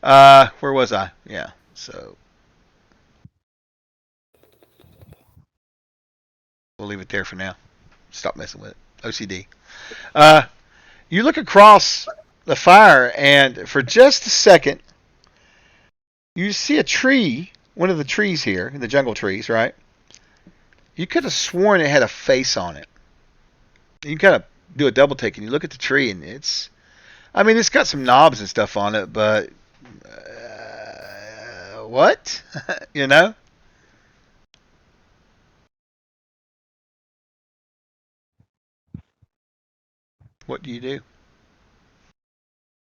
where was I? Yeah. So we'll leave it there for now. Stop messing with it. OCD. You look across the fire, and for just a second, you see a tree, one of the trees here, the jungle trees, right? You could have sworn it had a face on it. You kind of do a double take, and you look at the tree, and it's got some knobs and stuff on it, but what? You know? What do you do?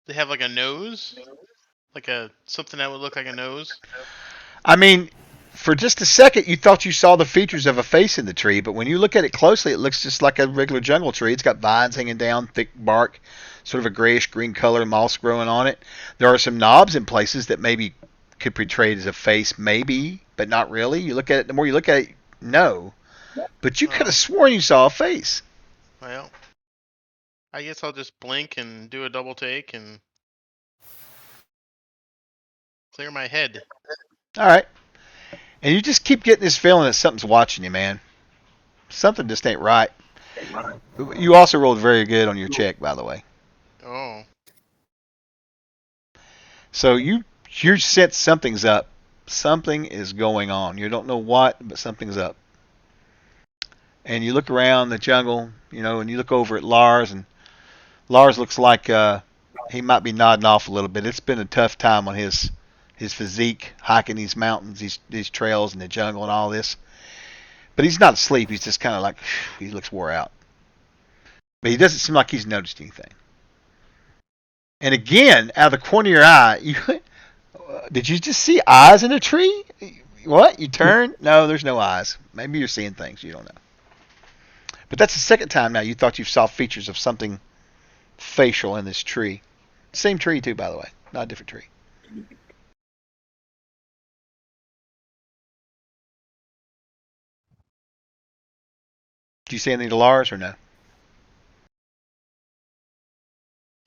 They have like a nose, like a something that would look like a nose. I mean, for just a second, you thought you saw the features of a face in the tree, but when you look at it closely, it looks just like a regular jungle tree. It's got vines hanging down, thick bark, sort of a grayish-green color, moss growing on it. There are some knobs in places that maybe could portray it as a face, maybe, but not really. You look at it, the more you look at it, no. But you could have sworn you saw a face. Well, I guess I'll just blink and do a double take and clear my head. All right. And you just keep getting this feeling that something's watching you, man. Something just ain't right. You also rolled very good on your check, by the way. Oh. So you sense something's up. Something is going on. You don't know what, but something's up. And you look around the jungle, and you look over at Lars, and Lars looks like he might be nodding off a little bit. It's been a tough time on his physique, hiking these mountains, these trails in the jungle and all this. But he's not asleep. He's just kind of like, he looks wore out. But he doesn't seem like he's noticed anything. And again, out of the corner of your eye, did you just see eyes in a tree? What? You turn? No, there's no eyes. Maybe you're seeing things. You don't know. But that's the second time now you thought you saw features of something facial in this tree. Same tree, too, by the way. Not a different tree. Do you say anything to Lars or no?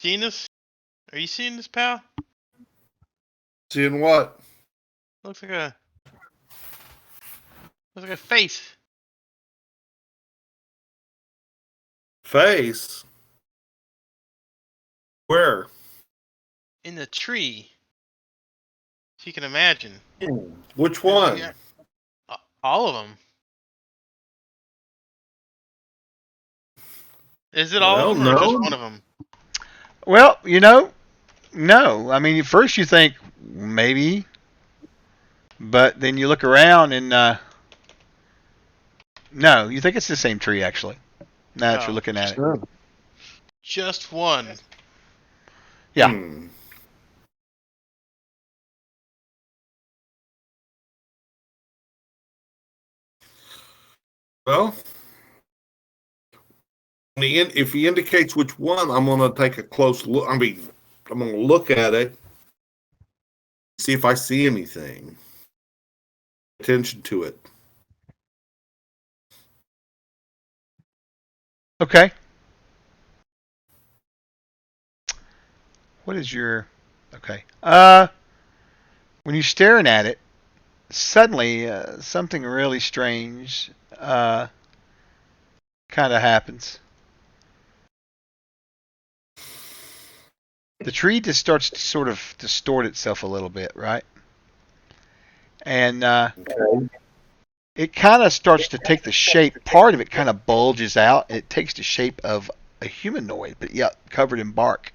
Seeing this? Are you seeing this, pal? Seeing what? Looks like a face. Face? Where? In the tree. If you can imagine. Which one? Yeah. All of them. Is it all of them or just one of them? Well, no. I mean, at first you think maybe, but then you look around and no, you think it's the same tree actually. Now that you're looking at it. Just one. Yeah. Well, if he indicates which one, I'm going to take a close look. I mean, I'm going to look at it, see if I see anything. Attention to it. Okay. what is your? Okay. When you're staring at it, suddenly something really strange kind of happens. The tree just starts to sort of distort itself a little bit, right? And it kind of starts to take the shape. Part of it kind of bulges out. And it takes the shape of a humanoid, but yet covered in bark.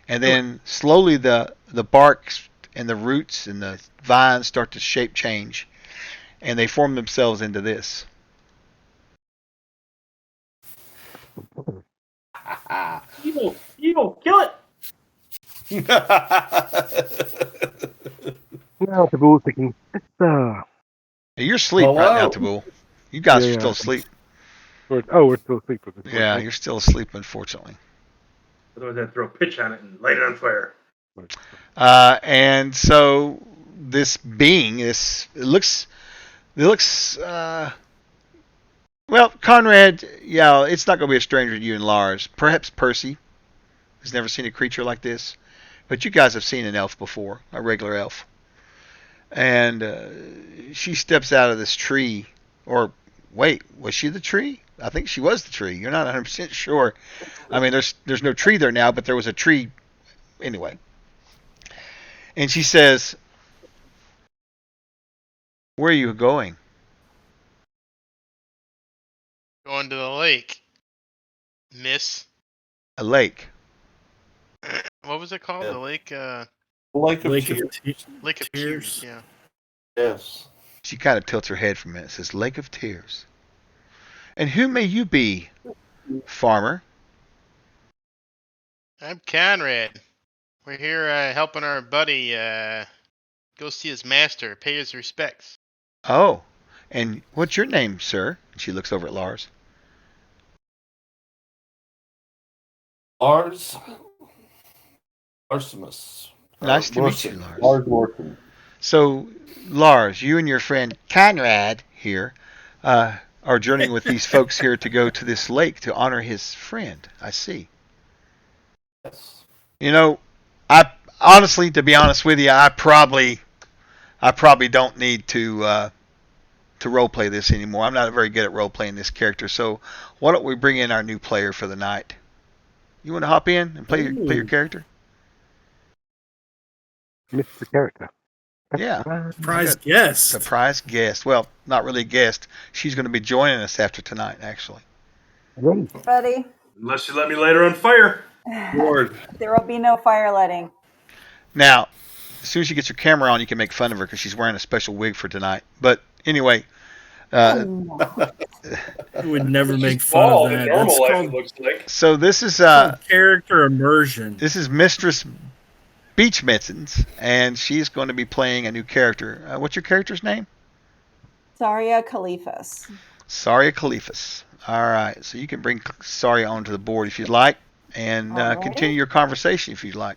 And then slowly the bark and the roots and the vines start to shape change, and they form themselves into this. Evil, kill it! Now Taboo's thinking, Hey, you're asleep right now, Taboo. You guys are still asleep. we're still asleep with this. Yeah, you're still asleep, unfortunately. Otherwise, I'd throw a pitch on it and light it on fire. And so this being, it looks. Well, Conrad, yeah, it's not going to be a stranger to you and Lars. Perhaps Percy has never seen a creature like this, but you guys have seen an elf before, a regular elf. And she steps out of this tree, or wait, was she the tree? I think she was the tree. You're not 100% sure. I mean, there's no tree there now, but there was a tree anyway. And she says, "Where are you going?" Going to the lake, miss. A lake. What was it called? Yeah. The lake. Lake of Lake Tears. of Lake of Tears. Tears. Yeah. Yes. She kind of tilts her head for a minute. Says, "Lake of Tears." And who may you be, farmer? I'm Conrad. We're here helping our buddy go see his master, pay his respects. Oh, and what's your name, sir? And she looks over at Lars. Lars. Arsemus. Nice to meet you, Lars. Lars Morton. So, Lars, you and your friend Conrad here are journeying with these folks here to go to this lake to honor his friend. I see. Yes. You know, I honestly, to be honest with you, I probably don't need to role play this anymore. I'm not very good at role playing this character. So, why don't we bring in our new player for the night? You want to hop in and play your character? Mr. Character. Yeah. Surprise guest. Surprise guest. Well, not really a guest. She's going to be joining us after tonight, actually. Ready? Unless you let me light her on fire. Lord. There will be no fire lighting. Now, as soon as you get your camera on, you can make fun of her because she's wearing a special wig for tonight. But anyway, I would never make She's fun bald of in that. normal That's life, called, it looks like. so this is called character immersion. this is Mistress Beach Mittens, and she's going to be playing a new character. What's your character's name? Saria Khalifas. Saria Khalifas. All right, so you can bring Saria onto the board if you'd like, and Alrighty. continue your conversation if you'd like.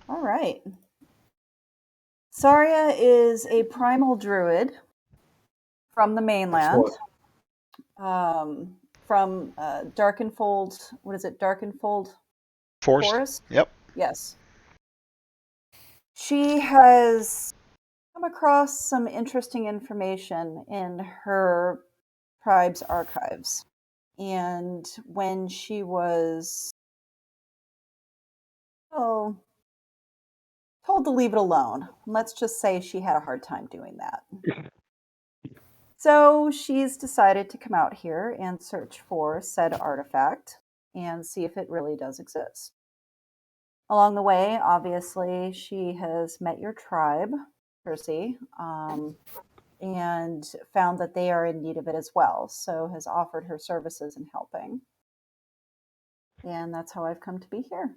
All right. Saria is a primal druid from the mainland. From Darkenfold. What is it? Darkenfold Forest? Yep. Yes. She has come across some interesting information in her tribe's archives. And when she was told to leave it alone, let's just say she had a hard time doing that. So she's decided to come out here and search for said artifact and see if it really does exist. Along the way, obviously, she has met your tribe, Percy, and found that they are in need of it as well, so has offered her services in helping. And that's how I've come to be here.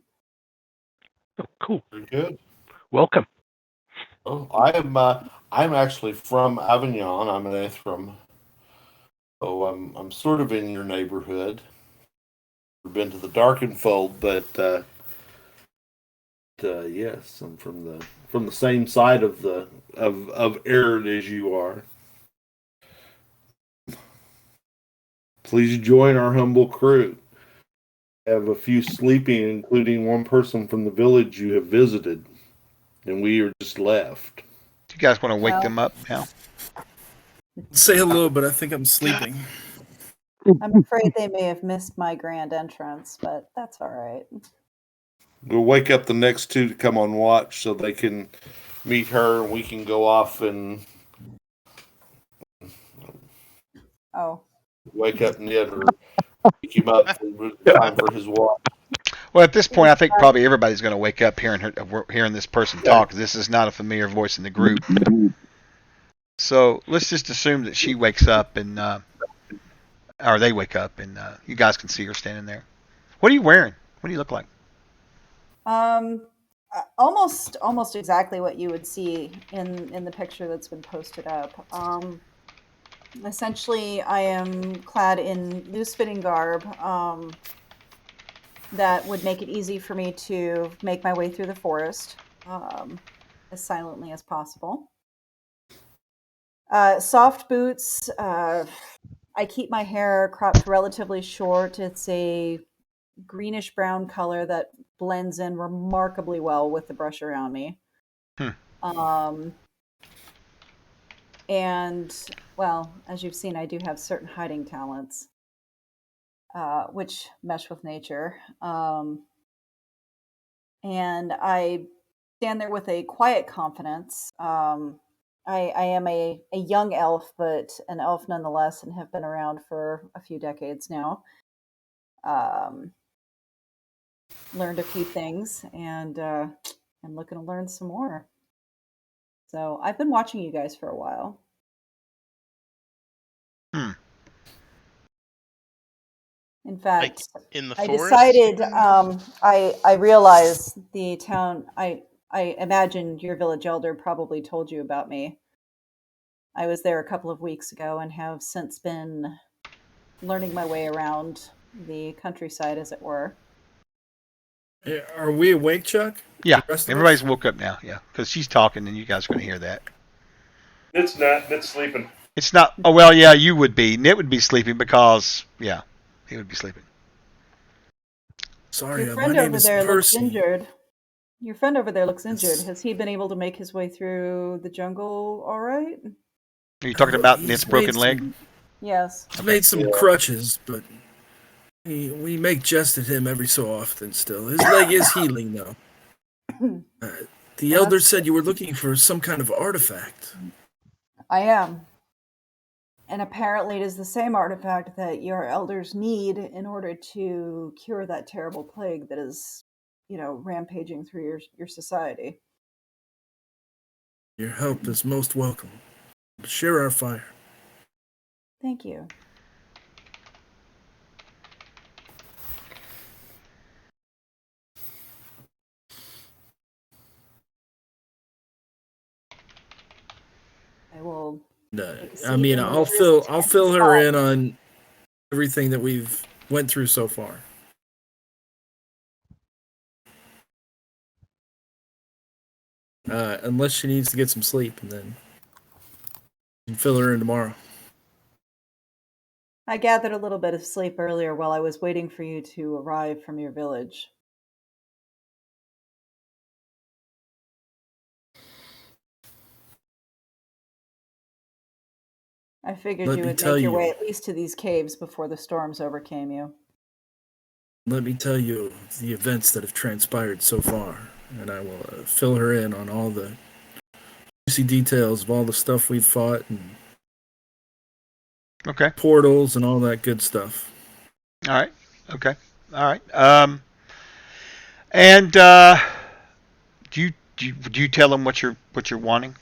Oh, cool. Very good. Welcome. Oh, I'm actually from Avignon. I'm an Eithram. So I'm sort of in your neighborhood. I've been to the Darkenfold, but yes, I'm from the same side of the of Arid as you are. Please join our humble crew. have a few sleeping, including one person from the village you have visited, and we are just left. Do you guys want to wake Well- them up now? Say hello, but I think I'm sleeping. I'm afraid they may have missed my grand entrance, but that's all right. We'll wake up the next two to come on watch so they can meet her, and we can go off and Oh, wake up Ned or wake him up for time for his walk. Well, at this point, I think probably everybody's going to wake up hearing this person talk. This is not a familiar voice in the group. So let's just assume that she wakes up and, or they wake up and you guys can see her standing there. What are you wearing? What do you look like? almost exactly what you would see in the picture that's been posted up. Essentially, I am clad in loose-fitting garb that would make it easy for me to make my way through the forest as silently as possible. Soft boots. I keep my hair cropped relatively short. It's a greenish brown color that blends in remarkably well with the brush around me. And, well, as you've seen, I do have certain hiding talents, which mesh with nature. And I stand there with a quiet confidence. I am a young elf, but an elf nonetheless, and have been around for a few decades now. Learned a few things, and I'm looking to learn some more. So I've been watching you guys for a while. In fact, in the I forest? decided. I realized the town. I imagine your village elder probably told you about me. I was there a couple of weeks ago and have since been learning my way around the countryside, as it were. Are we awake, Chuck? Yeah, The rest of everybody's us? woke up now. Yeah, because she's talking and you guys are going to hear that. It's not. It's sleeping. It's not. Oh well, yeah, you would be. Nit would be sleeping because he would be sleeping. Sorry, Your my friend name over is there looks Percy. injured. Your friend over there looks injured. Yes. Has he been able to make his way through the jungle all right? Are you talking about He's Nit's broken made leg? some- Yes. He's made some crutches, but we make jest at him every so often still. His leg is healing, though. The Well, elder that's said you were looking for some kind of artifact. I am. And apparently it is the same artifact that your elders need in order to cure that terrible plague that is, rampaging through your society. Your help is most welcome. Share our fire. Thank you. I will. No, take a I seat mean, in the I'll nearest fill her spot. in on everything that we've went through so far. Unless she needs to get some sleep, and then you can fill her in tomorrow. I gathered a little bit of sleep earlier while I was waiting for you to arrive from your village. I figured Let you me would tell make your you. way at least to these caves before the storms overcame you. Let me tell you the events that have transpired so far, and I will fill her in on all the juicy details of all the stuff we've fought and Okay. portals and all that good stuff. All right. Okay. All right. And do you tell them what you're wanting?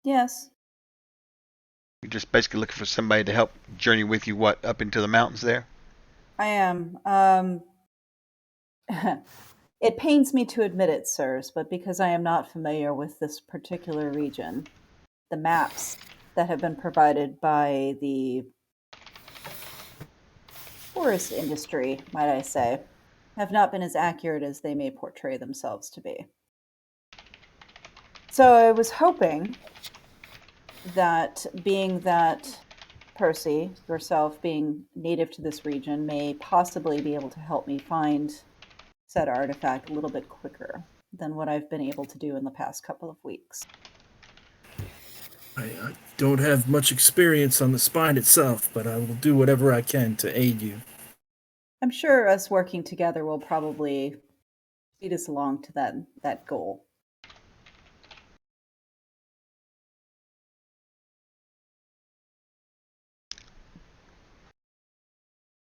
Yes. You're just basically looking for somebody to help journey with you. What, up into the mountains there? I am. It pains me to admit it, sirs, but because I am not familiar with this particular region, the maps that have been provided by the tourist industry, might I say, have not been as accurate as they may portray themselves to be. So I was hoping that, being that Percy, yourself being native to this region, may possibly be able to help me find said artifact a little bit quicker than what I've been able to do in the past couple of weeks. I don't have much experience on the spine itself, but I will do whatever I can to aid you. I'm sure us working together will probably lead us along to that goal.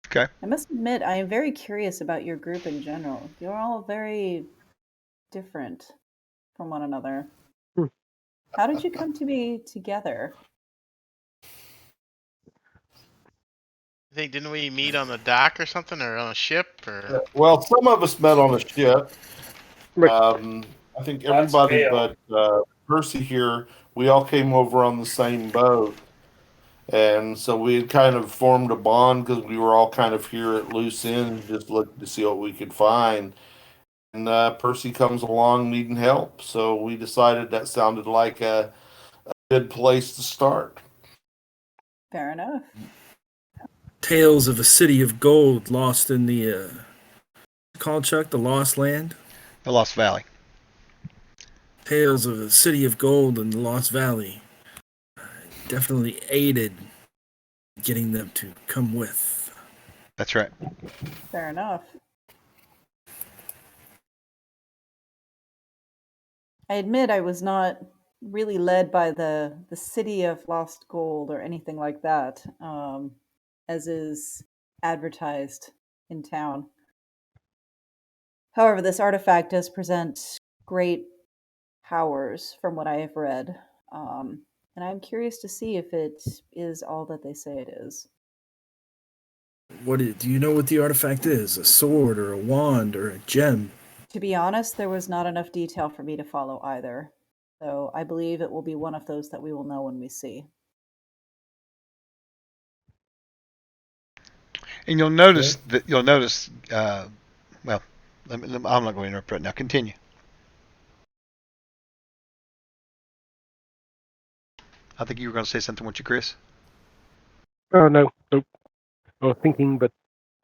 Okay. I must admit, I am very curious about your group in general. You're all very different from one another. Hmm. How did you come to be together? I think didn't we meet on the dock or something, or on a ship, or Well, some of us met on a ship. Right. I think Lots of everybody ale. but Percy here, we all came over on the same boat. And so we had kind of formed a bond because we were all kind of here at loose ends, just looking to see what we could find. And Percy comes along needing help. So we decided that sounded like a good place to start. Fair enough. Tales of a city of gold lost in the called Chuck, the Lost Land. The Lost Valley. Tales of a city of gold in the Lost Valley. Definitely aided getting them to come with. That's right. Fair enough. I admit I was not really led by the city of lost gold or anything like that, as is advertised in town. However, this artifact does present great powers from what I have read, and I'm curious to see if it is all that they say it is. Do you know what the artifact is? A sword or a wand or a gem? To be honest, there was not enough detail for me to follow either. So I believe it will be one of those that we will know when we see. And you'll notice that well, I'm not going to interrupt right now. Continue. I think you were going to say something, weren't you, Chris? Oh, no. Nope. I was thinking, but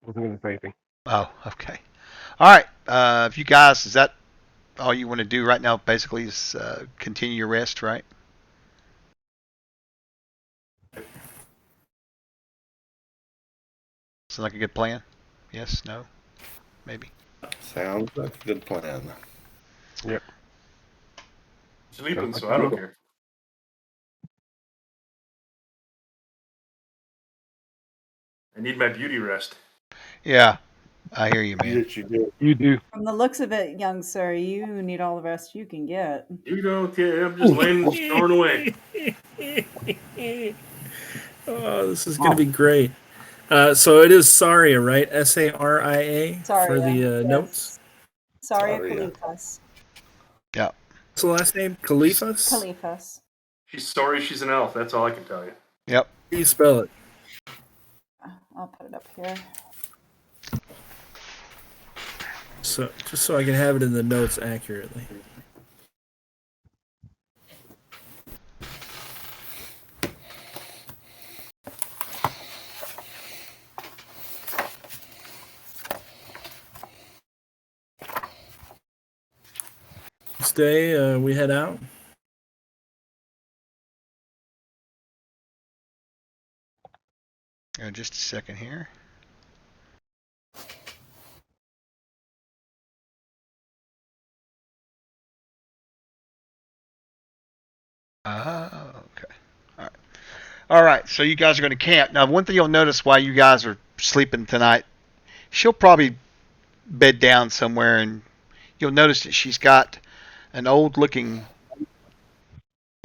wasn't going to say anything. Oh, okay. All right. If you guys, is that all you want to do right now? Basically, is continue your rest, right? Sound like a good plan? Yes? No? Maybe? Sounds like a good plan. Yep. Sleeping, so I don't care. I need my beauty rest. Yeah, I hear you, man. Yes, you do. You do. From the looks of it, young sir, you need all the rest you can get. You don't care. I'm just laying and snoring away. Oh, this is going to be great. So it is Saria, right? Saria for Saria, the yes. notes. Saria Saria. Khalifas. Yeah. What's the last name? Khalifas? Khalifas. She's sorry she's an elf. That's all I can tell you. Yep. How do you spell it? I'll put it up here. So just so I can have it in the notes accurately. Next day, we head out. Just a second here. Okay. All right. All right. So you guys are going to camp. Now, one thing you'll notice while you guys are sleeping tonight, she'll probably bed down somewhere, and you'll notice that she's got an old-looking.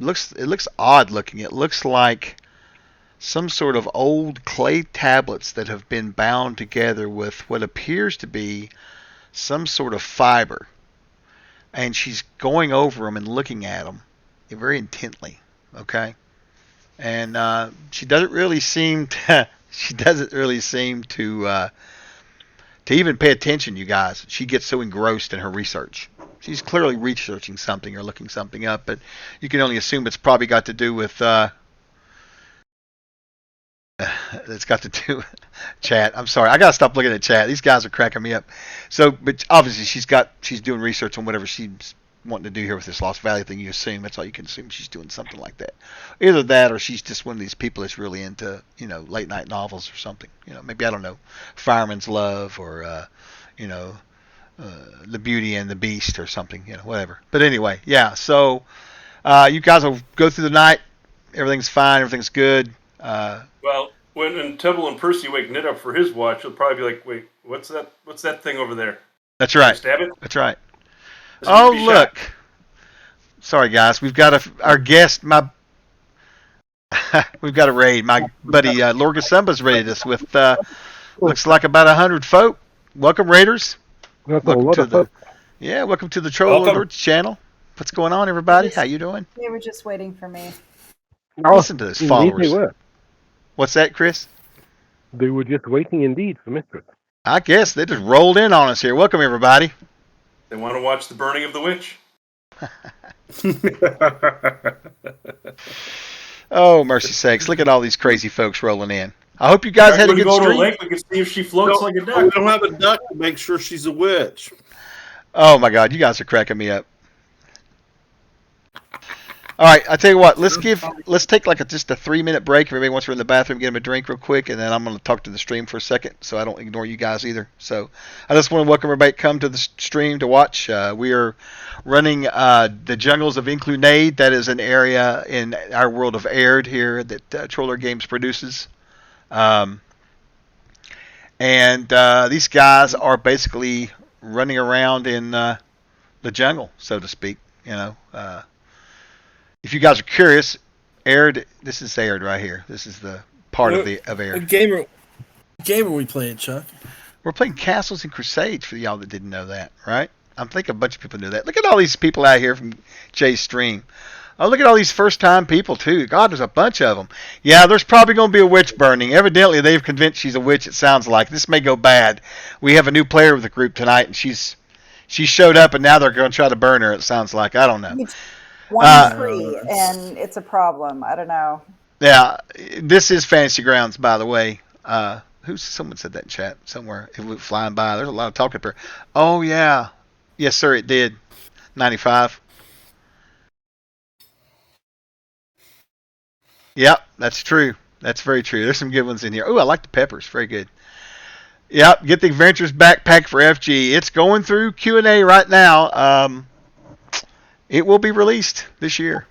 It looks odd looking. It looks like some sort of old clay tablets that have been bound together with what appears to be some sort of fiber. And she's going over them and looking at them very intently. Okay, and she doesn't really seem to. She doesn't really seem to even pay attention. You guys, she gets so engrossed in her research. She's clearly researching something or looking something up, but you can only assume it's probably got to do with that's got to do chat. I'm sorry, I gotta stop looking at chat. These guys are cracking me up. So, but obviously she's doing research on whatever she's wanting to do here with this Lost Valley thing. You assume that's all you can assume. She's doing something like that. Either that, or she's just one of these people that's really into late night novels or something. Maybe I don't know, Fireman's Love or The Beauty and the Beast or something. Whatever. But anyway, yeah. So you guys will go through the night. Everything's fine. Everything's good. Well, when Tubble and Percy wake Ned up for his watch, he'll probably be like, "Wait, what's that? What's that thing over there?" That's right. Stab it. That's right. This needs Oh, to be look. shot. Sorry, guys. We've got our guest. We've got a raid. My buddy Lorga Sumba's raided us with looks like about 100 folk. Welcome, raiders. Welcome to the Troll Welcome. Alerts channel. What's going on, everybody? How you doing? They were just waiting for me. Listen to those followers. They were. What's that, Chris? They were just waiting indeed for Mistress. I guess they just rolled in on us here. Welcome, everybody. They want to watch the burning of the witch. Oh, mercy sakes. Look at all these crazy folks rolling in. I hope you guys had a good go to a stream. lake. We can see if she floats like a We duck. don't have a duck to make sure she's a witch. Oh, my God. You guys are cracking me up. All right, I tell you what. Let's take just a 3-minute break. If everybody wants to in the bathroom, get them a drink real quick, and then I'm going to talk to the stream for a second, so I don't ignore you guys either. So I just want to welcome everybody to come to the stream to watch. We are running the jungles of Inklu-Naid. That is an area in our world of Aird here that Troller Games produces. And these guys are basically running around in the jungle, so to speak. If you guys are curious, Aird, this is Aird right here. This is the part of Aird. What game are we playing, Chuck? We're playing Castles and Crusades for y'all that didn't know that, right? I think a bunch of people knew that. Look at all these people out here from Jay's stream. Oh, look at all these first-time people, too. God, there's a bunch of them. Yeah, there's probably going to be a witch burning. Evidently, they've convinced she's a witch, it sounds like. This may go bad. We have a new player with the group tonight, and she showed up, and now they're going to try to burn her, it sounds like. I don't know. 1 free, and it's a problem. I don't know. Yeah, this is Fantasy Grounds, by the way. Someone said that in chat somewhere. It went flying by. There's a lot of talk up here. Oh, yeah. Yes, sir, it did. 95. Yep, that's true. That's very true. There's some good ones in here. Oh, I like the peppers. Very good. Yep, get the Adventures Backpack for FG. It's going through Q&A right now. It will be released this year.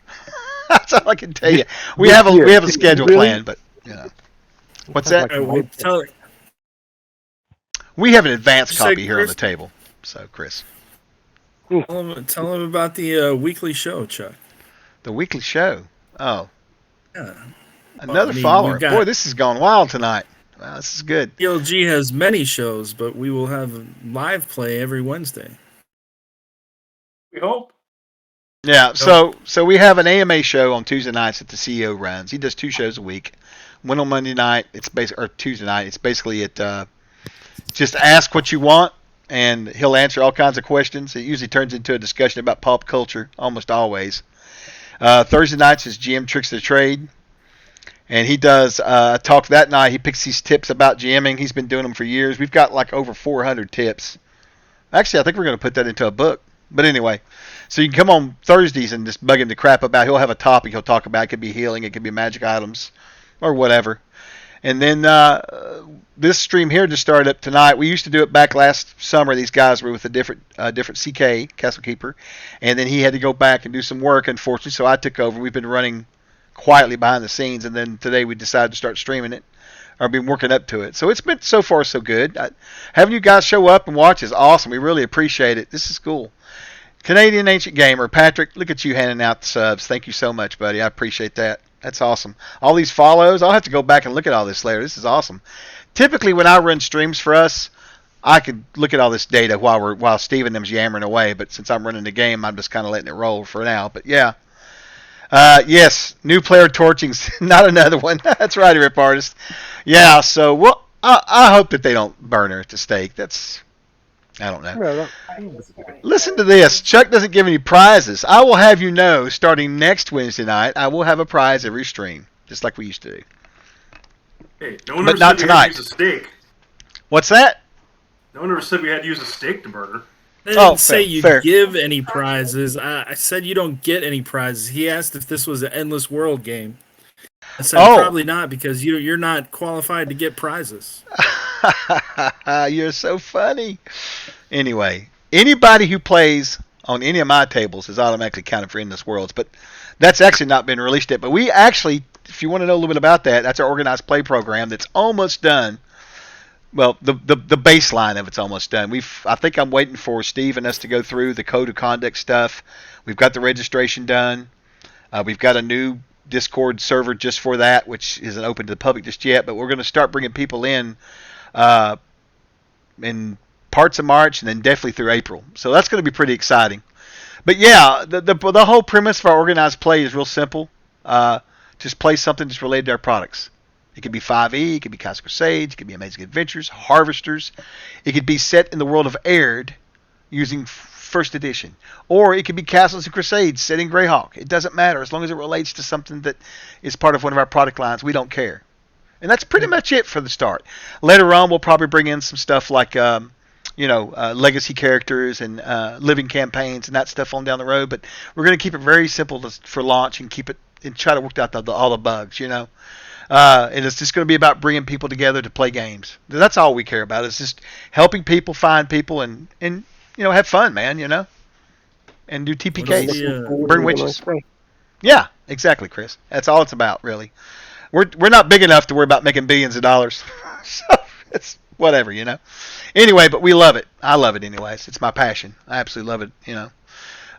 That's all I can tell you. We have a schedule planned, but what's that? We have an advanced copy here on the table. So, Chris, Tell them about the weekly show, Chuck. the weekly show. Oh, Yeah. another I mean, follower. we've got- Boy, this is going wild tonight. Wow, this is good. ELG has many shows, but we will have live play every Wednesday. We hope. Yeah, so we have an AMA show on Tuesday nights that the CEO runs. He does 2 shows a week. One on Monday night, or Tuesday night. It's basically just ask what you want, and he'll answer all kinds of questions. It usually turns into a discussion about pop culture, almost always. Thursday nights is GM Tricks of the Trade, and he does talk that night. He picks these tips about GMing. He's been doing them for years. We've got like over 400 tips. Actually, I think we're going to put that into a book. But anyway, so you can come on Thursdays and just bug him to crap about. He'll have a topic he'll talk about. It could be healing, it could be magic items, or whatever. And then this stream here just started up tonight. We used to do it back last summer. These guys were with a different CK, Castle Keeper, and then he had to go back and do some work, unfortunately, so I took over. We've been running quietly behind the scenes, and then today we decided to start streaming it, or been working up to it. So it's been so far so good. Having you guys show up and watch is awesome. We really appreciate it. This is cool. Canadian Ancient Gamer, Patrick, look at you handing out the subs. Thank you so much, buddy. I appreciate that. That's awesome. All these follows, I'll have to go back and look at all this later. This is awesome. Typically, when I run streams for us, I could look at all this data while Steve and them's yammering away. But since I'm running the game, I'm just kind of letting it roll for now. But yeah, yes, new player torching's not another one. That's right, Rip Artist. Yeah, so well, I hope that they don't burn her at the stake. I don't know. Listen to this. Chuck doesn't give any prizes. I will have you know, starting next Wednesday night, I will have a prize every stream, just like we used to do. Hey, no one But ever not said we had tonight. to use a steak. What's that? No one ever said we had to use a steak to murder. I didn't Oh, say fair, you fair. give any prizes. I said you don't get any prizes. He asked if this was an endless world game. I said Oh. probably not because you're not qualified to get prizes. You're so funny. Anyway, anybody who plays on any of my tables is automatically counted for Endless Worlds, but that's actually not been released yet. But we actually, if you want to know a little bit about that, that's our organized play program that's almost done. Well, the baseline of it's almost done. I think I'm waiting for Steve and us to go through the code of conduct stuff. We've got the registration done. We've got a new Discord server just for that, which isn't open to the public just yet. But we're going to start bringing people in parts of March and then definitely through April. So that's going to be pretty exciting. But yeah, the whole premise for our organized play is real simple. Just play something that's related to our products. It could be 5e, it could be Crusades, it could be Amazing Adventures, Harvesters. It could be set in the world of Aird using first edition. Or it could be Castles and Crusades set in Greyhawk. It doesn't matter. As long as it relates to something that is part of one of our product lines, we don't care. And that's pretty much it for the start. Later on, we'll probably bring in some stuff like, legacy characters and living campaigns and that stuff on down the road. But we're going to keep it very simple for launch and keep it and try to work out all the bugs, and it's just going to be about bringing people together to play games. That's all we care about. It's just helping people find people and have fun, man. And do TPKs, burn witches. Yeah, exactly, Chris. That's all it's about, really. We're not big enough to worry about making billions of dollars, so it's whatever, Anyway, but we love it. I love it, anyways. It's my passion. I absolutely love it.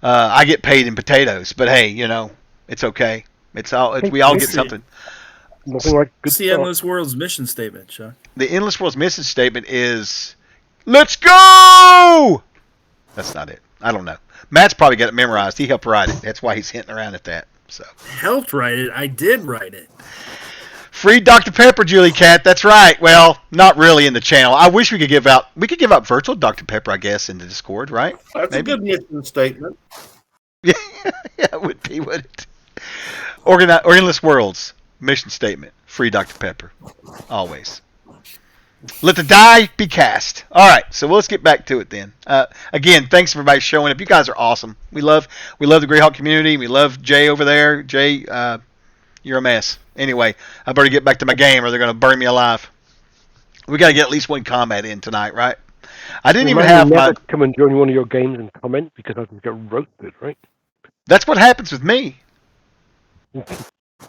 I get paid in potatoes, but hey, it's okay. We all get something. Nothing like good What's the stuff. Endless World's mission statement, Chuck? The Endless World's mission statement is, "Let's go!" That's not it. I don't know. Matt's probably got it memorized. He helped write it. That's why he's hinting around at that. So Helped write it. I did write it. Free Dr. Pepper, Julie Cat. That's right. Well, not really in the channel. I wish we could give out virtual Dr. Pepper, I guess, in the Discord, right? That's Maybe? a good mission statement. Yeah, it would be, would it? Or Endless Worlds mission statement: free Dr. Pepper, always. Let the die be cast. All right, so let's get back to it then. Again, thanks for everybody showing up. You guys are awesome. We love the Greyhawk community. We love Jay over there. Jay, you're a mess. Anyway, I better get back to my game, or they're going to burn me alive. We got to get at least one combat in tonight, right? I didn't even have never come and join one of your games and comment because I can get roasted, right? That's what happens with me.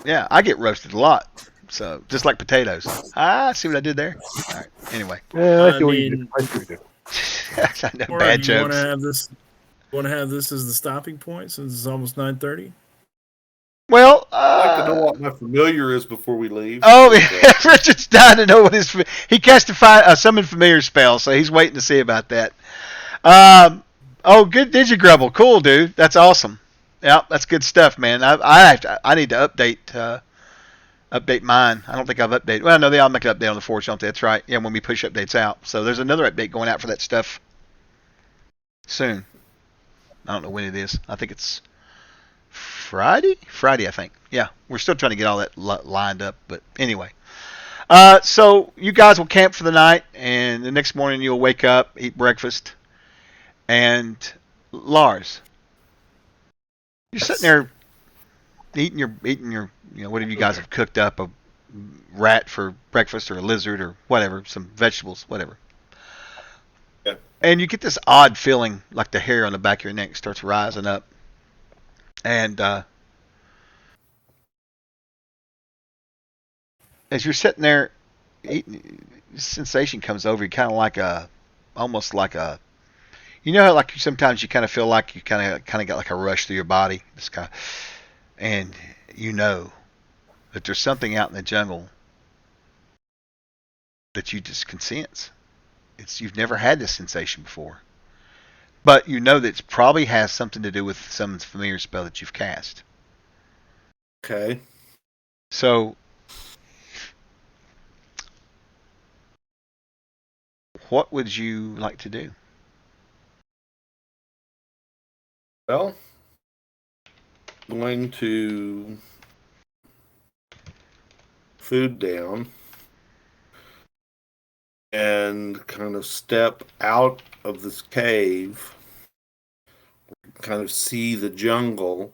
Yeah, I get roasted a lot. So just like potatoes. See what I did there? All right. Anyway. Yeah, I see what mean- you did. I see what you did. I know, Or bad do you jokes. want to have this as the stopping point since it's almost 9:30? Well, I'd like to know what my familiar is before we leave. Oh, Richard's dying to know what he cast a summon familiar spell, so he's waiting to see about that. Good Digigrubble, cool, dude. That's awesome. Yeah, that's good stuff, man. I need to update mine. I don't think I've updated. Well, no, they all make an update on the Forge, don't they? That's right. Yeah, when we push updates out. So there's another update going out for that stuff soon. I don't know when it is. I think it's Friday, I think. Yeah, we're still trying to get all that lined up, but anyway. So you guys will camp for the night, and the next morning you'll wake up, eat breakfast, and Lars, you're sitting there eating your whatever you guys have cooked up, a rat for breakfast or a lizard or whatever, some vegetables, whatever. Yeah. And you get this odd feeling like the hair on the back of your neck starts rising up. And as you're sitting there eating, this sensation comes over you, kind of almost like a, how like sometimes you kind of feel like you kind of got like a rush through your body, this kind of, and that there's something out in the jungle that you just can sense. You've never had this sensation before, but that it probably has something to do with some familiar spell that you've cast. Okay. So, what would you like to do? Well, I'm going to food down. and kind of step out of this cave, kind of see the jungle,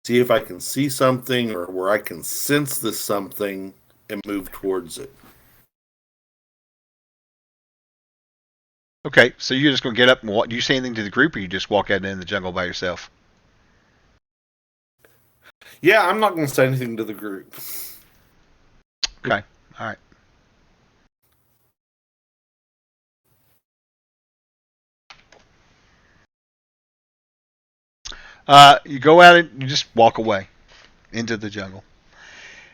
see if I can see something or where I can sense this something and move towards it. Okay, so you're just going to get up and walk. Do you say anything to the group, or you just walk out in the jungle by yourself? Yeah, I'm not going to say anything to the group. Okay, all right. You go out and you just walk away into the jungle.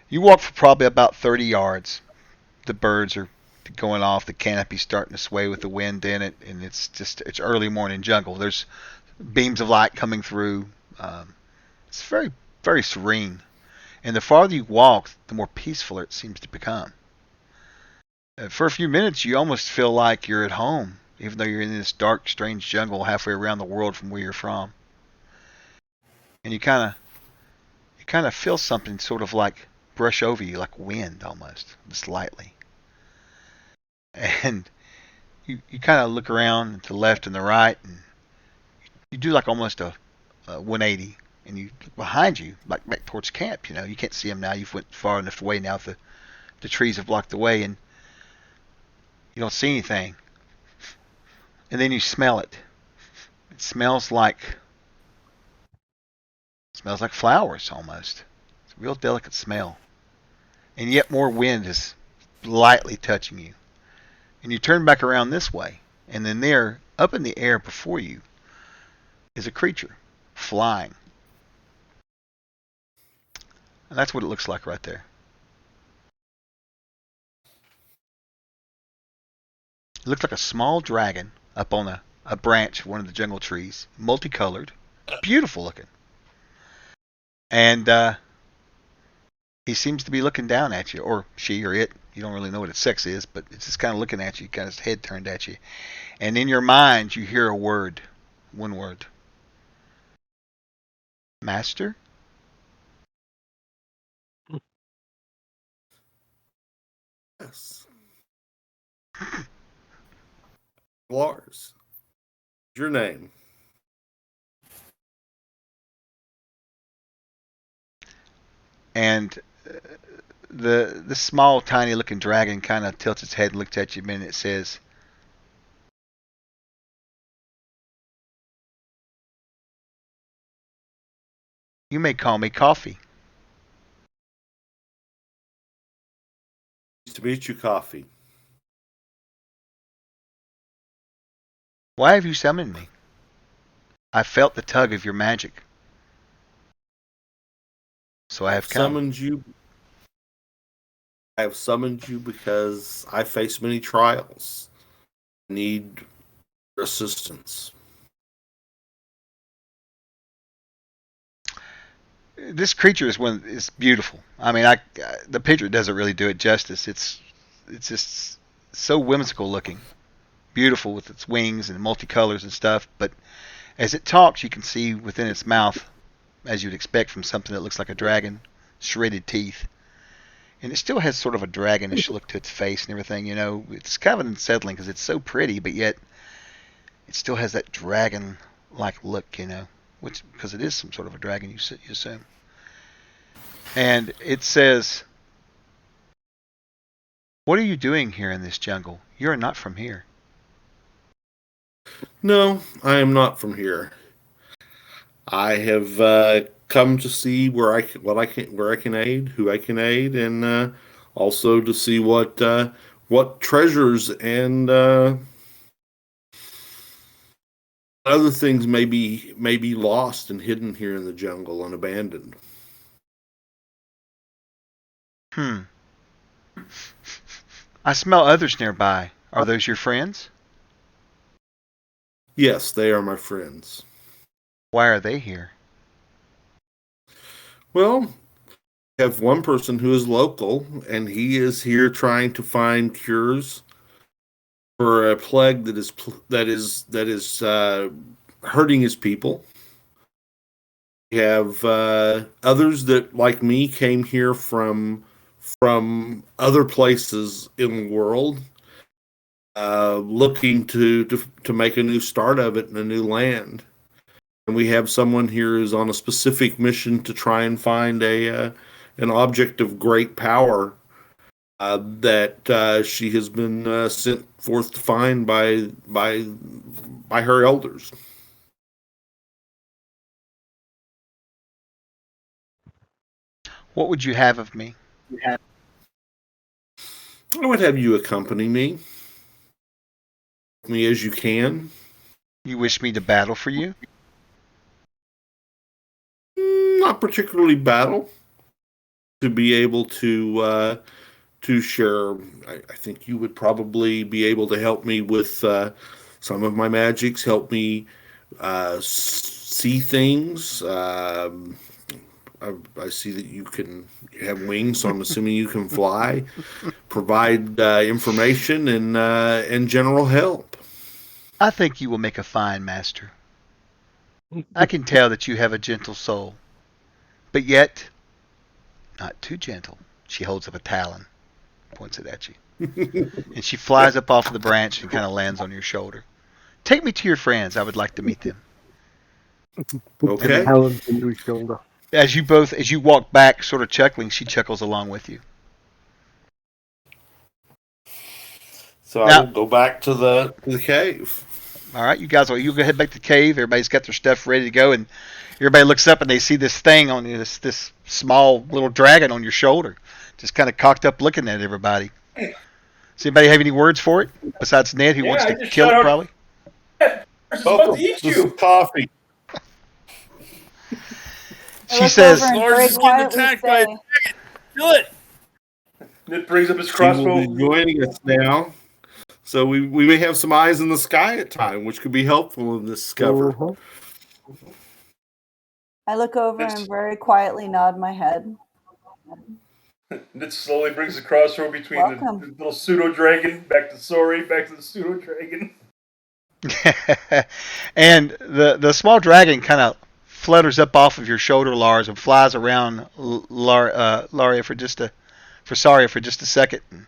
You walk for probably about 30 yards. The birds are going off. The canopy's starting to sway with the wind in it, and it's early morning jungle. There's beams of light coming through. It's very, very serene. And the farther you walk, the more peaceful it seems to become. For a few minutes, you almost feel like you're at home, even though you're in this dark, strange jungle halfway around the world from where you're from. And you kind of feel something sort of like brush over you, like wind almost, just lightly. And you kind of look around to the left and the right, and you do like almost a 180, and you look behind you, like back towards camp. You know, you can't see them now. You've went far enough away now. The trees have blocked the way, and you don't see anything. And then you smell it. It smells like flowers almost. It's a real delicate smell. And yet more wind is lightly touching you. And you turn back around this way, and then there, up in the air before you, is a creature flying. And that's what it looks like right there. It looks like a small dragon up on a branch of one of the jungle trees, multicolored, beautiful looking. And he seems to be looking down at you, or she or it. You don't really know what its sex is, but it's just kind of looking at you, kind of its head turned at you. And in your mind, you hear a word, one word. Master? Yes. Lars. Your name. And the small, tiny looking dragon kind of tilts its head and looks at you a minute. It says, "You may call me Coffee." Nice to meet you, Coffee. Why have you summoned me? I felt the tug of your magic, so I have come. I have summoned you because I face many trials. I need your assistance. This creature is beautiful. I mean, the picture doesn't really do it justice. It's just so whimsical looking, beautiful with its wings and multicolors and stuff. But as it talks, you can see within its mouth, as you'd expect from something that looks like a dragon, shredded teeth. And it still has sort of a dragonish look to its face and everything. You know, it's kind of unsettling because it's so pretty, but yet it still has that dragon-like look. You know, which because it is some sort of a dragon, you assume. And it says, "What are you doing here in this jungle? You are not from here." No, I am not from here. I have come to see where I can aid, who I can aid, and also to see what treasures and other things may be lost and hidden here in the jungle and abandoned. I smell others nearby. Are those your friends? Yes, they are my friends. Why are they here? Well, I have one person who is local, and he is here trying to find cures for a plague that is hurting his people. We have others that, like me, came here from other places in the world, looking to make a new start of it in a new land. And we have someone here who's on a specific mission to try and find an object of great power that she has been sent forth to find by her elders. What would you have of me? I would have you accompany me as you can. You wish me to battle for you? Not particularly battle. To be able to share, I think you would probably be able to help me with some of my magics. Help me see things. I see that you have wings, so I'm assuming you can fly. Provide information and general help. I think you will make a fine master. I can tell that you have a gentle soul, but yet not too gentle. She holds up a talon, points it at you, and she flies up off of the branch and kind of lands on your shoulder. Take me to your friends. I would like to meet them. Okay. Talons into his shoulder. As you walk back, sort of chuckling, she chuckles along with you. So Now- I'll go back to the cave. All right, you guys, you go head back to the cave. Everybody's got their stuff ready to go, and everybody looks up and they see this thing on you, this small little dragon on your shoulder, just kind of cocked up, looking at everybody. Does anybody have any words for it besides Ned, who Yeah, wants I to just kill it? shot out- Probably. It's about to eat This you. is coffee. I She look says, over and Lars very is getting quietly attacked by a say, Kill it. Ned brings up his She will crossbow. be joining us now. So we may have some eyes in the sky at time, which could be helpful in this discovery. Mhm. I look over It's- and very quietly nod my head. Ned slowly brings the crossbow between the Welcome. little pseudo dragon back to Sori, back to the pseudo dragon. and the small dragon kind of flutters up off of your shoulder, Lars, and flies around Laria for just a second. And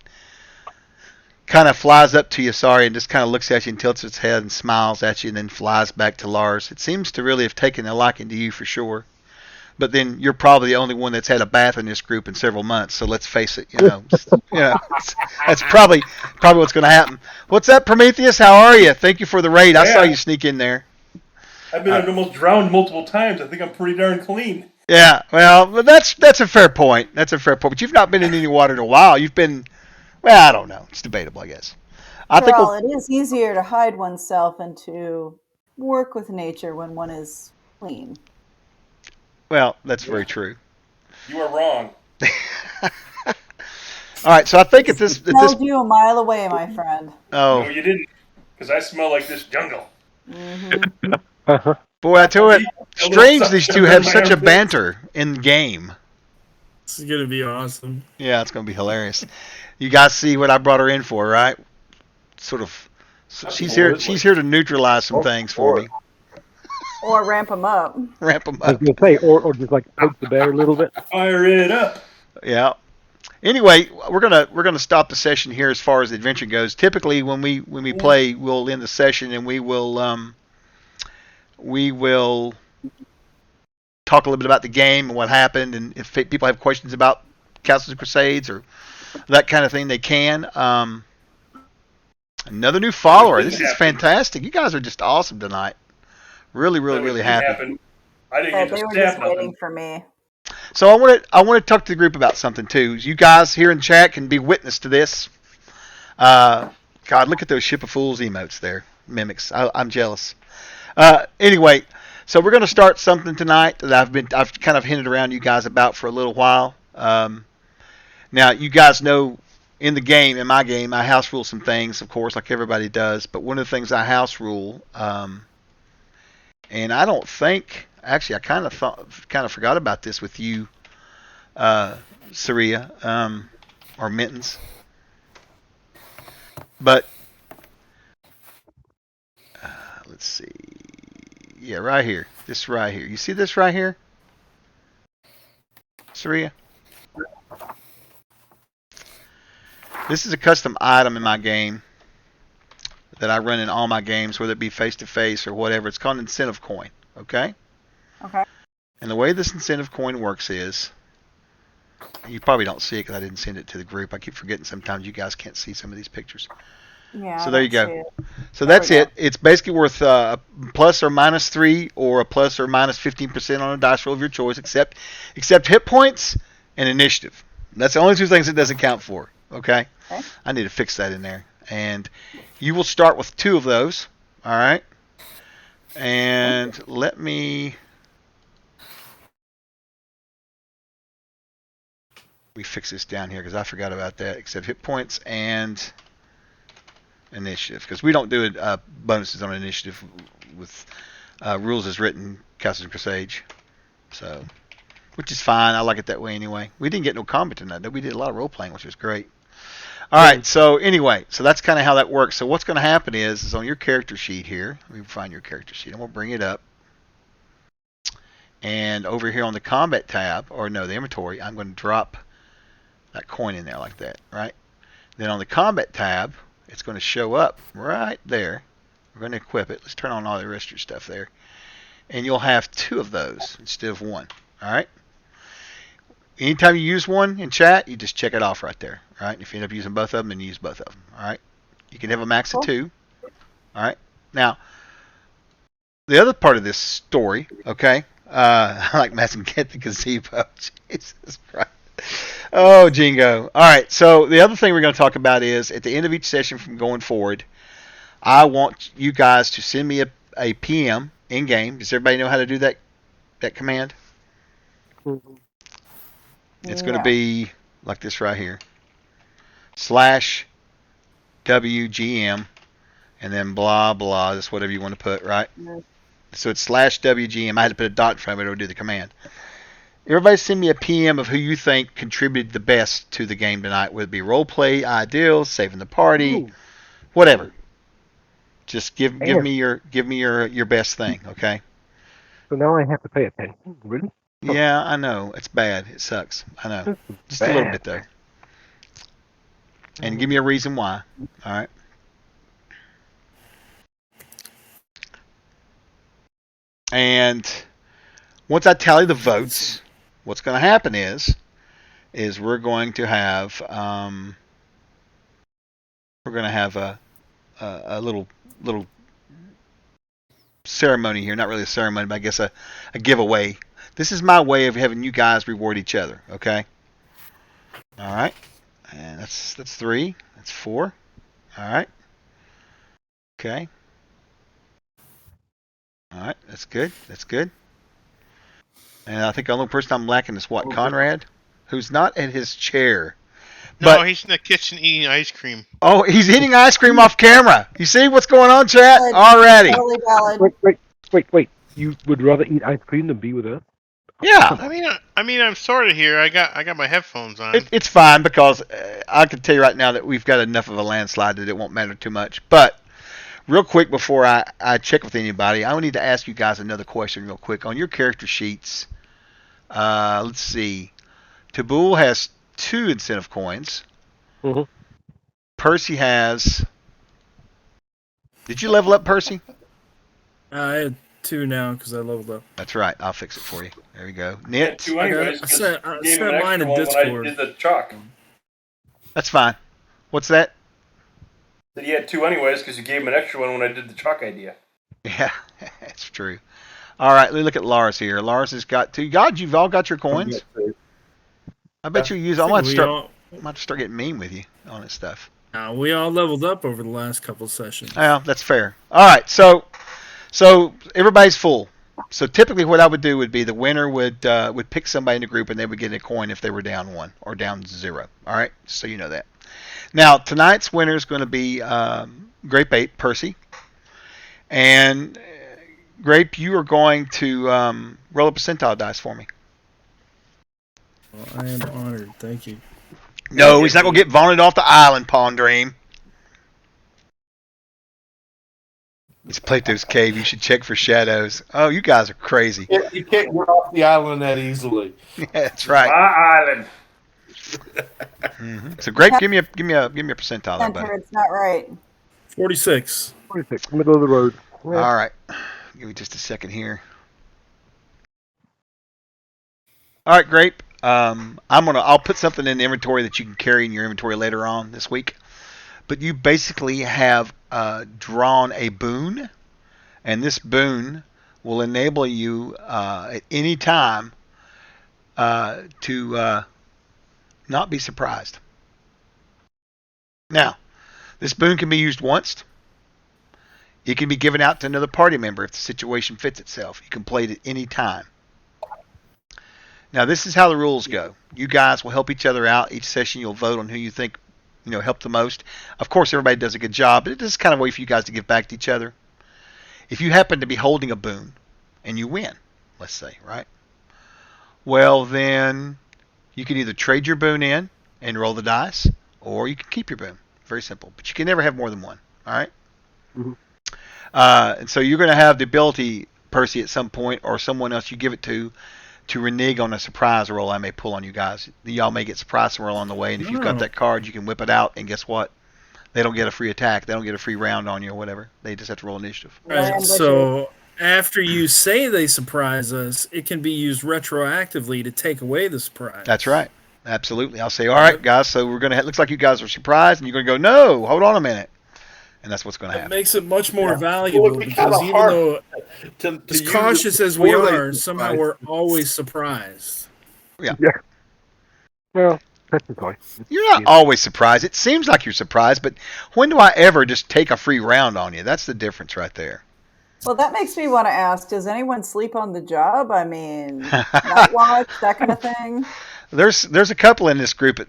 kind of flies up to you, and just kind of looks at you and tilts its head and smiles at you, and then flies back to Lars. It seems to really have taken a liking to you for sure. But then you're probably the only one that's had a bath in this group in several months. So let's face it, that's probably what's going to happen. What's up, Prometheus? How are you? Thank you for the raid. I saw you sneak in there. I've been almost drowned multiple times. I think I'm pretty darn clean. Yeah, well, that's a fair point. That's a fair point. But you've not been in any water in a while. You've been, well, I don't know. It's debatable, I guess. After all, it is easier to hide oneself and to work with nature when one is clean. Well, that's very true. You are wrong. All right, so I think at this Smelled you a mile away, my friend. Oh, No, you didn't. Because I smell like this jungle. Mm-hmm. Uh-huh. boy, I tell you, strange these two have such a banter in game. This is gonna be awesome. Yeah, it's gonna be hilarious. You guys see what I brought her in for, right? Sort of. So she's here. She's here to neutralize some things for me. Or ramp them up. Ramp them I was up. going to say, or just like poke the bear a little bit. Fire it up. Yeah. Anyway, we're gonna stop the session here as far as the adventure goes. Typically, when we play, we'll end the session and we will talk a little bit about the game and what happened, and if people have questions about Castles and Crusades or that kind of thing, they can. Another new follower. This is fantastic. You guys are just awesome tonight. Really happy. Happened. I didn't Yeah, get they to were stab just waiting nothing. for me. So I want to talk to the group about something too. You guys here in chat can be witness to this. God, look at those Ship of Fools emotes there, mimics. I'm jealous. Anyway, so we're going to start something tonight that I've kind of hinted around you guys about for a little while. Now you guys know in the game, in my game, I house rule some things, of course, like everybody does. But one of the things I house rule, and I don't think, actually, I kind of forgot about this with you, Saria, or Mittens. But let's see. Yeah, right here. This right here. You see this right here? Saria? This is a custom item in my game. that I run in all my games, whether it be face-to-face or whatever. It's called an incentive coin, okay? Okay. And the way this incentive coin works is, you probably don't see it because I didn't send it to the group. I keep forgetting sometimes you guys can't see some of these pictures. Yeah. So I there you don't go. see it. So There that's we go. it. It's basically worth a plus or minus 3 or a plus or minus 15% on a dice roll of your choice, except hit points and initiative. That's the only two things it doesn't count for. Okay? Okay. I need to fix that in there. And you will start with 2 of those. All right? And let me fix this down here because I forgot about that. Except hit points and initiative, because we don't do bonuses on initiative with rules as written, Castles and Crusades. So, which is fine. I like it that way anyway. We didn't get no combat tonight, though. We did a lot of role playing, which was great. All right. So anyway, so that's kind of how that works. So what's going to happen is on your character sheet here. Let me find your character sheet. I'm going to bring it up. And over here on the combat tab, or no, the inventory, I'm going to drop that coin in there like that, right? Then on the combat tab, it's going to show up right there. We're going to equip it. Let's turn on all the rest of your stuff there. And you'll have 2 of those instead of 1. All right? Anytime you use one in chat, you just check it off right there. All right? If you end up using both of them, then you use both of them. All right? You can have a max of 2. All right? Now, the other part of this story, okay? I like Madison get the gazebo. Jesus Christ. Oh, Jingo. All right, so the other thing we're going to talk about is at the end of each session from going forward, I want you guys to send me a PM in-game. Does everybody know how to do that command? It's going to be like this right here. /WGM and then blah, blah. That's whatever you want to put, right? So it's /WGM. I had to put a dot in front of it to do the command. Everybody send me a PM of who you think contributed the best to the game tonight, whether it be role play, ideals, saving the party, whatever. Just give me your best thing, okay? So now I have to pay attention, really? Yeah, I know. It's bad. It sucks. I know. Just a little bit though. And give me a reason why. All right. And once I tally the votes, what's going to happen is we're going to have a little ceremony here. Not really a ceremony, but I guess a giveaway. This is my way of having you guys reward each other. Okay. All right. And that's 3. That's 4. All right. Okay. All right. That's good. That's good. And I think the only person I'm lacking is what? Conrad? Who's not at his chair. No, he's in the kitchen eating ice cream. Oh, he's eating ice cream off camera. You see what's going on, chat? Already. Totally valid. Wait. You would rather eat ice cream than be with us? Yeah. I mean, I'm sort of here. I got my headphones on. It's fine because I can tell you right now that we've got enough of a landslide that it won't matter too much. But real quick before I check with anybody, I need to ask you guys another question real quick. On your character sheets, let's see. Tabul has 2 incentive coins. Mm-hmm. Percy has... Did you level up, Percy? I had 2 now because I leveled up. That's right. I'll fix it for you. There we go. I had Knit. 2 anyways. I 'cause sent you gave him an mine in extra one when Discord. I did the chalk. That's fine. What's that? That he had 2 anyways because you gave him an extra one when I did the chalk idea. Yeah, that's true. All right, let me look at Lars here. Lars has got 2. God, you've all got your coins? I bet you use. I'm going to start getting mean with you on this stuff. We all leveled up over the last couple sessions. Yeah, that's fair. All right, so everybody's full. So typically, what I would do would be the winner would pick somebody in the group, and they would get a coin if they were down 1 or down 0. All right, so you know that. Now tonight's winner is going to be Grape 8, Percy, and Grape, you are going to roll a percentile dice for me. Well, I am honored. Thank you. No, he's not going to get vaunted off the island, Pawn Dream. It's Plato's Cave. You should check for shadows. Oh, you guys are crazy. You can't get off the island that easily. Yeah, that's right. My island. Mm-hmm. So, Grape, give me a percentile there, buddy. Enter, it's not right. 46. 46, middle of the road. Yeah. All right. Give me just a second here. All right, Grape. I'll put something in the inventory that you can carry in your inventory later on this week. But you basically have drawn a boon, and this boon will enable you at any time to not be surprised. Now, this boon can be used once. It can be given out to another party member if the situation fits itself. You can play it at any time. Now, this is how the rules go. You guys will help each other out. Each session, you'll vote on who you think helped the most. Of course, everybody does a good job, but it is kind of a way for you guys to give back to each other. If you happen to be holding a boon and you win, let's say, right? Well, then you can either trade your boon in and roll the dice, or you can keep your boon. Very simple. But you can never have more than one. All right? Mm-hmm. And so you're going to have the ability, Percy, at some point, or someone else you give it to renege on a surprise roll I may pull on you guys. Y'all may get surprise roll on the way, and if you've got that card, you can whip it out, and guess what? They don't get a free attack. They don't get a free round on you or whatever. They just have to roll initiative. Right. So after you say they surprise us, it can be used retroactively to take away the surprise. That's right. Absolutely. I'll say, all right, guys, so we're going to looks like you guys are surprised, and you're going to go, no, hold on a minute. And that's what's going to happen. It makes it much more valuable because even though as cautious as we are, somehow we're always surprised. Yeah. Well, technically. You're not always surprised. It seems like you're surprised, but when do I ever just take a free round on you? That's the difference right there. Well, that makes me want to ask, does anyone sleep on the job? I mean, night watch, that kind of thing? There's a couple in this group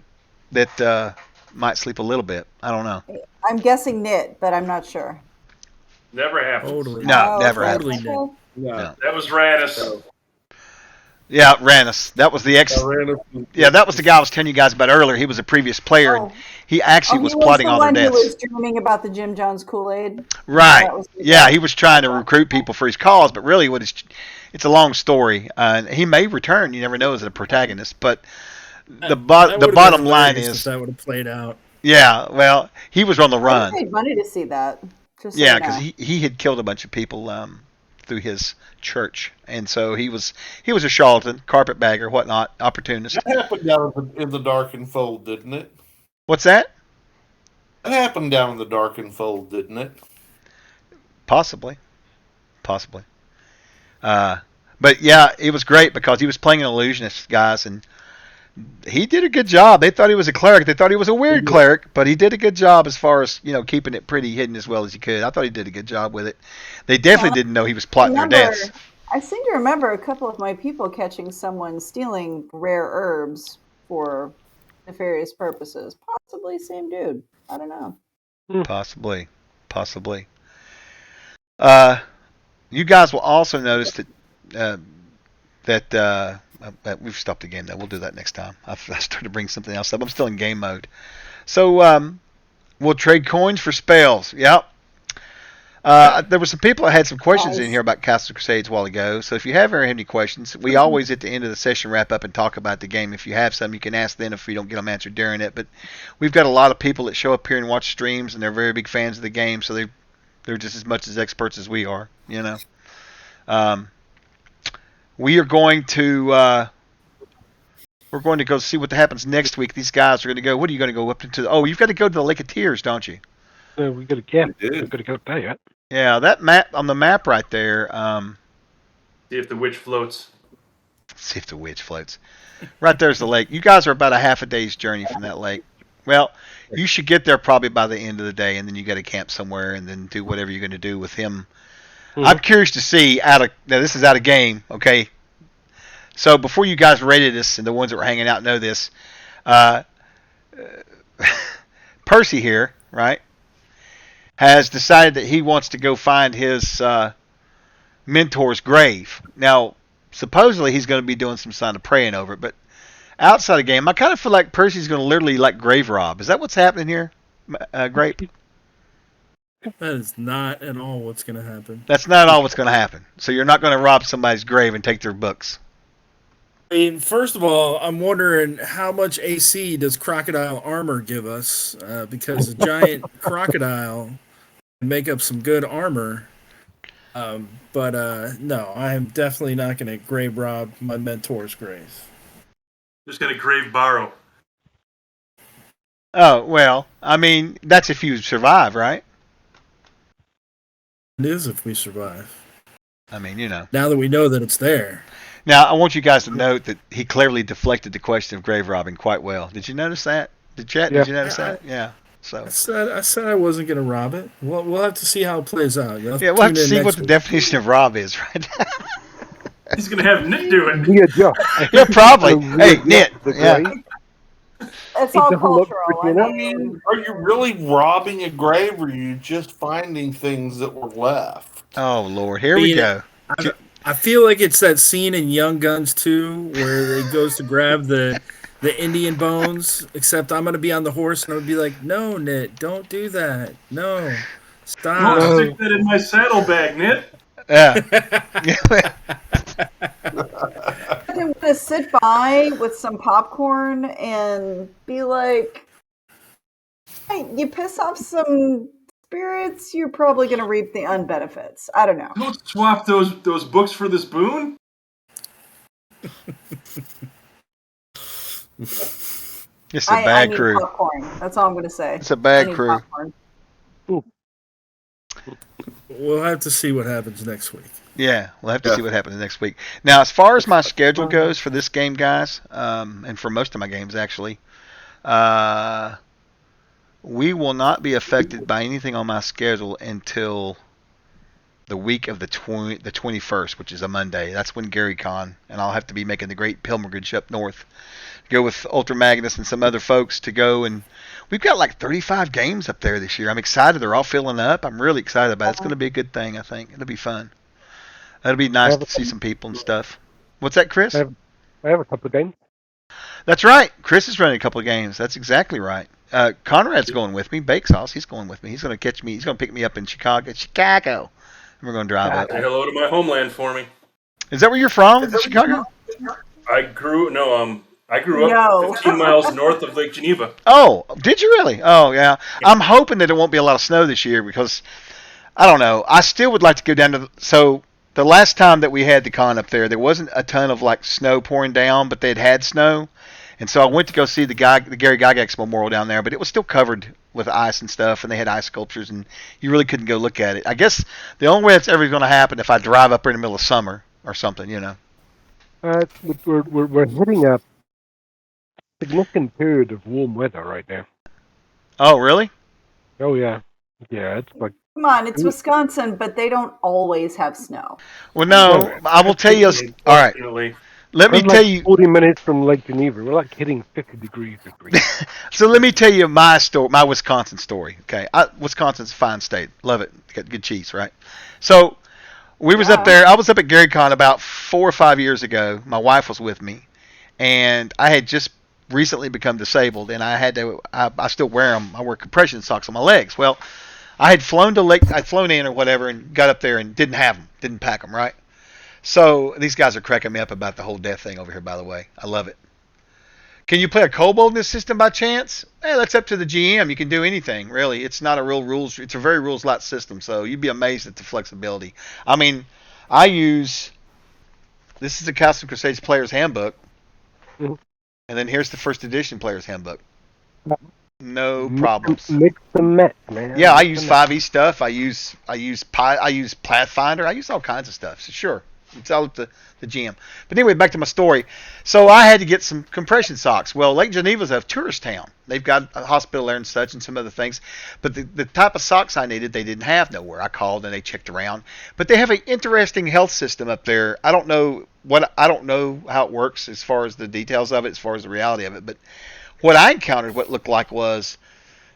that might sleep a little bit. I don't know. I'm guessing knit, but I'm not sure. Never happens. Totally. No, never happens. Totally. No. That was Radis. Yeah, Ranus. That was the that was the guy I was telling you guys about earlier. He was a previous player, and he actually was plotting all their deaths. He was dreaming about the Jim Jones Kool-Aid. Right. Yeah, he was trying to recruit people for his cause, but really it's a long story. He may return, you never know, as a protagonist, but the bottom line is that would have played out. Yeah, well, he was on the run. I paid money to see that. Yeah, because he had killed a bunch of people through his church, and so he was a charlatan, carpetbagger, whatnot, opportunist. That happened down in the Darkened Fold, didn't it? What's that? That happened down in the Darkened Fold, didn't it? Possibly. But yeah, it was great because he was playing an illusionist, guys, and he did a good job. They thought he was a cleric. They thought he was a weird cleric, but he did a good job as far as, keeping it pretty hidden as well as he could. I thought he did a good job with it. They definitely didn't know he was plotting their deaths. I seem to remember a couple of my people catching someone stealing rare herbs for nefarious purposes. Possibly same dude. I don't know. Possibly. You guys will also notice that we've stopped the game, though. We'll do that next time. I started to bring something else up. I'm still in game mode. So we'll trade coins for spells. Yep. There were some people that had some questions in here about Castle Crusades a while ago. So if you have any questions, we always at the end of the session wrap up and talk about the game. If you have some, you can ask then if we don't get them answered during it. But we've got a lot of people that show up here and watch streams, and they're very big fans of the game. So they're just as much as experts as we are. We are going to go see what happens next week. These guys are going to go. What are you going to go up into? You've got to go to the Lake of Tears, don't you? We got to camp. We've got to go there yet. Yeah, that map on the map right there. See if the witch floats. Right there's the lake. You guys are about a half a day's journey from that lake. Well, you should get there probably by the end of the day, and then you got to camp somewhere and then do whatever you're going to do with him. Mm-hmm. I'm curious to see now this is out of game, okay? So before you guys rated this, and the ones that were hanging out know this, Percy here, right, has decided that he wants to go find his mentor's grave. Now, supposedly he's going to be doing some sign of praying over it, but outside the game, I kind of feel like Percy's going to literally grave rob. Is that what's happening here, Grape? That is not at all what's going to happen. That's not all what's going to happen. So you're not going to rob somebody's grave and take their books. I mean, first of all, I'm wondering how much AC does crocodile armor give us? Because a giant crocodile make up some good armor. But no, I am definitely not going to grave rob my mentor's grave. Just gonna grave borrow. Oh, well, I mean, that's if you survive, right? It is if we survive. I mean, you know. Now that we know that it's there. Now, I want you guys to note that he clearly deflected the question of grave robbing quite well. Did you notice that? Did you notice that? Yeah. So. I said I wasn't going to rob it. We'll have to see how it plays out. We'll have to see what the definition of rob is, right? He's gonna have Nit do it. Readjust. Yeah, probably. Hey, Nit. Yeah. It's all doesn't look cultural. pretty I enough. mean, Are you really robbing a grave, or are you just finding things that were left? Oh Lord, here we go. I feel like it's that scene in Young Guns 2 where he goes to grab the Indian bones, except I'm going to be on the horse and I'm going to be like, no, Nit, don't do that. No, stop. Don't stick that in my saddlebag, Nit. Yeah. I can want to sit by with some popcorn and be like, hey, you piss off some spirits, you're probably going to reap the unbenefits. I don't know. Don't swap those books for this boon. It's a bad I crew. need popcorn. That's all I'm going to say. It's a bad crew. Popcorn. We'll have to see what happens next week. Yeah, we'll have to see what happens next week. Now, as far as my schedule goes for this game, guys, and for most of my games, actually, we will not be affected by anything on my schedule until the week of the 21st, which is a Monday. That's when GaryCon, and I'll have to be making the great pilgrimage up north. Go with Ultra Magnus and some other folks to go, and we've got like 35 games up there this year. I'm excited. They're all filling up. I'm really excited about it. It's going to be a good thing, I think. It'll be fun. It'll be nice to see some people and stuff. What's that, Chris? I have a couple of games. That's right. Chris is running a couple of games. That's exactly right. Conrad's going with me. Bake Sauce, he's going with me. He's going to catch me. He's going to pick me up in Chicago. And we're going to drive up. Say hello to my homeland for me. Is that where you're from? Chicago? I grew up 15 miles north of Lake Geneva. Oh, did you really? Oh, yeah. I'm hoping that it won't be a lot of snow this year because, I don't know, I still would like to go down to so the last time that we had the con up there wasn't a ton of like snow pouring down, but they'd had snow. And so I went to go see the Gary Gygax Memorial down there, but it was still covered with ice and stuff, and they had ice sculptures, and you really couldn't go look at it. I guess the only way that's ever going to happen if I drive up there in the middle of summer or something, you know. We're hitting a significant period of warm weather right now. Oh, really? Oh, yeah. Yeah, it's like... Come on, it's Wisconsin, but they don't always have snow. Well, no, I will tell you. All right. Let me tell you. 40 minutes from Lake Geneva. We're like hitting 50 degrees this week. So let me tell you my story, my Wisconsin story. Okay, Wisconsin's a fine state. Love it. Got good cheese, right? So we was up there. I was up at GaryCon about 4 or 5 years ago. My wife was with me, and I had just recently become disabled, and I had to. I still wear them. I wear compression socks on my legs. Well, I had flown to Lake. I'd flown in or whatever, and got up there and didn't have them. Didn't pack them, right? So these guys are cracking me up about the whole death thing over here, by the way. I love it. Can you play a kobold in this system by chance? That's up to the GM. You can do anything, really. It's not a real rules. It's a very rules light system, so you'd be amazed at the flexibility. I mean, this is the Custom Crusades Player's Handbook, and then here's the first edition Player's Handbook. No problems. Mix and match, man. Yeah, I use 5e stuff. I use Pathfinder. I use all kinds of stuff. So sure. It's all up to the GM. But anyway, back to my story. So I had to get some compression socks. Well, Lake Geneva's a tourist town. They've got a hospital there and such and some other things. But the type of socks I needed, they didn't have nowhere. I called and they checked around. But they have an interesting health system up there. I don't know how it works as far as the details of it, as far as the reality of it. But what I encountered, what looked like was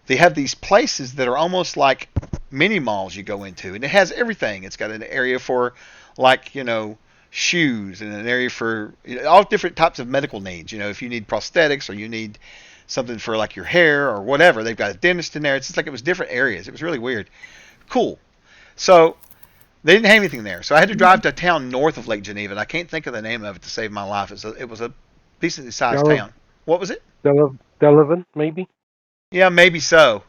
they have these places that are almost like mini malls you go into. And it has everything. It's got an area for shoes and an area for all different types of medical needs. If you need prosthetics or you need something for like your hair or whatever, they've got a dentist in there. It's just like it was different areas. It was really weird. Cool. So they didn't have anything there. So I had to drive to a town north of Lake Geneva, and I can't think of the name of it to save my life. It was a decently sized town. What was it? Delavan, maybe? Yeah, maybe so.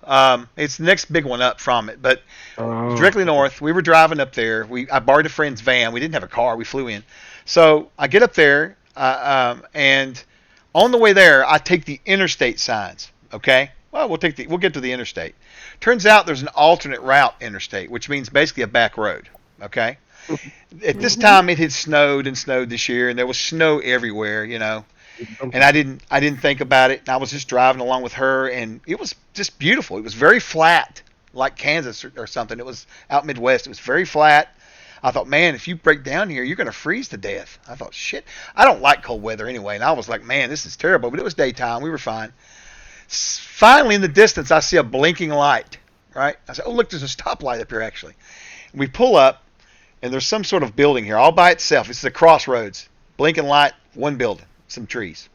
It's the next big one up from it, but directly north. We were driving up there. I borrowed a friend's van. We didn't have a car. We flew in. So I get up there, and on the way there, I take the interstate signs. Okay. Well, we'll get to the interstate. Turns out there's an alternate route interstate, which means basically a back road. Okay. At this time, it had snowed this year, and there was snow everywhere. And I didn't think about it. I was just driving along with her, and it was just beautiful. It was very flat, like Kansas or something. It was out Midwest. It was very flat. I thought, man, if you break down here, you're going to freeze to death. I thought, shit. I don't like cold weather anyway, and I was like, man, this is terrible. But it was daytime. We were fine. Finally, in the distance, I see a blinking light, right? I said, oh, look, there's a stoplight up here, actually. And we pull up, and there's some sort of building here all by itself. It's the crossroads. Blinking light, one building. Some trees.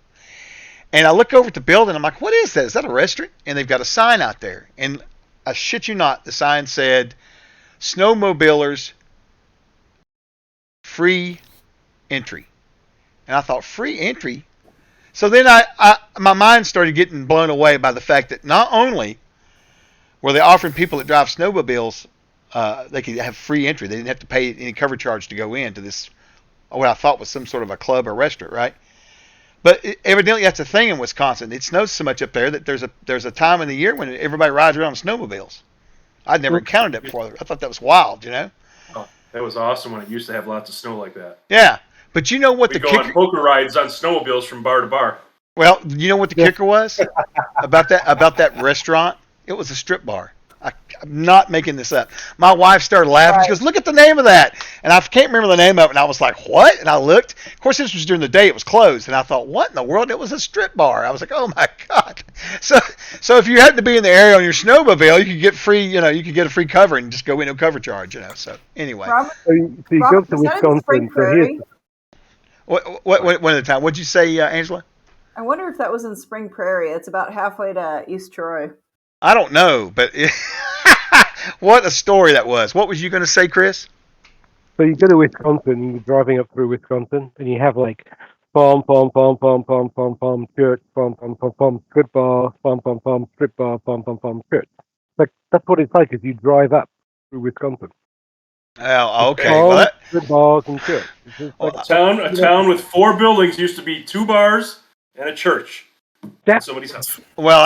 And I look over at the building. I'm like, what is that? Is that a restaurant? And they've got a sign out there. And I shit you not, the sign said, snowmobilers, free entry. And I thought, free entry? So then my mind started getting blown away by the fact that not only were they offering people that drive snowmobiles, they could have free entry. They didn't have to pay any cover charge to go into this, what I thought was some sort of a club or restaurant, right? But evidently that's a thing in Wisconsin. It snows so much up there that there's a time in the year when everybody rides around on snowmobiles. I'd never encountered that before. I thought that was wild, Oh, that was awesome when it used to have lots of snow like that. Yeah, but you know what We go on poker rides on snowmobiles from bar to bar. Well, you know what the kicker was about that restaurant? It was a strip bar. I'm not making this up. My wife started laughing. Right. She goes, look at the name of that. And I can't remember the name of it. And I was like, what? And I looked. Of course, this was during the day. It was closed. And I thought, what in the world? It was a strip bar. I was like, oh, my God. So if you happen to be in the area on your snowmobile, you could get free, you could get a free cover and just go in, no cover charge, So anyway. So you go to Wisconsin. So here's One at a time. What'd you say, Angela? I wonder if that was in Spring Prairie. It's about halfway to East Troy. I don't know, but what a story that was. What was you going to say, Chris? So you go to Wisconsin, you're driving up through Wisconsin, and you have like farm, church, farm, strip bar, farm, strip bar, farm, church. Like, that's what it's like as you drive up through Wisconsin. Oh, okay. Farm, strip bars and church. Like a town with 4 buildings used to be 2 bars and a church. Somebody's house. Well,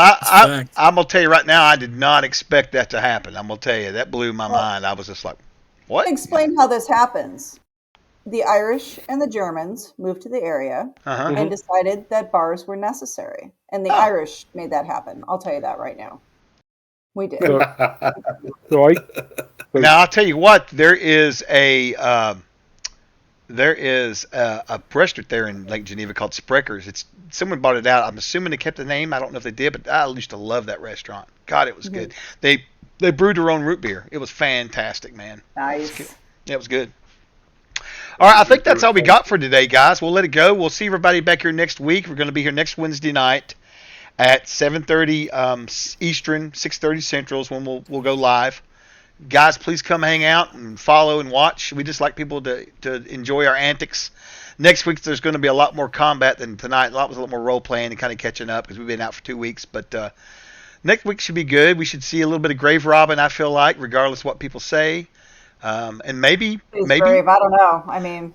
I'm going to tell you right now, I did not expect that to happen. I'm going to tell you, that blew my mind. I was just like, what? Explain how this happens. The Irish and the Germans moved to the area and decided that bars were necessary. And the Irish made that happen. I'll tell you that right now. We did. Now, I'll tell you what, there is a restaurant there in Lake Geneva called Sprecher's. Someone bought it out. I'm assuming they kept the name. I don't know if they did, but I used to love that restaurant. God, it was good. They brewed their own root beer. It was fantastic, man. Nice. It was good. All right, I think that's all we got for today, guys. We'll let it go. We'll see everybody back here next week. We're going to be here next Wednesday night at 7:30 Eastern, 6:30 Central is when we'll go live. Guys, please come hang out and follow and watch. We just like people to enjoy our antics. Next week, there's going to be a lot more combat than tonight. A lot more role playing and kind of catching up because we've been out for 2 weeks. But next week should be good. We should see a little bit of grave robbing, I feel like, regardless of what people say. And maybe grave, I don't know. I mean,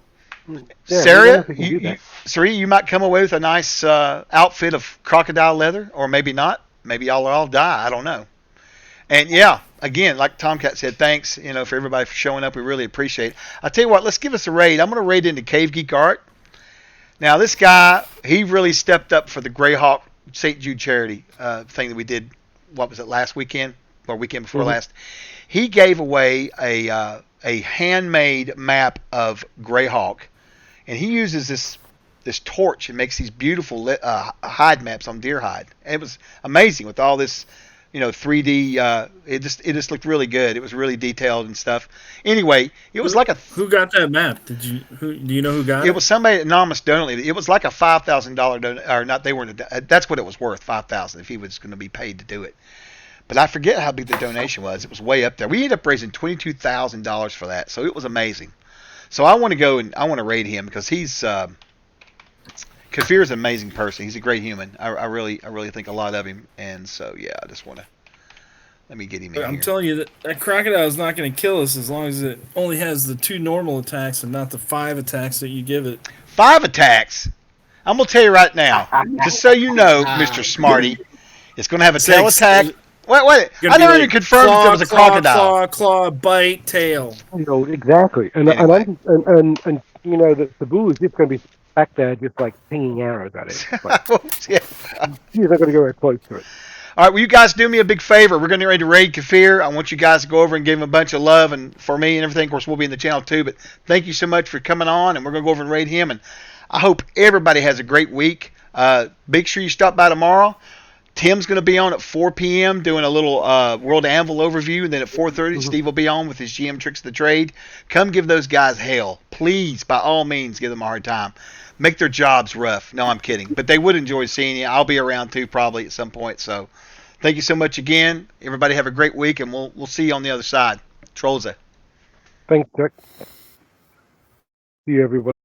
Sarah, you might come away with a nice outfit of crocodile leather, or maybe not. Maybe y'all will all die. I don't know. And yeah, again, like Tomcat said, thanks, for everybody for showing up. We really appreciate it. I'll tell you what, let's give us a raid. I'm going to raid into Cave Geek Art. Now, this guy, he really stepped up for the Greyhawk St. Jude charity thing that we did, what was it, last weekend? Or weekend before last. He gave away a handmade map of Greyhawk. And he uses this torch and makes these beautiful hide maps on deer hide. And it was amazing with all this 3D. It just looked really good. It was really detailed and stuff. Anyway, it was like a. Who got that map? Do you know who got it? It was somebody anonymous donated. It was like a $5,000 or not. They weren't. That's what it was worth, $5,000 if he was going to be paid to do it. But I forget how big the donation was. It was way up there. We ended up raising $22,000 for that, so it was amazing. So I want to go and I want to raid him because he's Kafir's an amazing person. He's a great human. I really think a lot of him. And so, yeah, I just want to let me get him in I'm here. telling you that crocodile is not going to kill us as long as it only has the 2 normal attacks and not the 5 attacks that you give it. 5 attacks. I'm gonna tell you right now, just so you know, Mr. Smarty, it's gonna have a tail attack. Wait. I never even confirmed if there was a crocodile. Claw, bite, tail. You know, exactly. And Anyway. and you know that the bull is just going to be back there, just like pinging arrows at it. Like, Yeah. he's not going to go very close to it. All right, will you guys do me a big favor? We're going to get ready to raid Kafir. I want you guys to go over and give him a bunch of love and for me and everything. Of course, we'll be in the channel too, but thank you so much for coming on, and we're going to go over and raid him. And I hope everybody has a great week. Make sure you stop by tomorrow. Tim's going to be on at 4 p.m. doing a little World Anvil overview, and then at 4:30, Steve will be on with his GM Tricks of the Trade. Come give those guys hell. Please, by all means, give them a hard time. Make their jobs rough. No, I'm kidding. But they would enjoy seeing you. I'll be around too probably at some point. So thank you so much again. Everybody have a great week, and we'll see you on the other side. Trolza. Thanks, Jack. See you, everybody.